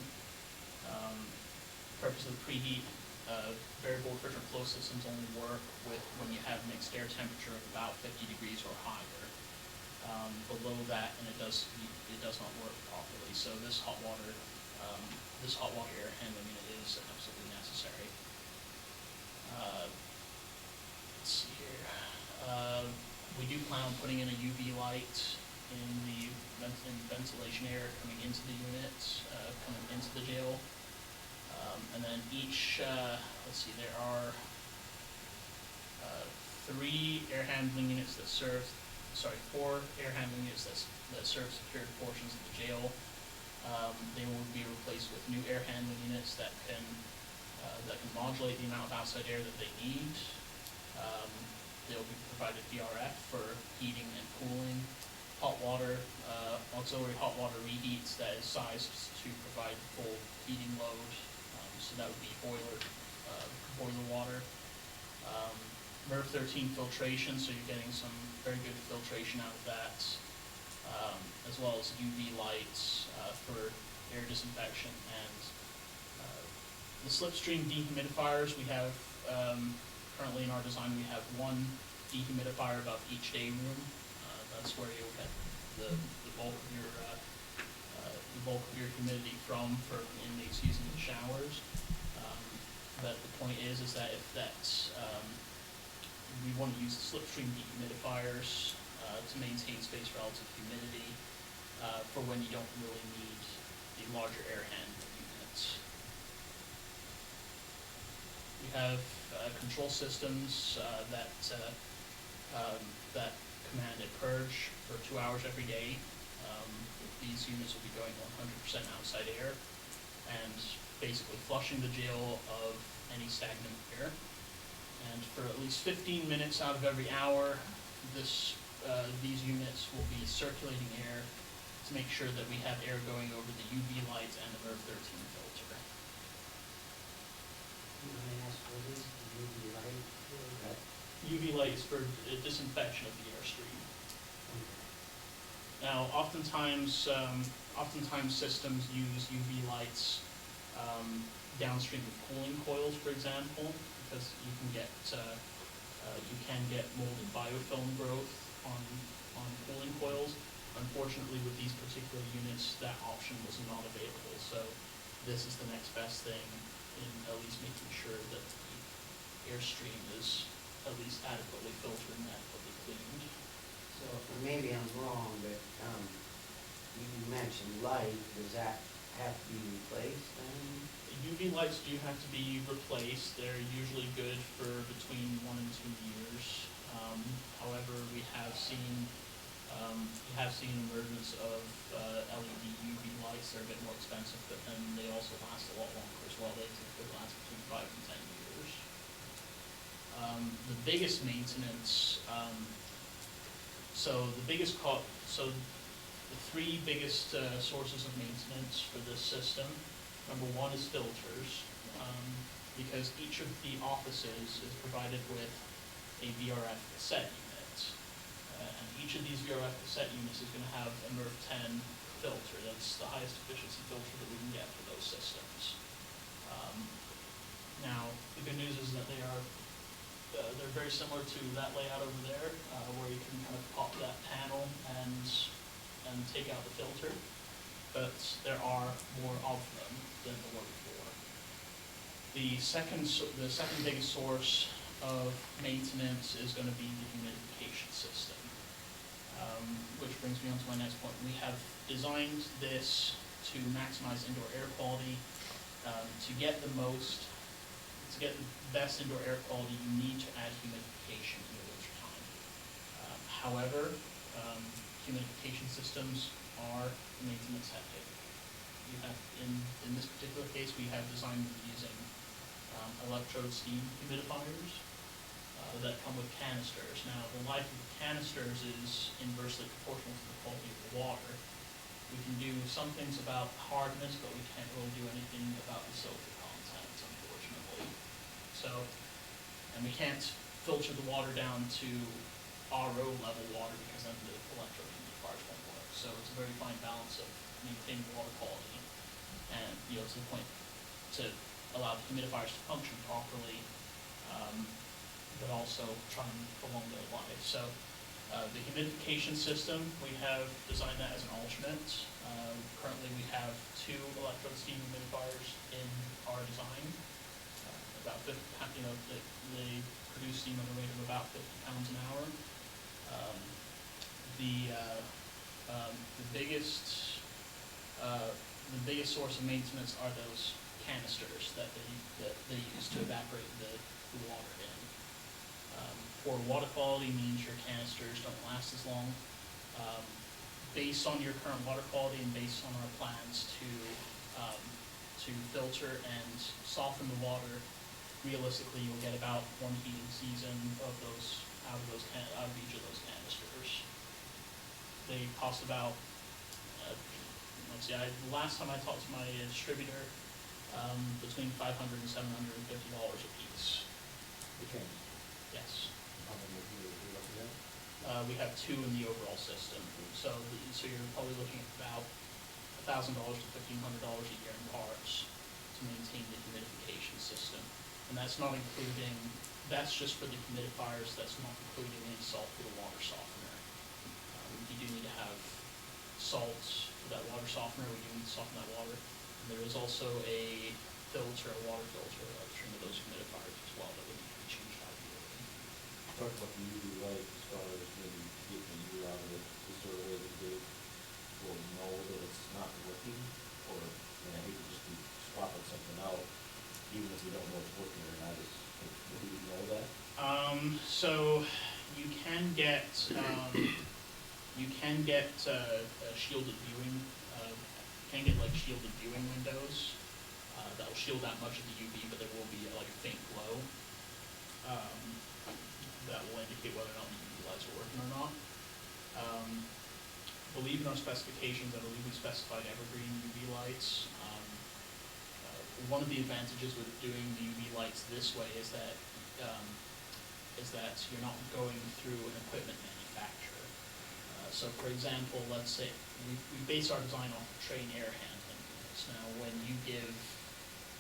Purpose of the preheat, variable refrigerant flow systems only work when you have mixed air temperature of about 50 degrees or higher. Below that, and it does not work properly. So this hot water air handling unit is absolutely necessary. Let's see here. We do plan on putting in a UV light in the ventilation air coming into the unit, coming into the jail. And then each, there are 4 air handling units that serve secured portions of the jail. They will be replaced with new air handling units that can modulate the amount of outside air that they need. They'll be provided VRF for heating and cooling, hot water, auxiliary hot water reheats that is sized to provide full heating load. So that would be boiler water. MERV 13 filtration, so you're getting some very good filtration out of that, as well as UV lights for air disinfection, and the slipstream dehumidifiers. We have currently in our design, we have 1 dehumidifier above each day room. That's where you'll get the bulk of your the bulk of your humidity from for inmates using the showers. But the point is that if that's, we want to use the slipstream dehumidifiers to maintain space relative humidity for when you don't really need the larger air handling units. We have control systems that command a purge for 2 hours every day. These units will be going 100% outside air and basically flushing the jail of any stagnant air. And for at least 15 minutes out of every hour, these units will be circulating air to make sure that we have air going over the UV lights and the MERV 13 filter. UV light is for disinfection of the airstream. Now, oftentimes systems use UV lights downstream of cooling coils, for example, because you can get molded biofilm growth on cooling coils. Unfortunately, with these particular units, that option was not available. So this is the next best thing in at least making sure that the airstream is at least adequately filtered and adequately cleaned. So maybe I'm wrong, but you mentioned light, does that have to be replaced then? UV lights do have to be replaced. They're usually good for between 1 and 2 years. However, we have seen emergence of LED UV lights. They're a bit more expensive, but then they also last a lot longer as well. They typically last between 5 and 10 years. The biggest maintenance, the 3 biggest sources of maintenance for this system. Number 1 is filters, because each of the offices is provided with a VRF cassette unit. And each of these VRF cassette units is going to have a MERV 10 filter. That's the highest efficiency filter that we can get for those systems. Now, the good news is that they're very similar to that layout over there, where you can kind of pop that panel and take out the filter. But there are more of them than there were before. The second biggest source of maintenance is going to be the humidification system, which brings me on to my next point. We have designed this to maximize indoor air quality. To get the best indoor air quality, you need to add humidification in the winter time. However, humidification systems are maintenance heavy. You have, in this particular case, we have designed them using electrode steam humidifiers that come with canisters. Now, the life of the canisters is inversely proportional to the quality of the water. We can do some things about hardness, but we can't really do anything about the sulfur content, unfortunately. So, and we can't filter the water down to RO level water because then the electrode humidifiers won't work. So it's a very fine balance of maintaining water quality and, to the point to allow the humidifiers to function properly, but also try and prolong their life. So the humidification system, we have designed that as an alternate. Currently we have 2 electrode steam humidifiers in our design. About 50 pounds, they produce steam at a rate of about 50 pounds an hour. The biggest source of maintenance are those canisters that they use to evaporate the water in. Poor water quality means your canisters don't last as long. Based on your current water quality and based on our plans to filter and soften the water, realistically you'll get about 1 heating season of those out of each of those canisters. They cost about last time I talked to my distributor, between $500 and $750 a piece. Okay. Yes. How many of you are looking at? We have 2 in the overall system, so you're probably looking at about $1,000 to $1,500 a year in parts to maintain the humidification system, and that's just for the humidifiers. That's not including any salt for the water softener. You do need to have salt for that water softener, we do need to soften that water. And there is also a filter, a water filter, a string of those humidifiers as well that would need to be changed out yearly. Talk about the UV light as far as maybe getting a year out of it. Is there a way that they will know that it's not working? Or, I hate to just be swapping something out, even if we don't know it's working or not, do we know that? So you can get shielded viewing, can get like shielded viewing windows that will shield out much of the UV, but there will be like a faint glow that will indicate whether or not the UV lights are working or not. Believe in our specifications, I believe we specified evergreen UV lights. One of the advantages with doing the UV lights this way is that you're not going through an equipment manufacturer. So for example, let's say we base our design off of train air handling units. Now when you give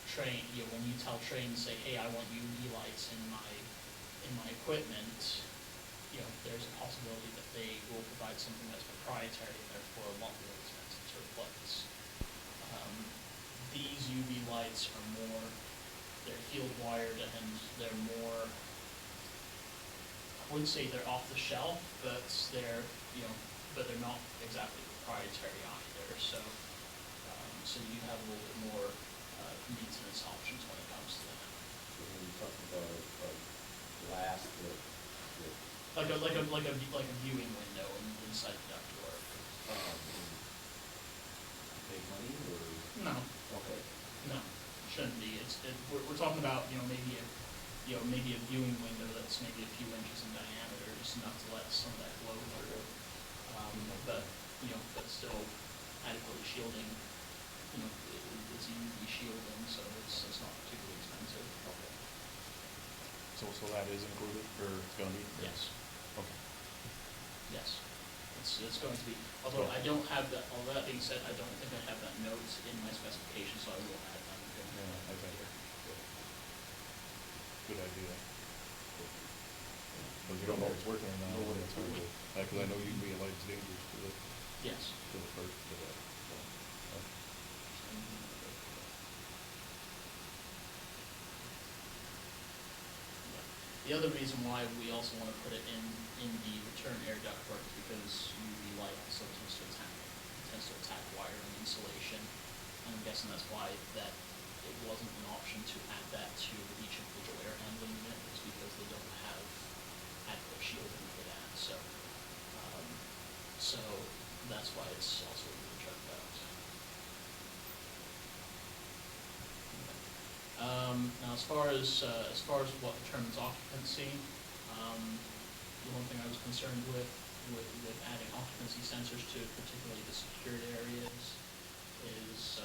train, when you tell train, say, hey, I want UV lights in my equipment, there's a possibility that they will provide something that's proprietary and therefore a lot more expensive to replace. These UV lights are more, they're field wired and they're more, I wouldn't say they're off the shelf, but they're, but they're not exactly proprietary either. So you have a little bit more maintenance options when it comes to that. So when you talk about glass like a viewing window inside the ductwork. Big money or? No. Okay. No, shouldn't be. We're talking about maybe a viewing window that's maybe a few inches in diameter, just enough to let some of that glow through. But still adequately shielding. It's UV shielding, so it's not particularly expensive. Okay. So that is included, or it's gonna be? Yes. Okay. Yes. It's going to be, although I don't have that, all that being said, I don't think I have that note in my specification, so I will add that. Yeah, I bet. Good idea. Because you don't know if it's working or not, it's hard to, because I know UV light is dangerous to the, Yes. to the first, to that. The other reason why we also want to put it in the return air ductwork is because UV light also tends to attack wiring insulation. And I'm guessing that's why that it wasn't an option to add that to each individual air handling unit, is because they don't have adequate shielding for that. So that's why it's also in the return duct. Now, as far as what determines occupancy, the one thing I was concerned with adding occupancy sensors to particularly the secured areas is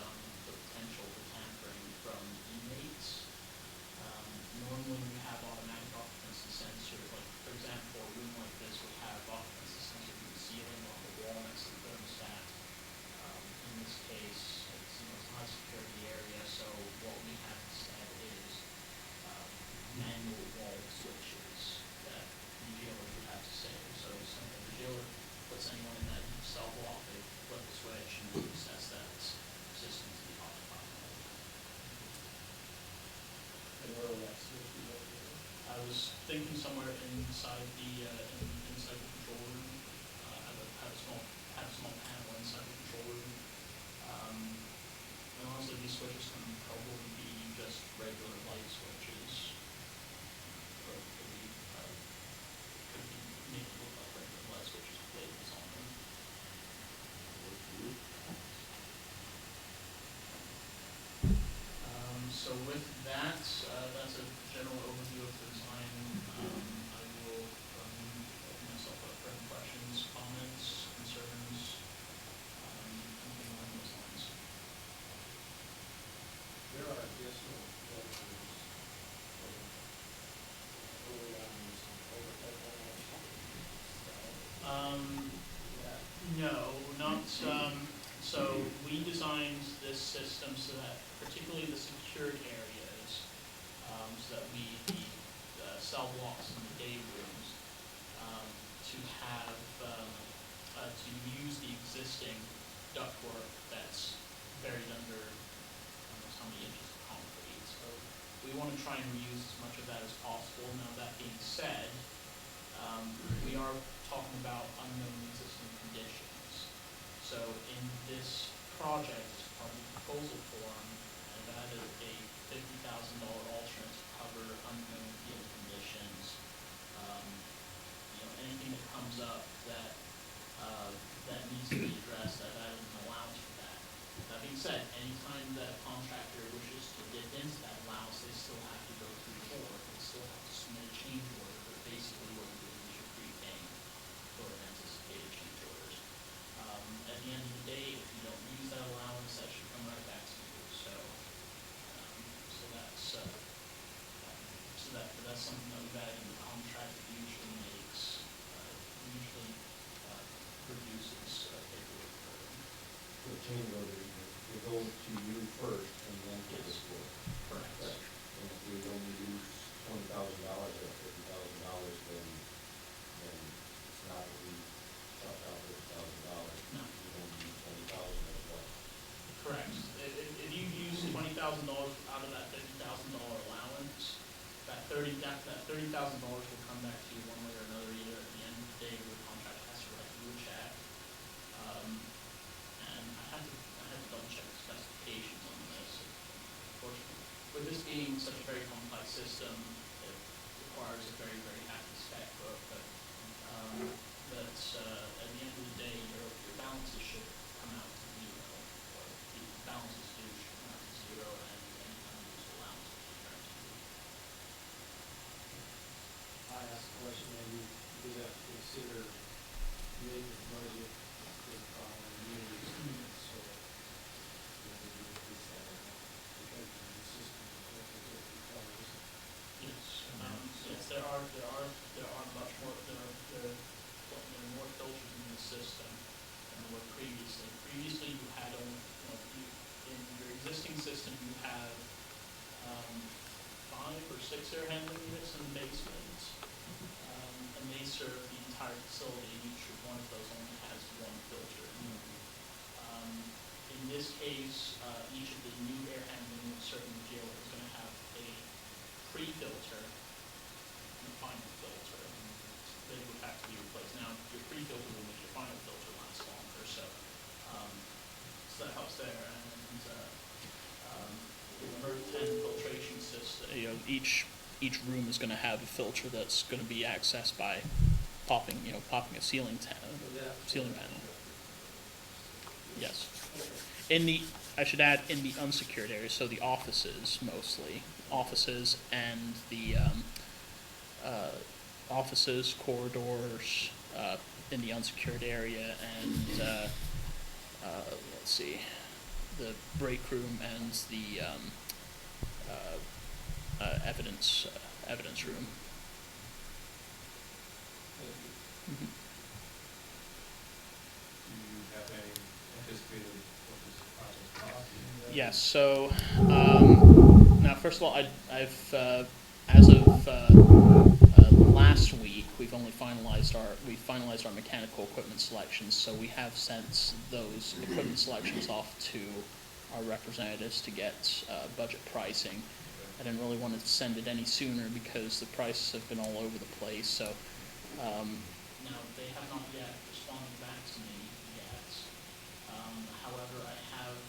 the potential for tampering from inmates. Normally we have automatic occupancy sensors, like for example, a room like this would have occupancy sensors in the ceiling or on the wall next to the thermostat. In this case, it's a high security area, so what we have instead is manual wall switches that the jailer would have to save. So something the jailer puts anyone in that cell block, they flip the switch and resets that system to the occupied mode. And where will that switch be located? I was thinking somewhere inside the control room. Have a small panel inside the control room. And honestly, these switches can probably be just regular light switches. Or it could be made to look like regular light switches with labels on them. So with that, that's a general overview of the design. I will open myself up for any questions, comments, concerns, anything along those lines. There are additional filters early on in this prototype No, not, so we designed this system so that particularly the secured areas, so that the cell blocks and the day rooms, to have, to use the existing ductwork that's buried under almost how many inches of concrete. So we want to try and reuse as much of that as possible. Now, that being said, we are talking about unknown existing conditions. So in this project, as part of the proposal form, I've added a $50,000 alternate to cover unknown field conditions. Anything that comes up that that needs to be addressed, I've added an allowance for that. That being said, anytime that a contractor wishes to dip into that allowance, they still have to go through the board. They still have to submit a change order, but basically what you're doing is you're prepaying for anticipated change orders. At the end of the day, if you don't use that allowance, that should come right back to you. That's something that we've added in the contract that usually makes, reduces paperwork burden. The change order, it goes to you first and then to the board. Correct. And if we only use $20,000 or $50,000, then it's not that we chopped out $50,000. No. We only use 20,000 as well. Correct. If you use $20,000 out of that $50,000 allowance, that $30,000 will come back to you one way or another. Either at the end of the day, the contract has to write you a check, and I have to double check the specifications on this. Unfortunately, with this being such a very complex system, it requires a very, very active spec book. But at the end of the day, your balances should come out to zero, or the balances due should come out to zero, and any unused allowance will be returned to you. I asked a question, maybe we have to consider maintenance budget for the following years, so maybe we increase that because of the system that requires. Yes, yes, there are much more, there are more filters in the system than there were previously. Previously, you had only, in your existing system, you have 5 or 6 air handling units in the basement, and they serve the entire facility, and each one of those only has one filter. In this case, each of the new air handling units serving the jail is going to have a pre-filter and a final filter. They would have to be replaced. Now, your pre-filter will make your final filter last longer, so that helps there. And the MERV 10 filtration system, each room is going to have a filter that's going to be accessed by popping a ceiling panel. Yes. I should add, in the unsecured areas, so the offices mostly, and the offices, corridors, in the unsecured area, and let's see, the break room and the evidence room. Mm-hmm. Do you have any anticipated what this project costs? Yes. So now, first of all, I've as of last week, we finalized our mechanical equipment selections. So we have sent those equipment selections off to our representatives to get budget pricing. I didn't really want to send it any sooner because the prices have been all over the place. So now they have not yet responded back to me yet. However, I have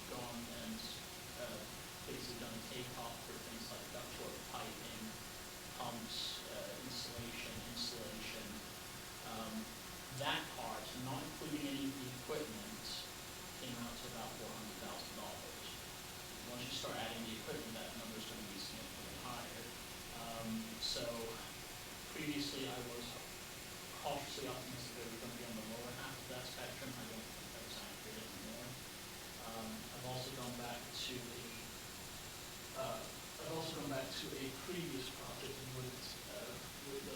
gone and basically done a takeoff for things like ductwork, piping, pumps, installation. That part, not including any of the equipment, came out to about $400,000. Once you start adding the equipment, that number is going to be significantly higher. So previously I was cautiously optimistic that we were going to be on the lower half of that spectrum. I don't think that was accurate anymore. I've also gone back to a previous project with your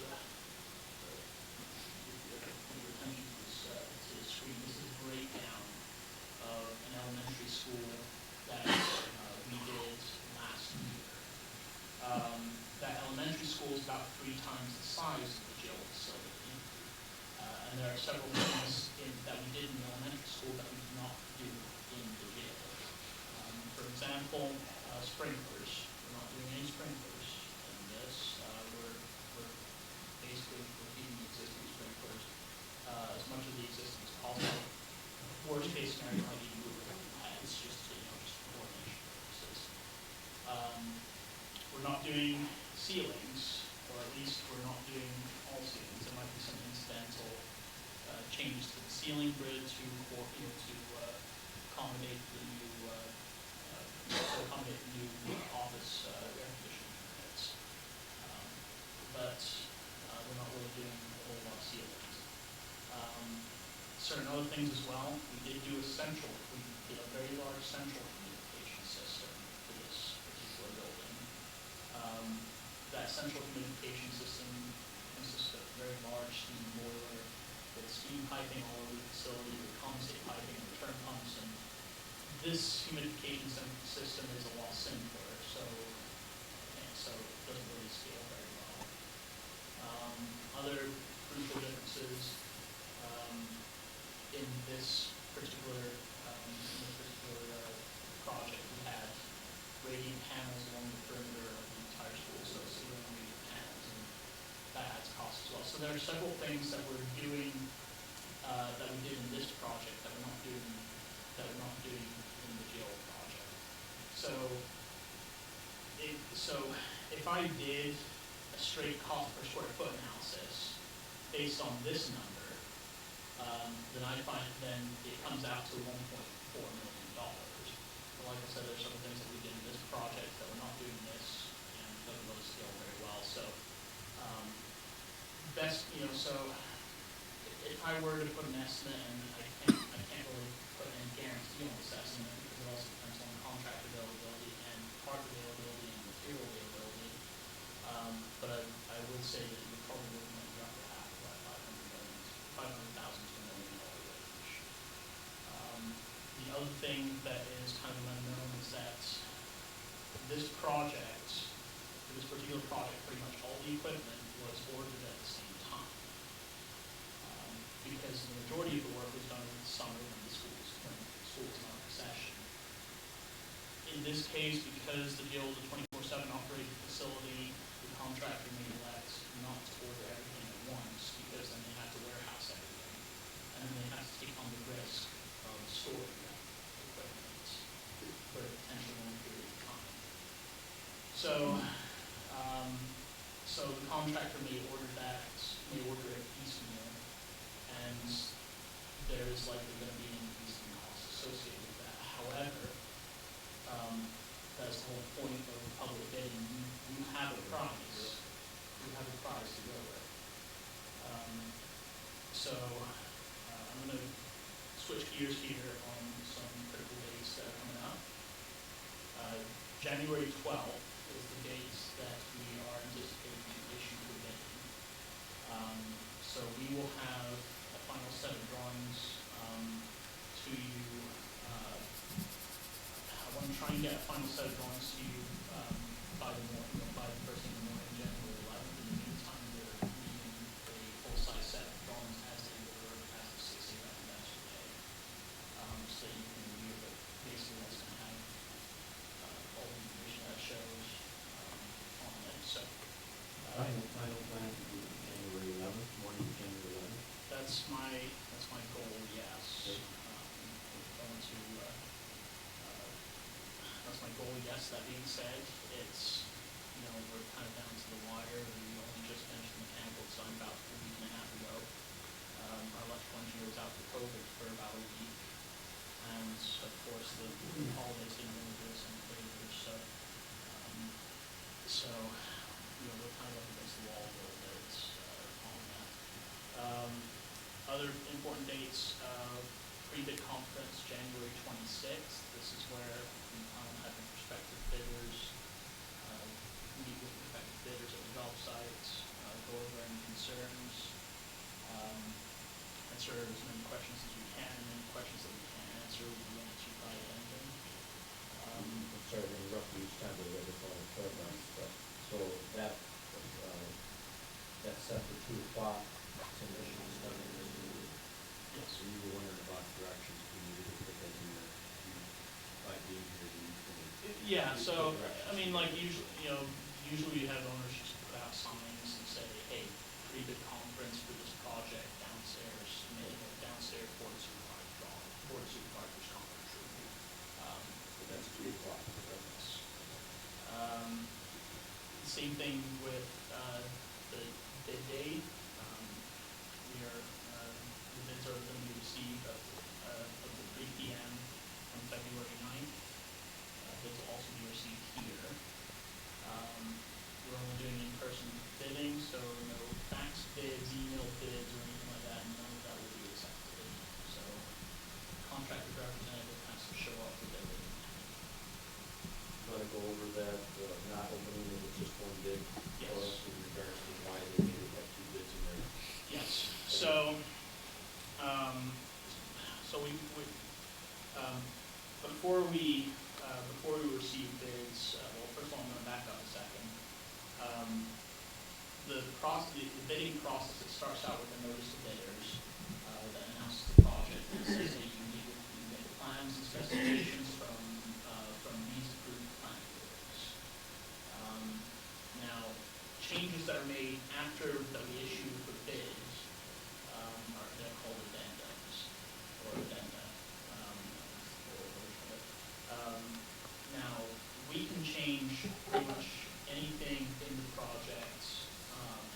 attention to the screen. This is a breakdown of an elementary school that we did last year. That elementary school is about 3 times the size of the jail facility. And there are several things that we did in the elementary school that simple sprinklers. We're not doing any sprinklers in this. We're basically repeating the existing sprinklers as much of the existing as possible. Worst case scenario, might need to move a couple heads just to, just for coordination purposes. We're not doing ceilings, or at least we're not doing all ceilings. There might be some incidental changes to the ceiling grid to accommodate the new office air conditioning units. But we're not really doing a whole lot of ceilings. Certain other things as well. We did a very large central humidification system for this particular building. That central humidification system consists of a very large steam boiler with steam piping all over the facility, with condensate piping and return pumps, and this humidification system is a lot simpler, so it doesn't really scale very well. Other crucial differences in this particular project, we had radiant panels along the perimeter of the entire school, so ceiling radiant panels, and that adds cost as well. So there are several things that we're doing that we did in this project that we're not doing in the jail project. So if I did a straight cost per square foot analysis based on this number, then it comes out to $1.4 million. But like I said, there's some things that we did in this project that we're not doing in this, and it doesn't really scale very well. So so if I were to put an estimate, and I can't really put any guarantee on this estimate because it also depends on contract availability and part availability and material availability. But I would say that you're probably looking at the upper half of that $500,000 to $1 million range. The other thing that is kind of unknown is that this project, for this particular project, pretty much all the equipment was ordered at the same time. Because the majority of the work was done in the summer when school was not in session. In this case, because the jail is a 24/7 operating facility, the contractor may elect not to order everything at once, because then they have to warehouse everything. And then they have to take on the risk of storing that equipment for a potentially long period of time. So the contractor may order it piecemeal, and there is likely going to be an increase in cost associated with that. However, that's the whole point of public bidding. You have a price. You have a price to go with. I'm going to switch gears here on some critical dates that are coming up. January 12th is the date that we are anticipating to issue the bidding. So we will have a final set of drawings to you. I want to try and get a final set of drawings to you by the first thing in the morning, January 11th. In the meantime, we're needing a full-size set of drawings as they were as of 6 a.m. yesterday, so that you can review it. Basically, that's going to have all the information that shows on it. So Final plan to be January 11th, morning of January 11th. that's my goal. Yes. That's my goal. Yes. That being said, it's we're kind of down to the wire. We only just finished the mechanical design about a week and a half ago. Our electrical engineer was out for COVID for about a week, and of course the holidays didn't really do us any favors. So we're kind of up against the wall a little bit on that. Other important dates, pre-bid conference, January 26th. This is where we have prospective bidders, meet with prospective bidders at the job sites, go over any concerns, answer as many questions as we can, and any questions that we can't answer, we'll be answered by Endon. I'm sorry to interrupt you each time, but we're just on the program stuff. So that's set for 2 o'clock. Submission is done in this meeting. Yes. So you will Yeah, so, I mean, like, usually you have owners just put out signs and say, hey, pre-bid conference for this project downstairs, downstairs board supervisor's conference room. That's 3 o'clock. Same thing with, the bid day. The bids are going to be received up to 3 p.m. on February 9th. Bids will also be received here. We're only doing in-person bidding, so no fax bids, email bids, or anything like that. None of that will be accepted. So contractor representative has to show up for their bidding. Want to go over that, not opening it with just one bid? Yes. Or else in regards to why they made it have 2 bids in there? Yes. So, before we receive bids, well, first of all, I'm going to back up a second. The bidding process, it starts out with a notice to bidders that announces the project and says that you need plans and specifications from these approved plan bidders. Now, changes that are made after that we issue for bids they're called addendums or addenda. Now, we can change pretty much anything in the project,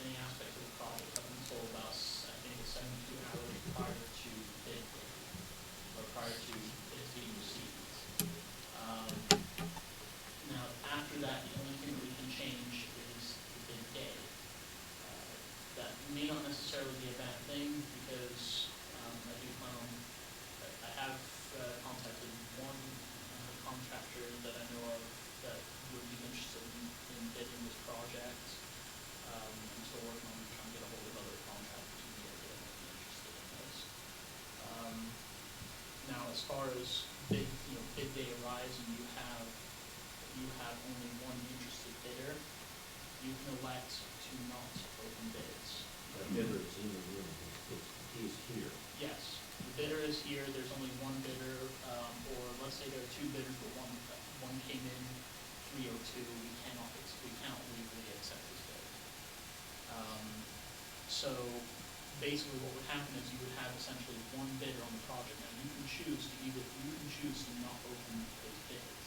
any aspect of the project up until about, I think it's 72 hours prior to bid date, or prior to bids being received. Now, after that, the only thing that we can change is the bid day. That may not necessarily be a bad thing because I have contacted one contractor that I know of that would be interested in bidding this project. I'm still working on trying to get a hold of other contractors in the area that might be interested in this. Now, as far as bid day arrives and you have only one interested bidder, you can elect to not open bids. The bidder is in the room, he's here. Yes, the bidder is here, there's only one bidder, or let's say there are 2 bidders, but one came in 302, we cannot legally accept this bid. So basically what would happen is you would have essentially one bidder on the project. Now you can choose to not open his bids,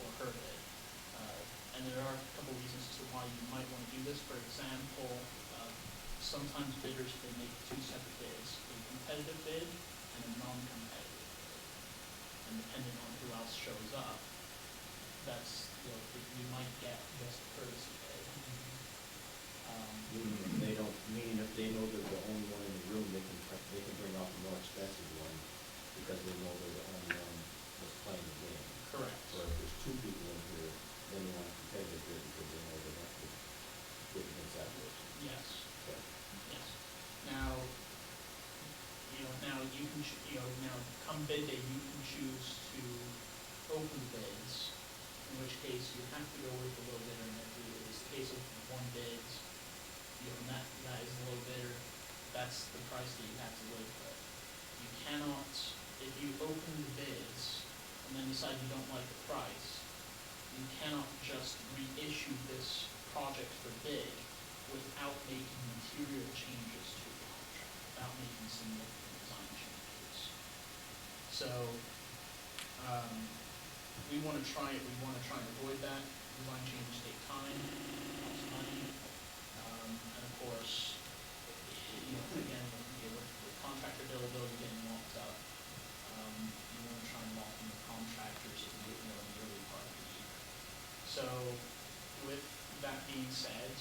or her bid. And there are a couple reasons as to why you might want to do this. For example, sometimes bidders can make 2 separate bids, a competitive bid and a non-competitive bid. And depending on who else shows up, that's, you might get just a courtesy bid. Meaning if they know they're the only one in the room, they can bring out the more expensive one because they know they're the only one that's playing the game. Correct. Or if there's 2 people in here, then they want a competitive bid because they know they have to bid against that person. Yes. Okay. Yes. Now, you can, now come bid day, you can choose to open bids, in which case you have to go with the low bidder. And if it is the case of one bid, that is the low bidder, that's the price that you have to live with. You cannot, if you open the bids and then decide you don't like the price, you cannot just reissue this project for bid without making material changes to the contract, without making significant design changes. So, we want to try and avoid that. Design changes take time, cost money, and of course, again, with contractor availability getting locked up, you want to try and lock in the contractors in the early part of the year. So, with that being said,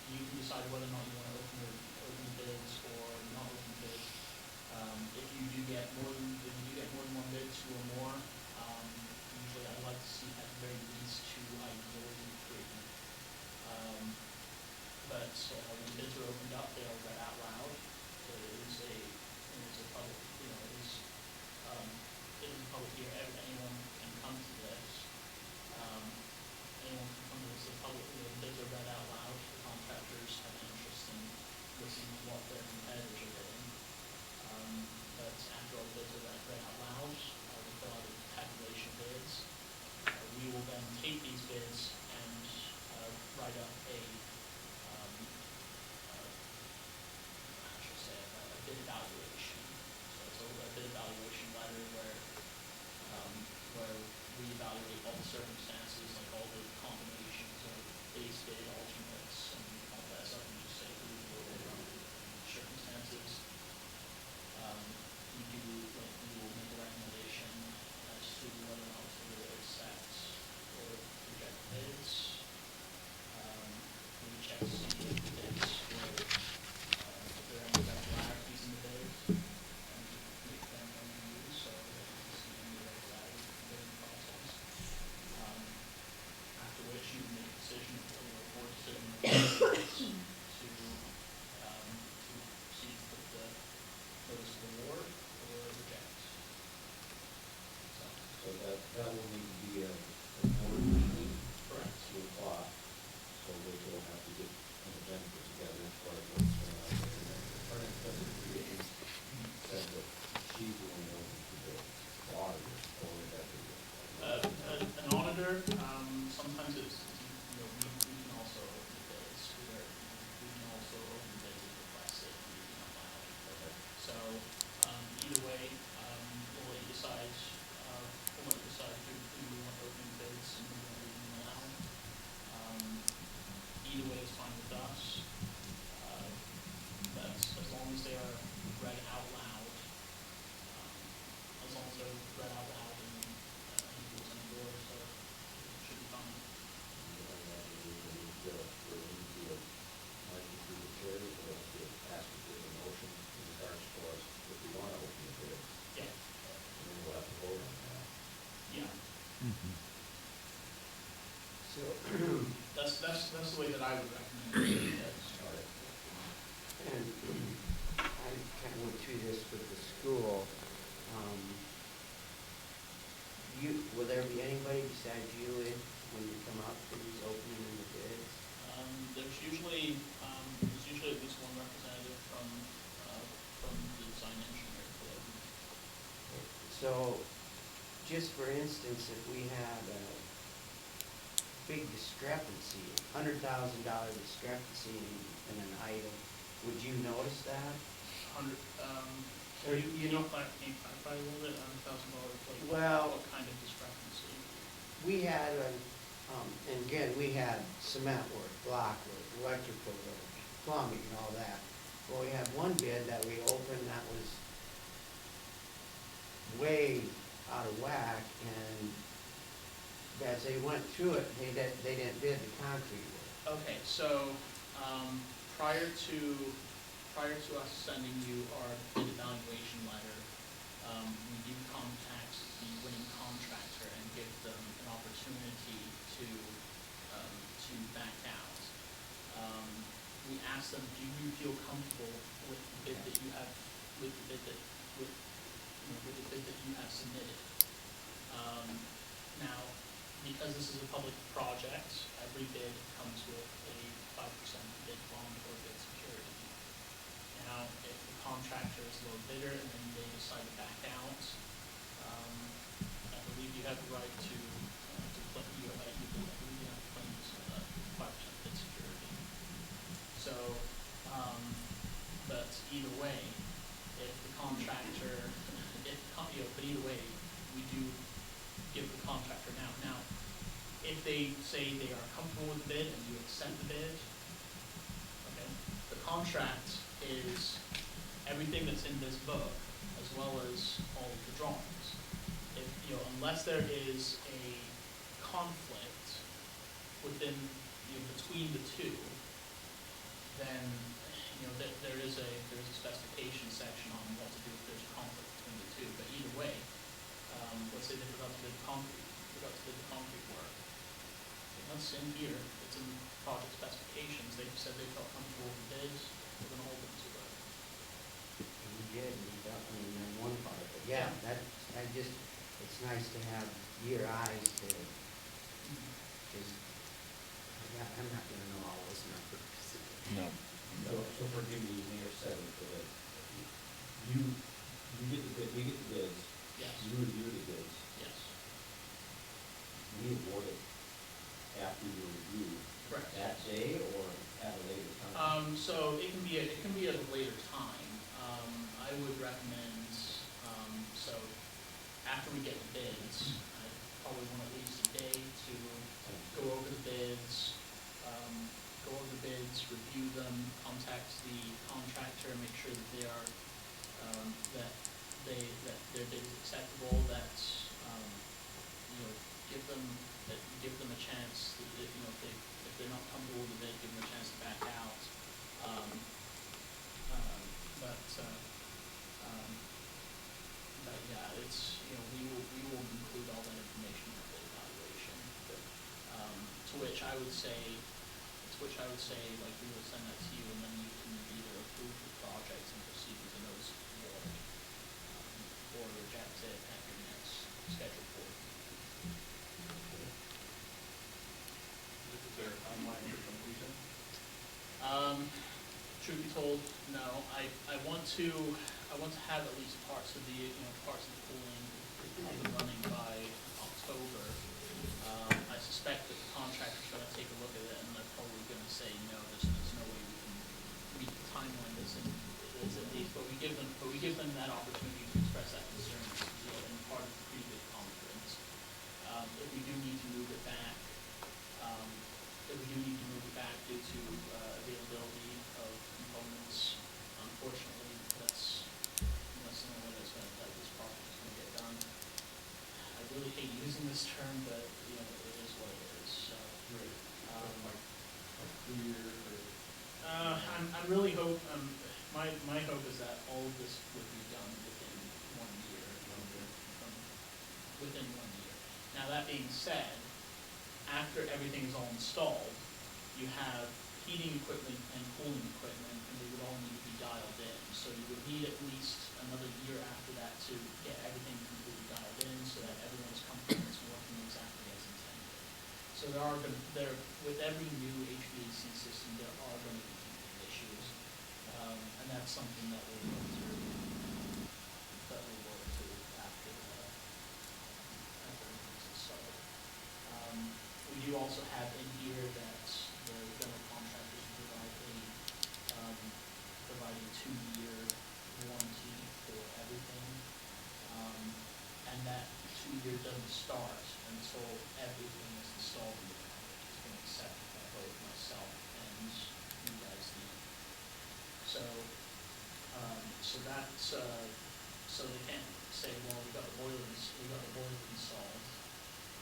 you can decide whether or not you want to open bids or not open bids. If you do get more than one bid, 2 or more, usually I'd like to see at the very least 2, ideally 3. But when bids are opened up, they are read out loud. It is a that's the way that I would recommend doing it. And I kind of went through this with the school. Will there be anybody besides you in when you come up for these opening in the bids? There's usually at least one representative from the design engineer club. So, just for instance, if we had a big discrepancy, $100,000 discrepancy in an item, would you notice that? Can you clarify a little bit on $1,000, like Well, what kind of discrepancy? we had, and again, we had cement work, block work, electrical work, plumbing and all that. Well, we had one bid that we opened that was way out of whack, and as they went through it, they didn't bid the concrete work. Okay, so prior to us sending you our bid evaluation letter, we do contact the winning contractor and give them an opportunity to back out. We ask them, do you feel comfortable with the bid that you have, with the bid that you have submitted? Now, because this is a public project, every bid comes with a 5% bid bond or bid security. Now, if the contractor is a little bigger and then they decide to back out, I believe you have the right to claim, you have to claim 5% bid security. So, but either way, if the contractor, but either way, we do give the contractor now. If they say they are comfortable with the bid and you accept the bid, okay, the contract is everything that's in this book, as well as all of the drawings. If, unless there is a conflict within, between the two, then, there is a specification section on what to do if there's a conflict between the two. But either way, let's say they forgot to bid the concrete work. That's in here, it's in project specifications, they said they felt comfortable with the bids, we're gonna hold them to it. We did, we definitely in one part, but yeah, it's nice to have your eyes to, because, I'm not gonna know all those numbers. No. So forgive me, Mayor said it, but you get the bid, we get the bids. Yes. You review the bids. Yes. We award it after you review. Correct. That day or at a later time? So it can be at a later time. I would recommend, so after we get the bids, I probably want at least a day to go over the bids, review them, contact the contractor, make sure that they are, that their bid is acceptable, that, give them a chance, if they're not comfortable with the bid, give them a chance to back out. But yeah, it's, we will include all that information in the bid evaluation. But, to which I would say, like, we will send that to you, and then you can either approve the project and proceed with the notice of award, or reject it at your next scheduled board. Is there a timeline for completion? Truth be told, no. I want to have at least parts of the cooling up and running by October. I suspect that the contractor's going to take a look at it, and they're probably going to say, no, there's no way we can meet the timeline that's in these. But we give them that opportunity to express that concern, in part of the pre-bid conference. If we do need to move it back, due to availability of components, unfortunately, that's the only way that this project is going to get done. I really hate using this term, but it is what it is. So, Like 2 years or? I'm really my hope is that all of this would be done within 1 year. Within 1 year. Now that being said, after everything is all installed, you have heating equipment and cooling equipment, and they would all need to be dialed in. So you would need at least another year after that to get everything completely dialed in so that everyone's comfortable it's working exactly as intended. So with every new HVAC system, there are going to be teething issues, and that's something that we'll go through. After everything's installed. We do also have in here that the general contractors provide a 2-year warranty for everything, and that 2 year doesn't start until everything is installed in the project. It's been accepted by both myself and you guys. So they can't say, well, we got the boiler installed,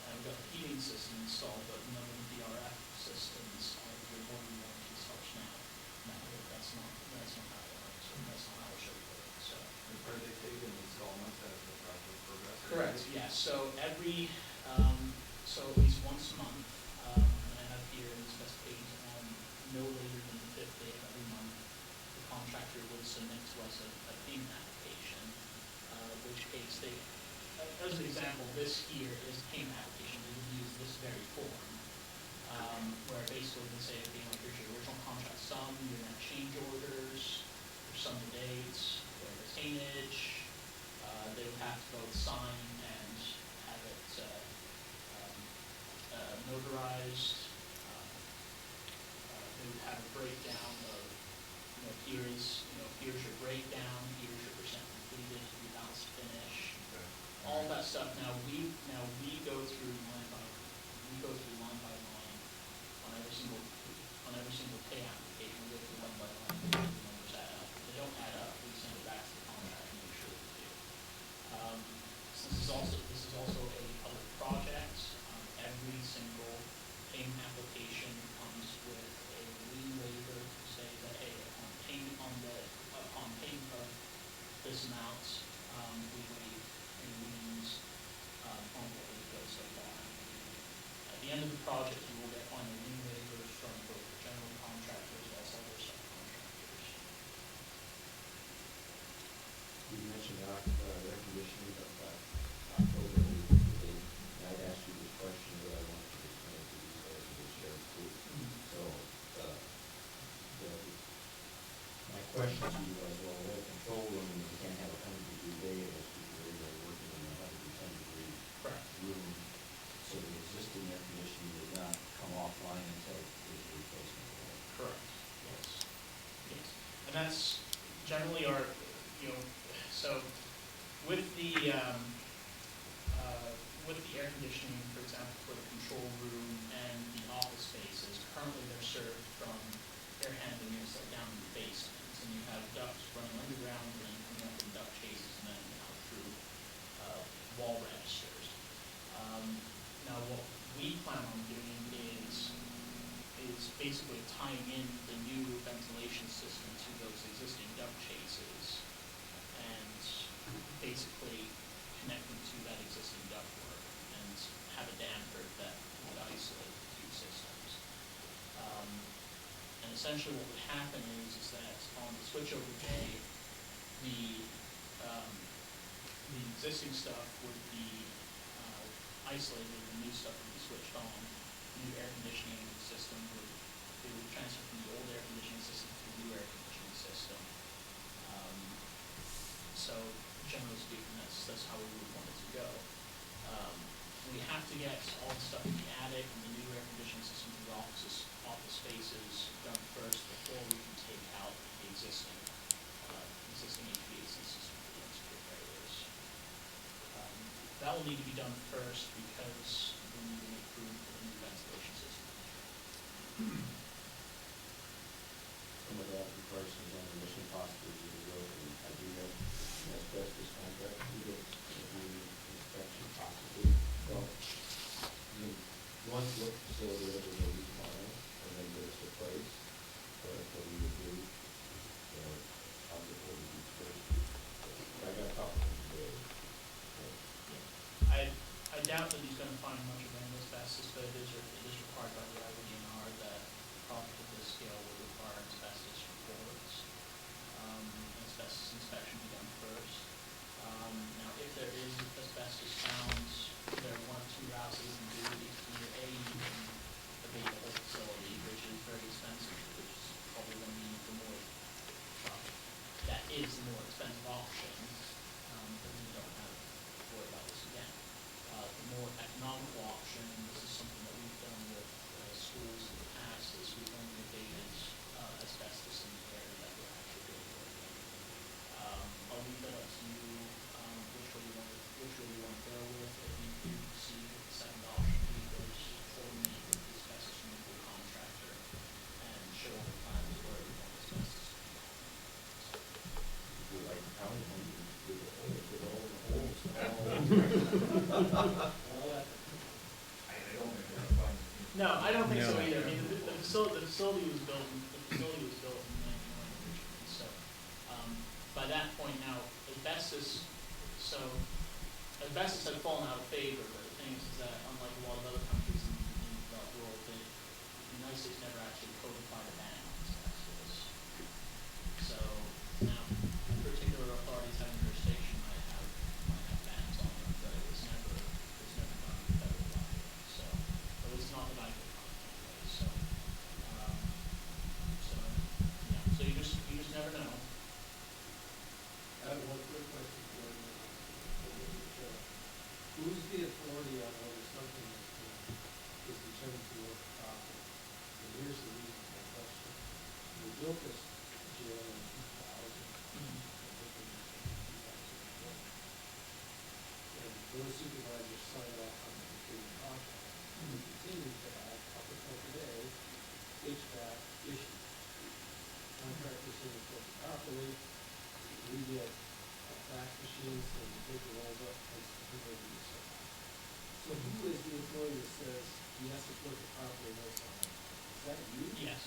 and we got the heating system installed, but none of the VRF systems are your boiler warranty starts now. No, that's not how it works. So that's not how it should work. So. Are they paid in installments as the project progresses? Correct. Yes. So so at least once a month, and I have here in the specifications no later than the 5th day of every month, the contractor will submit to us a payment application, which case they, as an example, this here is a payment application. They would use this very form, where basically they say, okay, here's your original contract sum, your net change orders, your sum of dates, your retainage. They would have to both sign and have it notarized. They would have a breakdown of, here's your breakdown, here's your percent completed, your balance finish, all that stuff. Now we go through line by line on every single pay application. We go through line by line, make sure the numbers add up. If they don't add up, we send it back to the contract and make sure they do. This is also a public project. Every single payment application comes with a lien waiver to say that, hey, upon payment of this amount, we waive any liens on what we've done so far. At the end of the project, you will get final lien waivers from both the general contractors as well as other subcontractors. You mentioned air conditioning of October 8th. I'd asked you this question, but I wanted to explain it to you guys and to share it too. So, my question to you was, well, we have a control room, and we can't have a 100-degree day unless people are working in a 110-degree room. So the existing air conditioning does not come offline until there's a replacement. Correct. Yes. Yes. And that's generally our, so with the air conditioning, for example, for the control room and the office spaces, currently they're served from air handling units like down in the basement, and you have ducts running underground and then coming up in duct chases and then out through wall registers. Now what we plan on doing is basically tying in the new ventilation system to those existing duct chases and basically connecting to that existing ductwork and have a damper that would isolate the two systems. And essentially what would happen is that on the switchover day, the existing stuff would be isolated and the new stuff would be switched on. The new air conditioning system would transfer from the old air conditioning system to the new air conditioning system. So generally speaking, that's how we would want it to go. We have to get all the stuff in the attic and the new air conditioning system to the office spaces done first before we can take out the existing HVAC system for the exterior areas. That will need to be done first because we need to make room for the new ventilation system. Some of that requires some demolition possibly to the roof, and I do have an asbestos contract to get the inspection possibly. Well, once look facility over maybe tomorrow, and then get us a place, but what we would do, I'll get hold of these first. I got a couple of them today. I doubt that he's going to find much of any asbestos, but it is required by the IVDNR that scale would require asbestos reports. Asbestos inspection be done first. Now, if there is asbestos found, there are one of two routes that we can do. Either A, you can abate the whole facility, which is very expensive, which is probably going to be the more, that is the more expensive option, because we don't have to worry about this again. The more economical option, and this is something that we've done with schools in the past, is we've only abated asbestos in the area that we're actually doing work in. I'll leave that up to you, which way you want to go with. If you do see the second option, you goes coordinate with the asbestos removal contractor and show the plans where we want asbestos. Do like county homes, do the holes, with all the holes, all that. I don't think they're fine. No, I don't think so No. either. I mean, the facility was built in 1999 originally, so, by that point now, asbestos had fallen out of favor, but the thing is that unlike a lot of other countries in the developed world, the United States never actually codified a ban on asbestos. So now, particular authorities having jurisdiction might have bans on them, but it was never done at the federal level. So, at least not that I could find anyway. So, so you just never know. I have one quick question for you. Who's the authority on whether something is determined to work properly? And here's the reason for my question. We built this jail in 2000. And those supervisors signed off on the procurement contract. And we continue to have, up until today, HVAC issues. Contractors saying it's working properly. We get fax machines and take the rolls up and deliver the stuff. So who is the employee that says, yes, it's working properly, no, it's not? Is that you? Yes.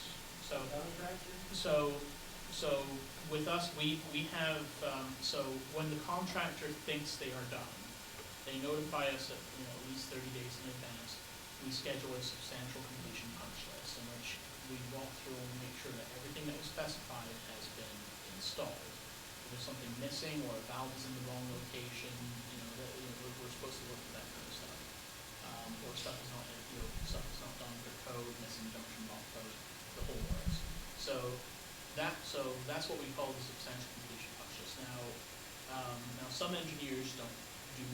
So, Contractor? so with us, we have, so when the contractor thinks they are done, they notify us at least 30 days in advance. We schedule a substantial completion punch list in which we walk through and make sure that everything that was specified has been installed. If there's something missing or a valve is in the wrong location, we're supposed to look at that kind of stuff. Or stuff is not done for code, missing junction box code, the whole works. So that's what we call the substantial completion punch list. Now some engineers do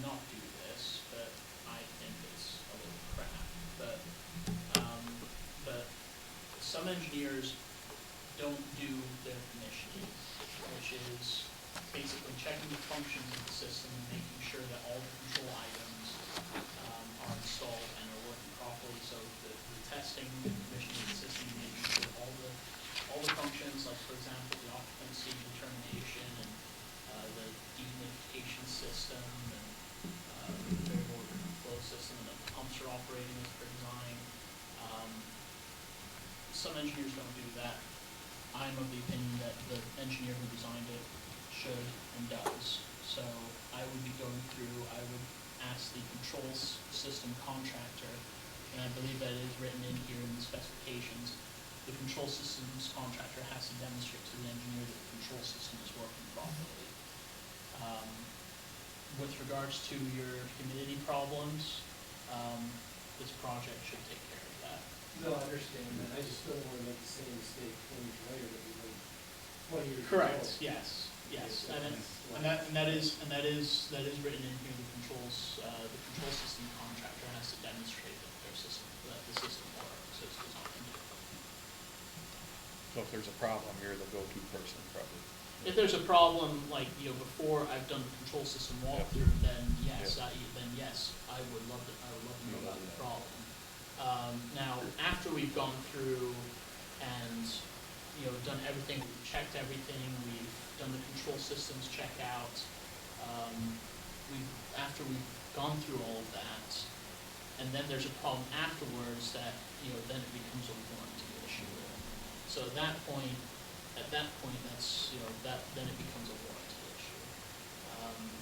not do this, but I think it's a little crap. But some engineers don't do their commissioning, which is basically checking the functions of the system and making sure that all the control items are installed and are working properly. So the testing and commissioning of the system, making sure all the functions, like for example the occupancy determination and the dehumidification system and the variable flow system and the pumps are operating as per design. Some engineers don't do that. I'm of the opinion that the engineer who designed it should and does. So I would be going through, I would ask the controls system contractor, and I believe that it is written in here in the specifications, the control systems contractor has to demonstrate to the engineer that the control system is working properly. With regards to your humidity problems, this project should take care of that. No, I understand that. I just don't want to make the same mistake 20 years later that we made 20 years ago. Correct, yes. And that is written in here, the control system contractor has to demonstrate that the system works as designed. So if there's a problem, you're the go-to person probably. If there's a problem, like, before I've done the control system walkthrough, then yes, I would love to know about the problem. Now, after we've gone through and, done everything, we've checked everything, we've done the control systems check out, after we've gone through all of that, and then there's a problem afterwards that, then it becomes a warranty issue. So at that point, that's, then it becomes a warranty issue.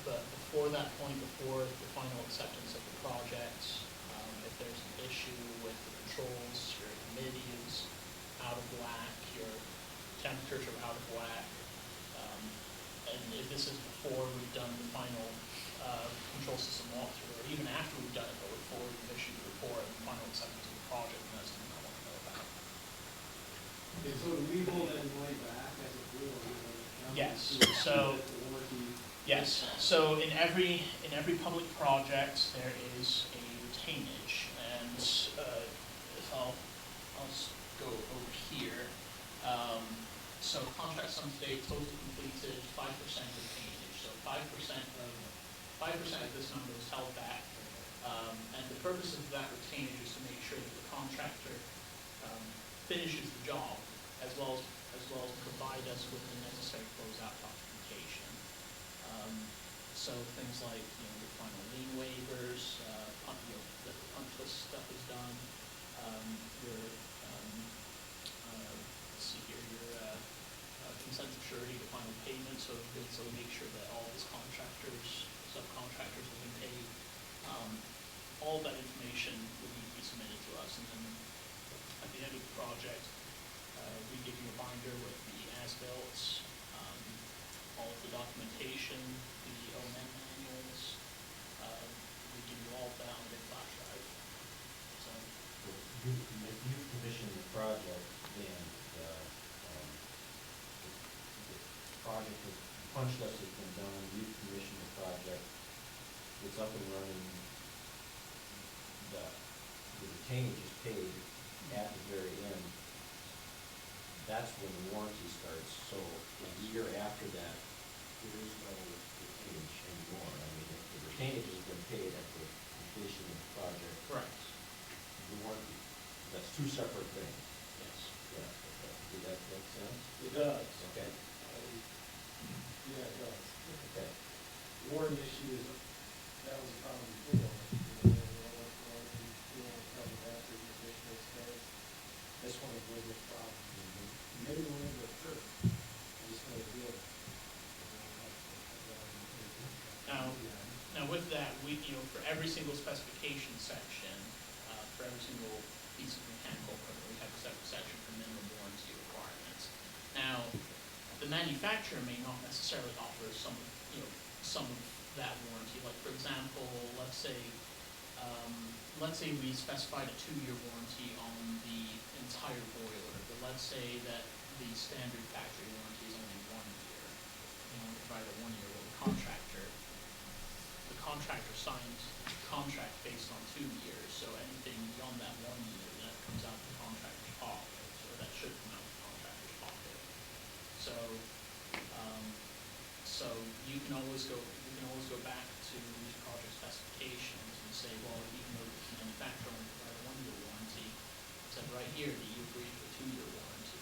But before that point, before the final acceptance of the project, if there's an issue with the controls, your humidities, out of whack, your temperatures are out of whack. And if this is before we've done the final control system walkthrough, or even after we've done it, but before we've issued the report and the final acceptance of the project, then that's something I want to know about. Okay, so do we hold that money back as a board? Yes, so, yes, so in every public project, there is a retainage, and if I'll go over here. So contract sum to date, total completed, 5% retainage, so 5% of this number is held back. And the purpose of that retainage is to make sure that the contractor finishes the job, as well as provide us with the necessary closeout documentation. So things like, the final lien waivers, that the punch list stuff is done, your let's see here, your consent of surety to final payment, so we make sure that all these contractors, subcontractors have been paid. All that information would need to be submitted to us, and then at the end of the project, we give you a binder with the as-built, all of the documentation, the O&M manuals. We give you all of that on a big flash drive. So, If you commission the project, then the project, the punch list has been done, you've commissioned the project, it's up and running, the retainage is paid at the very end. That's when the warranty starts, so a year after that, there is no retainage anymore. I mean, if the retainage has been paid at the completion of the project. correct. The warranty, that's two separate things. Yes. Yeah, okay. Does that make sense? It does. Okay. Yeah, it does. Okay. Warrant issue is, that was a problem before. Cover that through the additional expense. This one is a little bit problem. Maybe we'll end up third. I just want to deal with it. Now with that, we, for every single specification section, for every single piece of mechanical equipment, we have a separate section for minimum warranty requirements. Now, the manufacturer may not necessarily offer some of that warranty. Like for example, let's say we specified a 2-year warranty on the entire boiler, but let's say that the standard factory warranty is only 1 year. We only provide a 1 year with the contractor signs the contract based on 2 years, so anything beyond that 1 year, that comes out of the contractor's pocket, or that should come out of the contractor's pocket. So you can always go back to the project specifications and say, well, even though the manufacturer only provided a 1 year warranty, it said right here that you agreed to a 2-year warranty.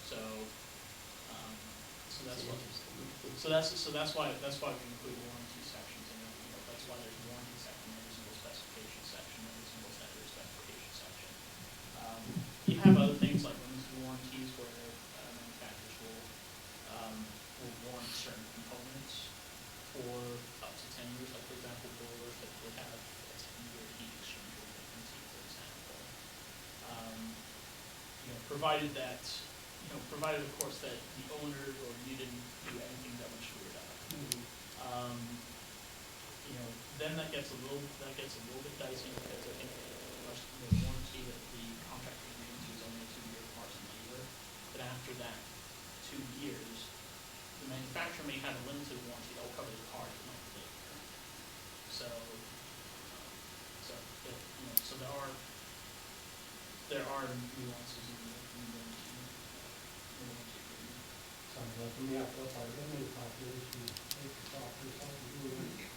So that's why we include warranty sections, and that's why there's a warranty section, every single specification section, every single standard specification section. You have other things like limited warranties where manufacturers will warrant certain components for up to 10 years. Like for example, boilers typically have a 10-year heat exchanger warranty, for example. Provided of course that the owner or you didn't do anything that was screwed up. Then that gets a little bit dicey, because I think the warranty that the contractor agreed to is only a 2-year parts and labor. But after that 2 years, the manufacturer may have a limited warranty that will cover the part, but not the labor. So there are nuances in the warranty agreement. Something like we have to up our inmate population, make the software something to do with it.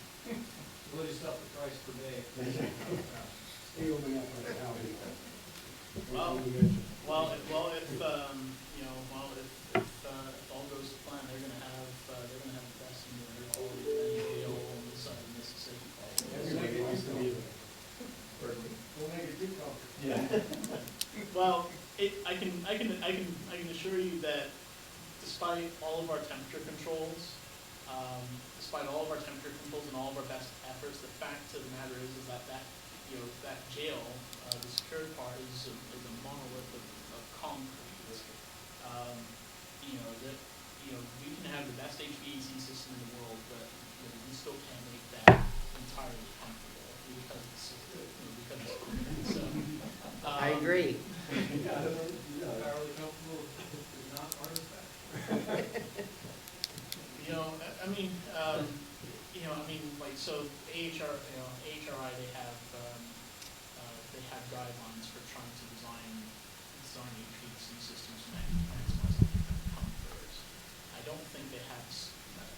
We'll just up the price per day. Stay open up right now. If all goes to plan, they're gonna have the best in the world on the side of Mississippi. We'll make it too comfortable. Yeah. Well, I can assure you that despite all of our temperature controls, and all of our best efforts, the fact of the matter is that jail, the secured part is a monolith of concrete. We can have the best HVAC system in the world, but we still can't make that entirely comfortable because it's because it's so. I agree. Entirely comfortable is not artifact. So AHRI, they have guidelines for trying to design HVAC systems and maximize comfort. I don't think they have,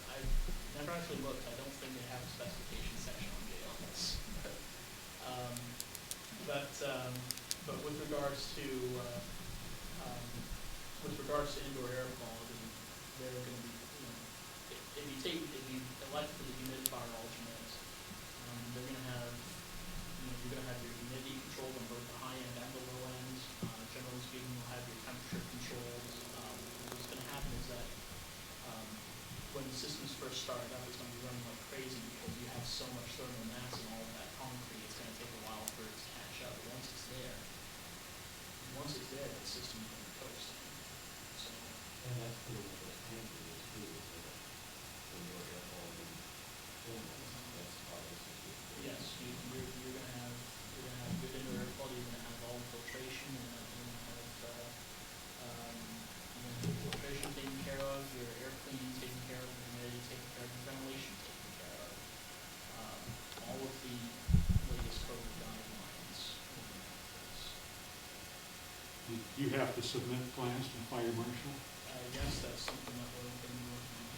I've never actually looked, I don't think they have a specification section on JLS. But with regards to indoor air quality, they're going to be, if you elect for the humidifier alternate, they're going to have, you're going to have your humidity controlled on both the high end and the low end. Generally speaking, you'll have your temperature controlled. What's going to happen is that when the system's first started up, it's going to be running like crazy because you have so much thermal mass and all of that concrete. It's going to take a while for it to catch up. But once it's there, the system's going to be toasting. So, And that's pretty much what tanking is too, is that indoor air quality that's how this is. yes, you're going to have good indoor air quality. You're going to have all the filtration. You're going to have filtration taken care of, your air cleaning taken care of, your humidity taken care of, your ventilation taken care of. All of the latest code guidelines. You have to submit plans to the fire marshal? Yes, that's something that we're going to be working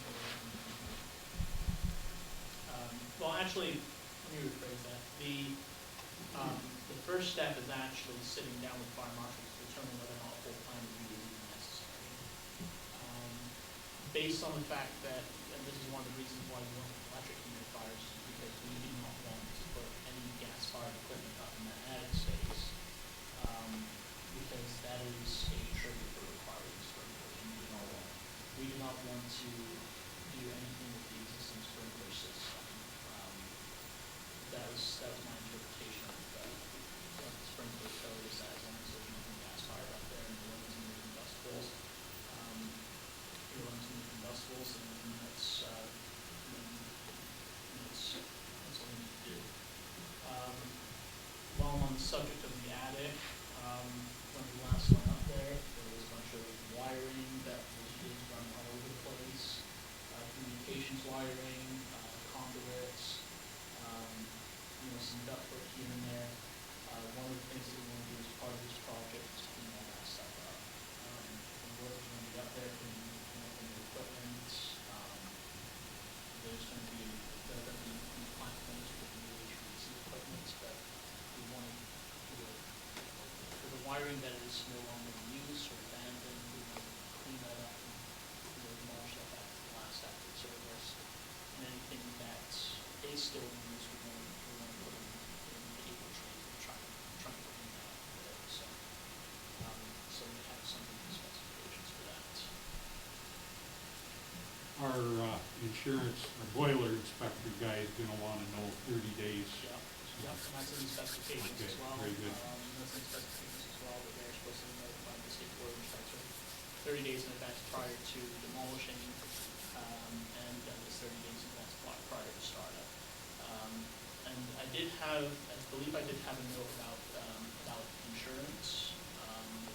on. Well, actually, let me rephrase that. The first step is actually sitting down with fire marshals to determine whether or not a full plan review is even necessary. Based on the fact that, and this is one of the reasons why we went with electric humidifiers, because we do not want to put any gas-fired equipment up in that attic space, because that is a trigger for requiring sprinklers, and we do not want to do anything with the existing sprinkler system. That was my interpretation of the sprinkler code, is that as long as there's nothing gas-fired up there and no one's moving combustibles, and that's all we need to do. While I'm on the subject of the attic, when we last went up there was a bunch of wiring that was running all over the place, communications wiring, conduits, some ductwork here and there. One of the things that we want to do as part of this project is clean all that stuff up. And whoever's going to be up there can clean up the new equipment. There's going to be new platforms for the new HVAC equipment, but we want to, for the wiring that is no longer in use or abandoned, we want to clean that up and demolish that back to the last active service. And anything that is still in use, we want to put in cable trays and try to clean that up a bit. So we have something in the specifications for that. Our insurance, our boiler inspector guy is gonna wanna know 30 days. Yep, and that's in the specifications Okay, as well. very good. That's in the specifications as well, that they're supposed to notify the state board of inspector 30 days in advance prior to demolishing, and it's 30 days in advance prior to startup. And I believe I did have a note about insurance. I don't know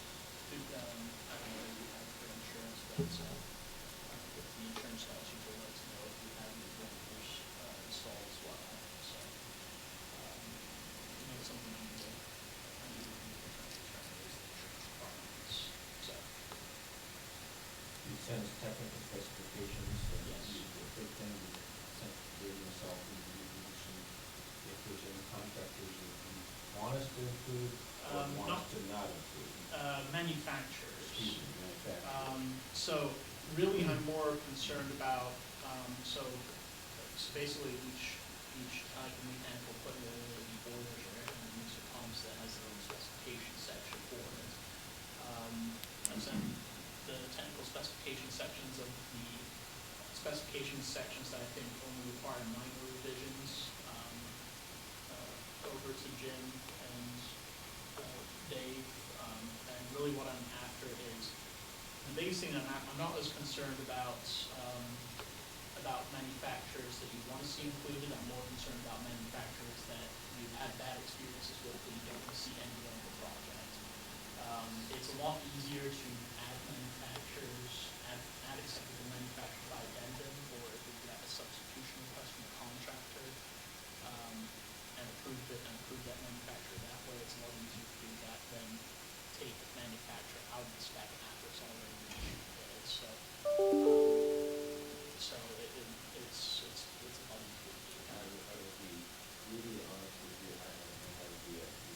if you have for insurance, but with the insurance guys usually let us know if we have new boilers installed as well. So, it's something I need to determine is the insurance requirements. So, You send us technical specifications, yes. The big thing is send to yourself and the position, if there's any contractors that you want us to include or want us to not include. Manufacturers. Excuse me, manufacturers. So really I'm more concerned about, so basically each type of mechanical equipment, whether it be boilers or air handlers or pumps, that has their own specification section for it. And then the technical specification sections of the specification sections that I think only require minor revisions, over to Jim and Dave, and really what I'm after interesting, I'm not as concerned about manufacturers that you want to see included. I'm more concerned about manufacturers that you've had bad experiences with that you don't want to see anywhere in the project. It's a lot easier to add manufacturers, add acceptable manufacturers by addendum, or if we get a substitution request from a contractor, and approve that manufacturer that way. It's a lot easier to do that than take manufacturer out of the spec after it's already been bid. So it's a lot easier to do. I would be really honest with you, I have no idea who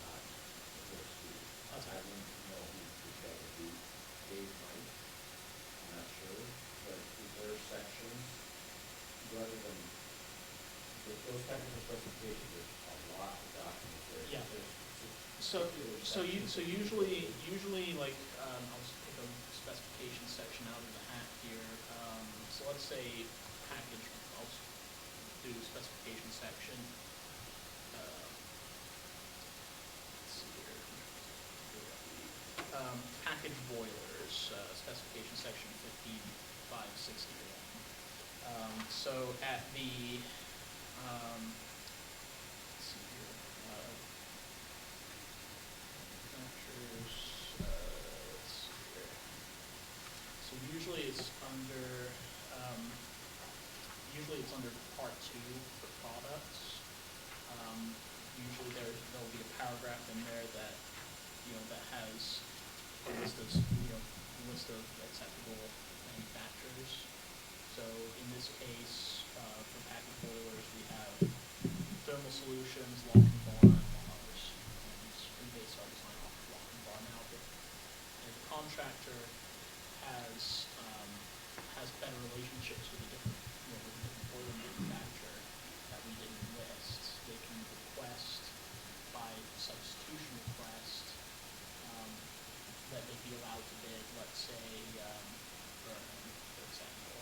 not supposed to. That's I right. wouldn't know who that would be. Dave might, I'm not sure, but is there sections, rather than, with those technical specifications, there's a lot of documents there. Yeah. There's So usually like, I'll just pick a specification section out of the hat here. So let's say package, I'll just do the specification section. Let's see here. Package boilers, specification section 5561. So at the, let's see here, manufacturers, let's see here. So usually it's under, part 2 for products. Usually there'll be a paragraph in there that, that has a list of, acceptable manufacturers. So in this case, for package boilers, we have Thermal Solutions, Lock and Bar, and Mars. And we base our design off of Lock and Bar now. But the contractor has better relationships with the different boiler manufacturer that we didn't list. They can request by substitution request that they be allowed to bid, let's say, for example,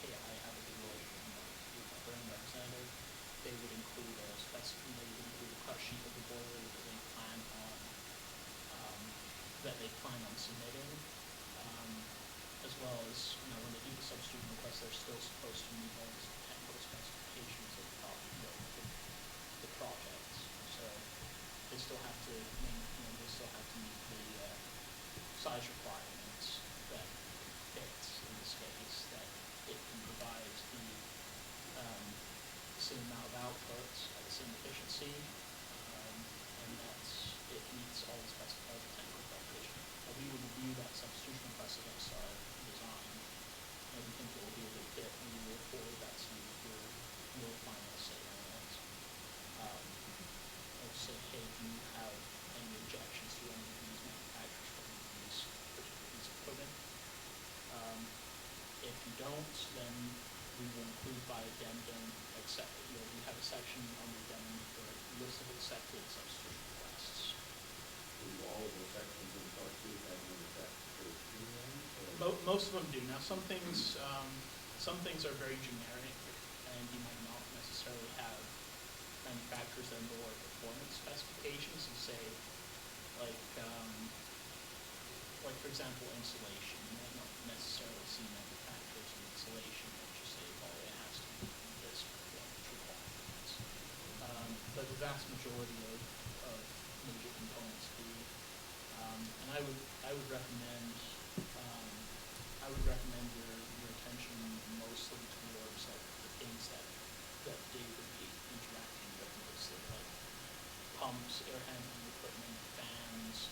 hey, I have a good relationship with my brand representative. They would include a cut sheet of the boiler that they plan on submitting, as well as, when they do the substitution request, they're still supposed to meet all the technical specifications of the project. So they still have to meet the size requirements that fits in this case, that it can provide the same amount of output at the same efficiency, and that it meets all the specified technical specifications. We will review that substitution request against our design, and we think it will be a good fit, and we will forward that to you for your final say on it. I'll say, hey, do you have any objections to any of these manufacturers for any of these particular pieces of equipment? If you don't, then we will include by addendum, we have a section on the addendum for a list of accepted substitution requests. Do all of those sections in part 2 have manufacturers? Most of them do. Now, some things are very generic, and you might not necessarily have manufacturers that are more performance specifications. You say, like for example, insulation. You might not necessarily see manufacturers in insulation that just say, oh, it has to be this performance requirements. But the vast majority of major components do. And I would recommend your attention mostly towards like the things that Dave would be interacting with mostly, like pumps, air handling equipment, fans.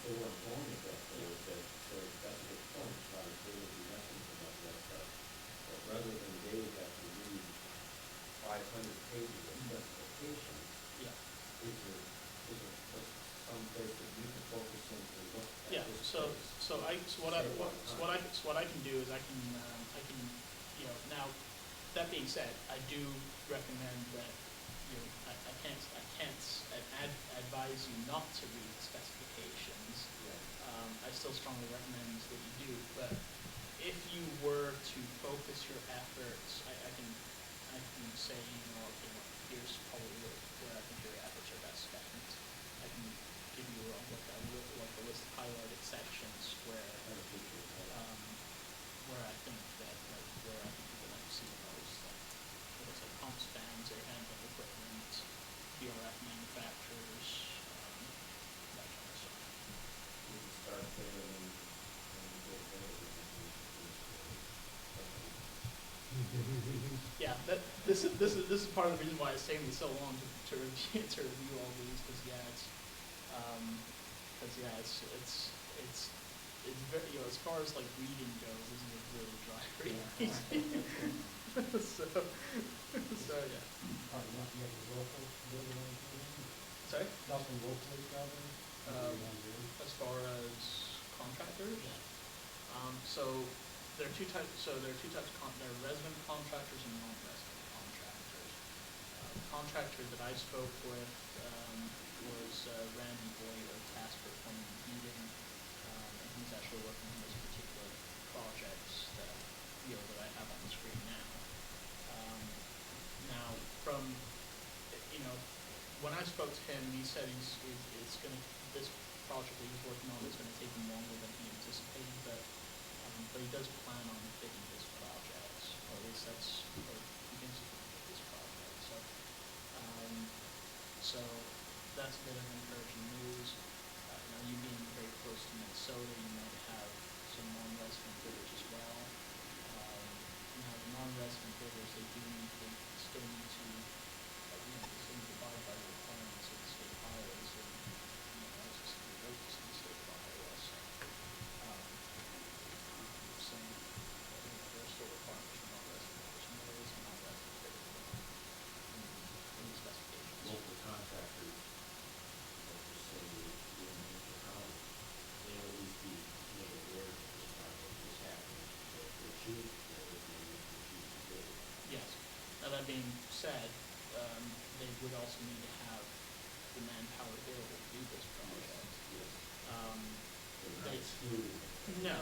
So where I'm going with that, though, is that, so that's a good point, Robert, they would be messing about that stuff. But rather than Dave have to read 500 pages of specifications, is there some place that you can focus in to look at this place? What I can do is I can now, that being said, I do recommend that I can't advise you not to read the specifications. I still strongly recommend that you do, but if you were to focus your efforts, I can say, here's probably where I think your efforts are best spent. I can give you like a list of highlighted sections where I think that, like, where I think you're gonna see the most, like, it looks like pump spans, air handling equipment, PRF manufacturers, that kind of stuff. You can start there and then go there. Yeah, this is part of the reason why it's taken me so long to review all these, because it's very, you know, as far as like reading goes, this is a really dry read. so yeah. Sorry? Nothing locally covered? As far as contractors? So there are two types. There are resident contractors and non-resident contractors. The contractor that I spoke with was Randy Boyd of Tasker Plumbing and Heating, and he's actually working on this particular project that I have on the screen now. Now, from when I spoke to him, he said this project that he's working on is going to take him longer than he anticipated, but he does plan on bidding this project, or at least he thinks he's going to bid this project. So that's a bit of encouraging news. Now, you being very close to Minnesota, you might have some non-resident bidders as well. Now, the non-resident bidders, they still need to abide by the requirements of the state of Iowa, so it's just the roads in the state of Iowa. So there are still requirements for non-resident bidders, and there is a non-resident bidder in the specifications. Local contractors, let's just say, in Mitchell County, they at least be made aware that this project is happening, so if they choose to bid it, they need to choose to bid it. Yes. Now, that being said, they would also need to have the manpower available to do this project. Yes. They're not They, excluded. no,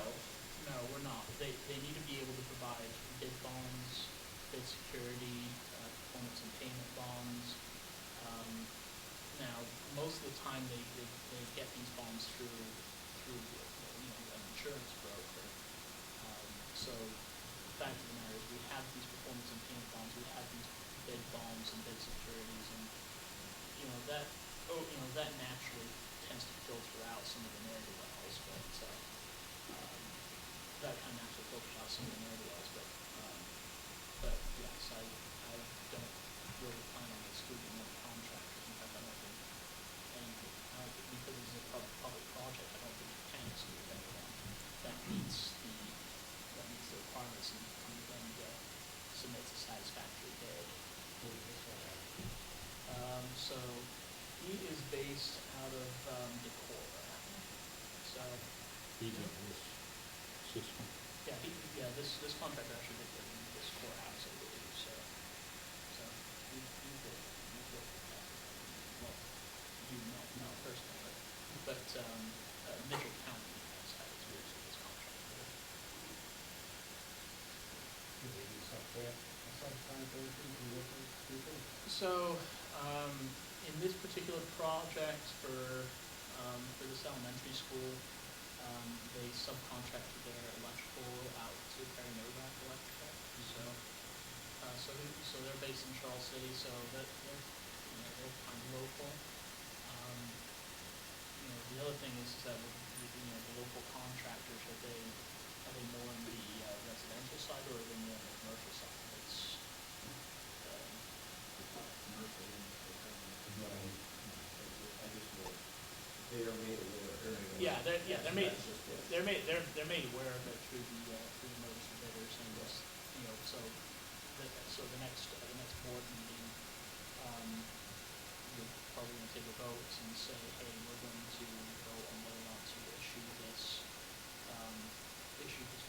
we're not. They need to be able to provide bid bonds, bid security, performance and payment bonds. Now, most of the time they get these bonds through an insurance broker. So the fact of the matter is, we have these performance and payment bonds, we have these bid bonds and bid securities, and that naturally tends to filter out some of the ne'er-do-wells, but that kind of naturally filters out some of the ne'er-do-wells, but yes, I don't really plan on excluding any contractors. In fact, I don't think because this is a public project, I don't think you can exclude anyone that meets the requirements and submits a satisfactory bid. So he is based out of Decorah. So this contractor actually did live in this courthouse, I believe. So he's worked with that. Well, you not personally, but Mitchell County has had experience with this contractor. So, in this particular project for this elementary school, they subcontracted their electrical out to Hvac Electrical. So they're based in Charles City, so they're kind of local. The other thing is that the local contractors, are they more on the residential side, or are they more on the commercial side? They are made aware. They're made aware of it through the notice of bidders, and just so the next board meeting, you're probably going to take a vote and say, hey, we're going to vote on whether or not to issue this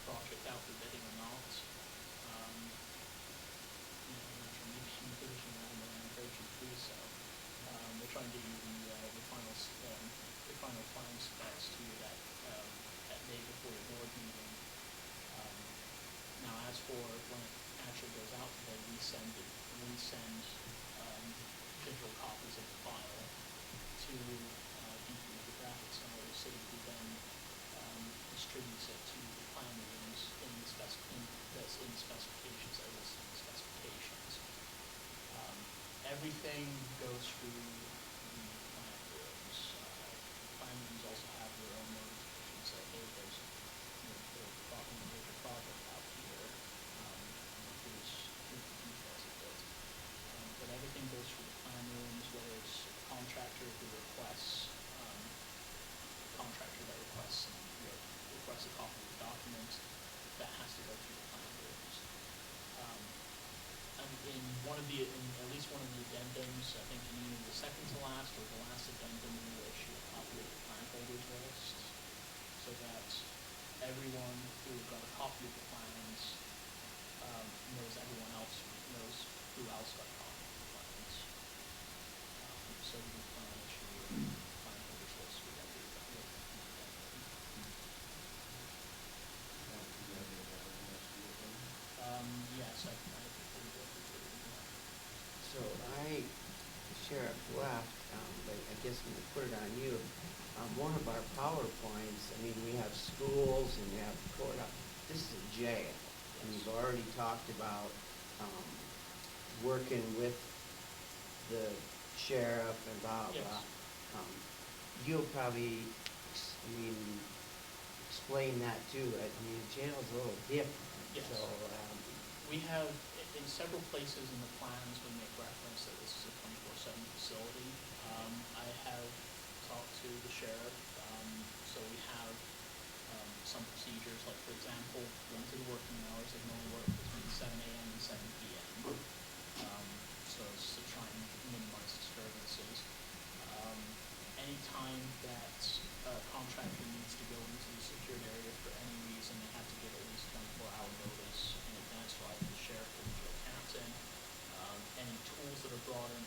project out for bidding or not. Maybe in the position that I'm going to encourage you to do so. We're trying to give you the final plan specs to you that day before your board meeting. Now, as for when it actually goes out to bid, we send digital copies of the file to DPW city who then distributes it to the plan rooms that's in specifications, that is in the specifications. Everything goes through the plan rooms. Plan rooms also have their own notifications, say, hey, there's a major project out here, here's the details of it. But everything goes through the plan rooms, whether it's a contractor who requests, requests a copy of the documents, that has to go through the plan rooms. And in at least one of the addendums, I think in either the second to last or the last addendum, we will issue a copy of the plan holders list, so that everyone who got a copy of the plans knows everyone else knows who else got a copy of the plans. So we plan on issuing a plan holders list with every addendum. Yes, I think we will do too, yeah. So the sheriff left, but I guess I'm gonna put it on you. One of our PowerPoints, I mean, we have schools and we have courthouse. This is a jail. And we've already talked about, working with the sheriff and blah, blah. Yes. You'll probably, explain that too. I mean, jail's a little different. Yes. So, We have, in several places in the plans, we make reference that this is a 24/7 facility. I have talked to the sheriff, so we have some procedures, like for example, limited working hours, they can only work between 7 a.m. and 7 p.m. So it's to try and minimize disturbances. Anytime that a contractor needs to go into the secured area for any reason, they have to give at least 24-hour notice in advance to either the sheriff or the jail captain. Any tools that are brought in,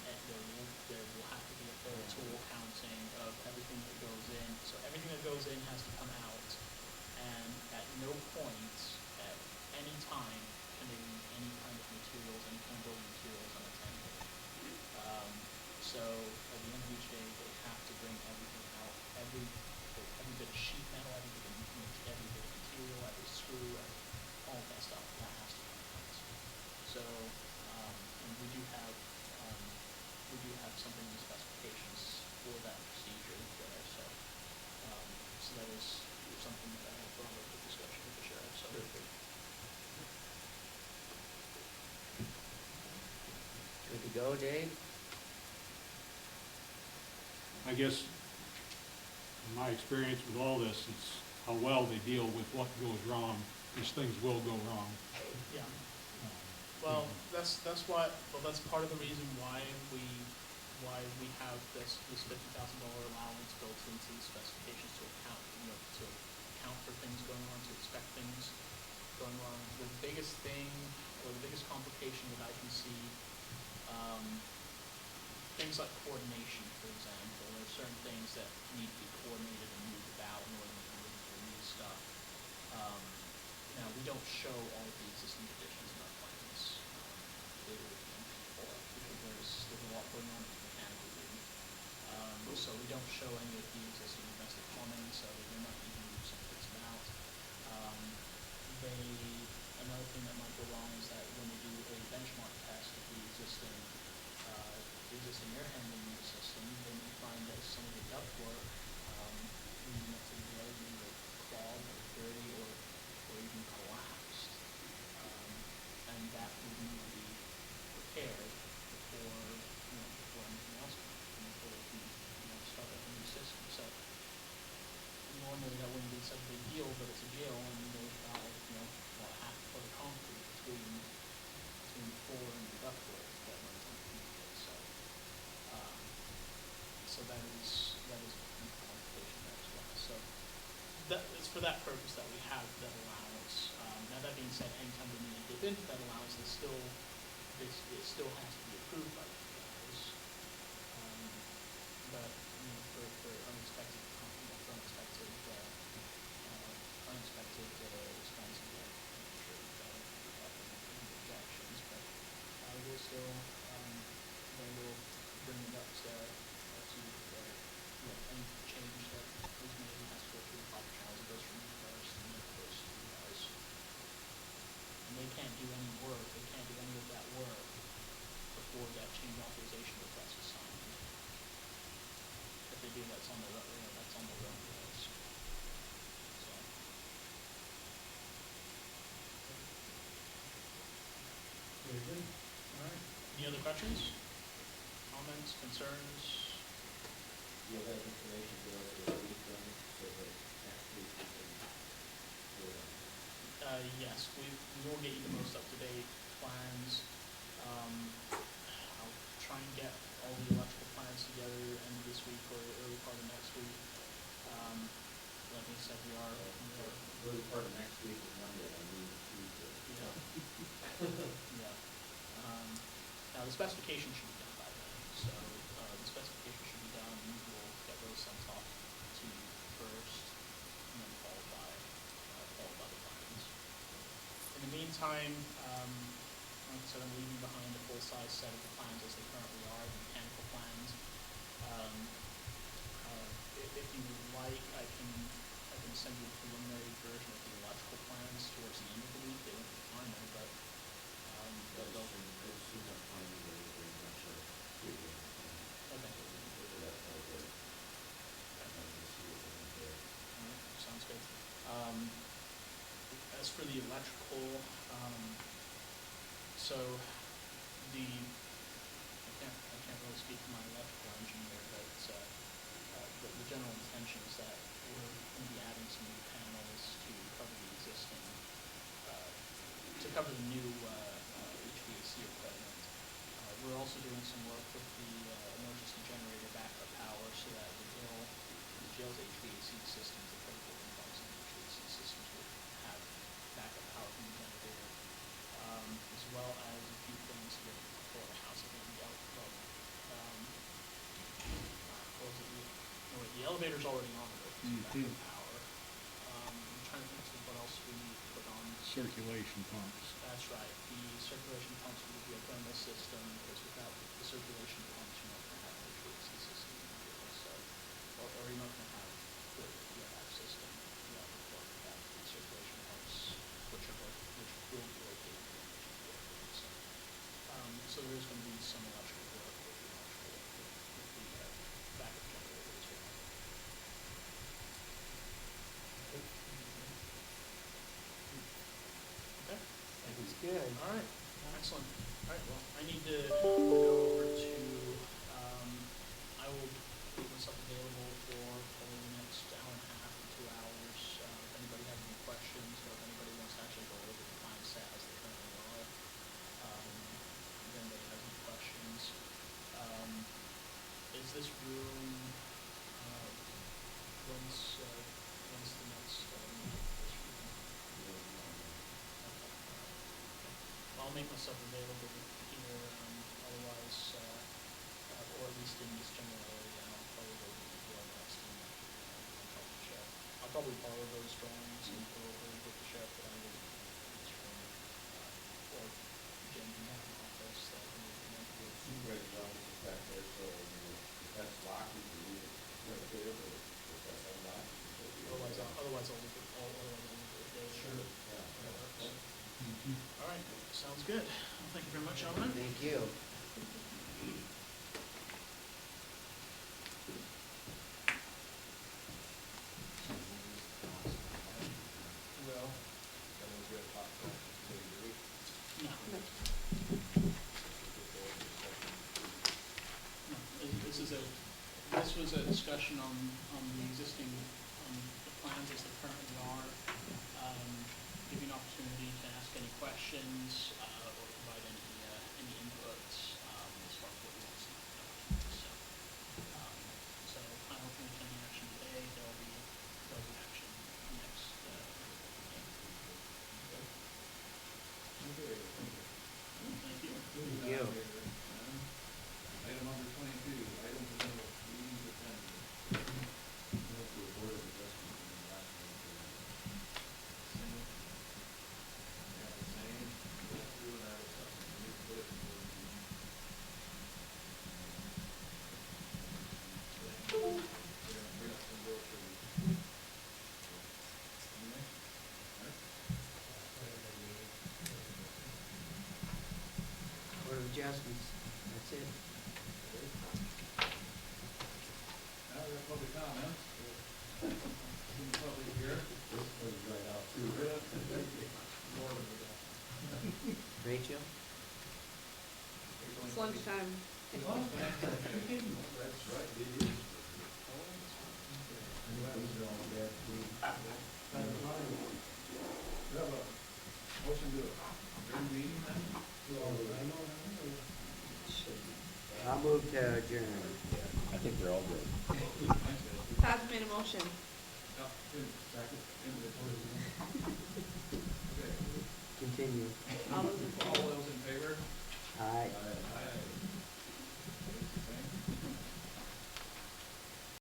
there will have to be a thorough tool counting of everything that goes in. So everything that goes in has to come out, and at no point, at any time, can there be any kind of materials, any kind of building materials unattended. So at the end of each day, they have to bring everything out, every bit of sheet metal, every bit of material, every screw, all of that stuff, that has to come out. So, and we do have something in the specifications for that procedure there, so that is something that I have brought up for discussion with the sheriff, so. good to go, Dave? I guess, in my experience with all this, it's how well they deal with what goes wrong, because things will go wrong. Yeah. Well, that's part of the reason why we have this $50,000 allowance built into the specifications to account for things going on, to expect things going wrong. The biggest thing, or the biggest complication that I can see, things like coordination, for example. There are certain things that need to be coordinated and moved about in order to move the new stuff. Now, we don't show all of the existing conditions in our plans. Because there's a lot going on in the mechanical room. So we don't show any of the existing domestic plumbing, so they might need to move some things about. Another thing that might go wrong is that when they do a benchmark test of the existing air handling unit system, they may find that some of the ductwork leading up to the air is either clogged or dirty or even collapsed. And that would need to be repaired before anything else can happen, before they can start up a new system. So normally that wouldn't be such a big deal, but it's a jail, and there's about half a foot of concrete between the floor and the ductwork that runs underneath it. So that is a complication there as well. So it's for that purpose that we have that allowance. Now that being said, anytime we need to dip into that allowance, it still has to be approved by you guys. But for unexpected expenses, I'm sure we have any objections, but I will still then we'll bring it up to any change that was made All right. Any other questions, comments, concerns? You have that information for us this week, then, so that next week we can do it. Yes, we will get you the most up-to-date plans. I'll try and get all the electrical plans together end of this week or early part of next week. Like I said, we are. Early part of next week is Monday, I mean Tuesday. Yeah. Now, the specification should be done by then, so, the specification should be done, and we'll get those sent off to you first, and then followed by the plans. In the meantime, like I said, I'm leaving behind a full-size set of the plans as they currently are, the mechanical plans. If you would like, I can send you a preliminary version of the electrical plans towards the end of the week. They won't be final, but they'll. Okay. Alright, sounds good. As for the electrical, so I can't really speak to my electrical engineer, but the general intention is that we're going to be adding some new panels to cover the existing, to cover the new HVAC equipment. We're also doing some work with the emergency generator backup power so that the jail's HVAC systems, the critical components of the HVAC systems will have backup power from the generator, as well as a few things here for the house that we dealt with. The elevator's already on with backup power. I'm trying to think of what else we need to put on. Circulation pumps. That's right. The circulation pumps will be a thermal system, because without the circulation pumps, you're not going to have an HVAC system in the vehicle, so, or you're not going to have the EMF system. You have to plug that the circulation pumps, which will be located in the vehicle. So there is going to be some electrical work with the backup generator as well. Okay. Sounds good. All right, excellent. All right, well, I need to go over to, I will make myself available for probably the next hour and a half to 2 hours. If anybody has any questions, or if anybody wants to actually go over the plan set as they currently are, if anybody has any questions. Is this room, when's the next, meeting for this room? I'll make myself available here, otherwise, or at least in this general area, and I'll probably go to the next time talk to the sheriff. I'll probably borrow those drawings and go over with the sheriff that I will in this room, or Jim, you have an office that we can enter with. Supervisor's office is back there, so if that's locked, we can leave it right there, but if that's unlocked, we can still be. Otherwise I'll leave it there. Sure, yeah. All right, sounds good. Well, thank you very much, gentlemen. Thank you. Well, That was good talk, maybe. no. No, this was a discussion on the existing, the plans as they currently are. Give you an opportunity to ask any questions, or provide any input, as far as what you want to see. So I don't think any action today, there'll be action next, meeting. Thank you. Thank you. Item number 22, item to meetings attended. Board of Adjustment in the last one. Yeah, the same, go through and I was something to put it for the meeting. We're gonna bring up some groceries. Anyway, all right. Board of Adjustments, that's it. Now we have public comments. In the public here. This was right out too. Rachel? It's lunchtime. That's right, it is. Motion to adjourn meeting then? I'll move to adjourn. I think they're all good. Todd made a motion. Continue. All those in favor?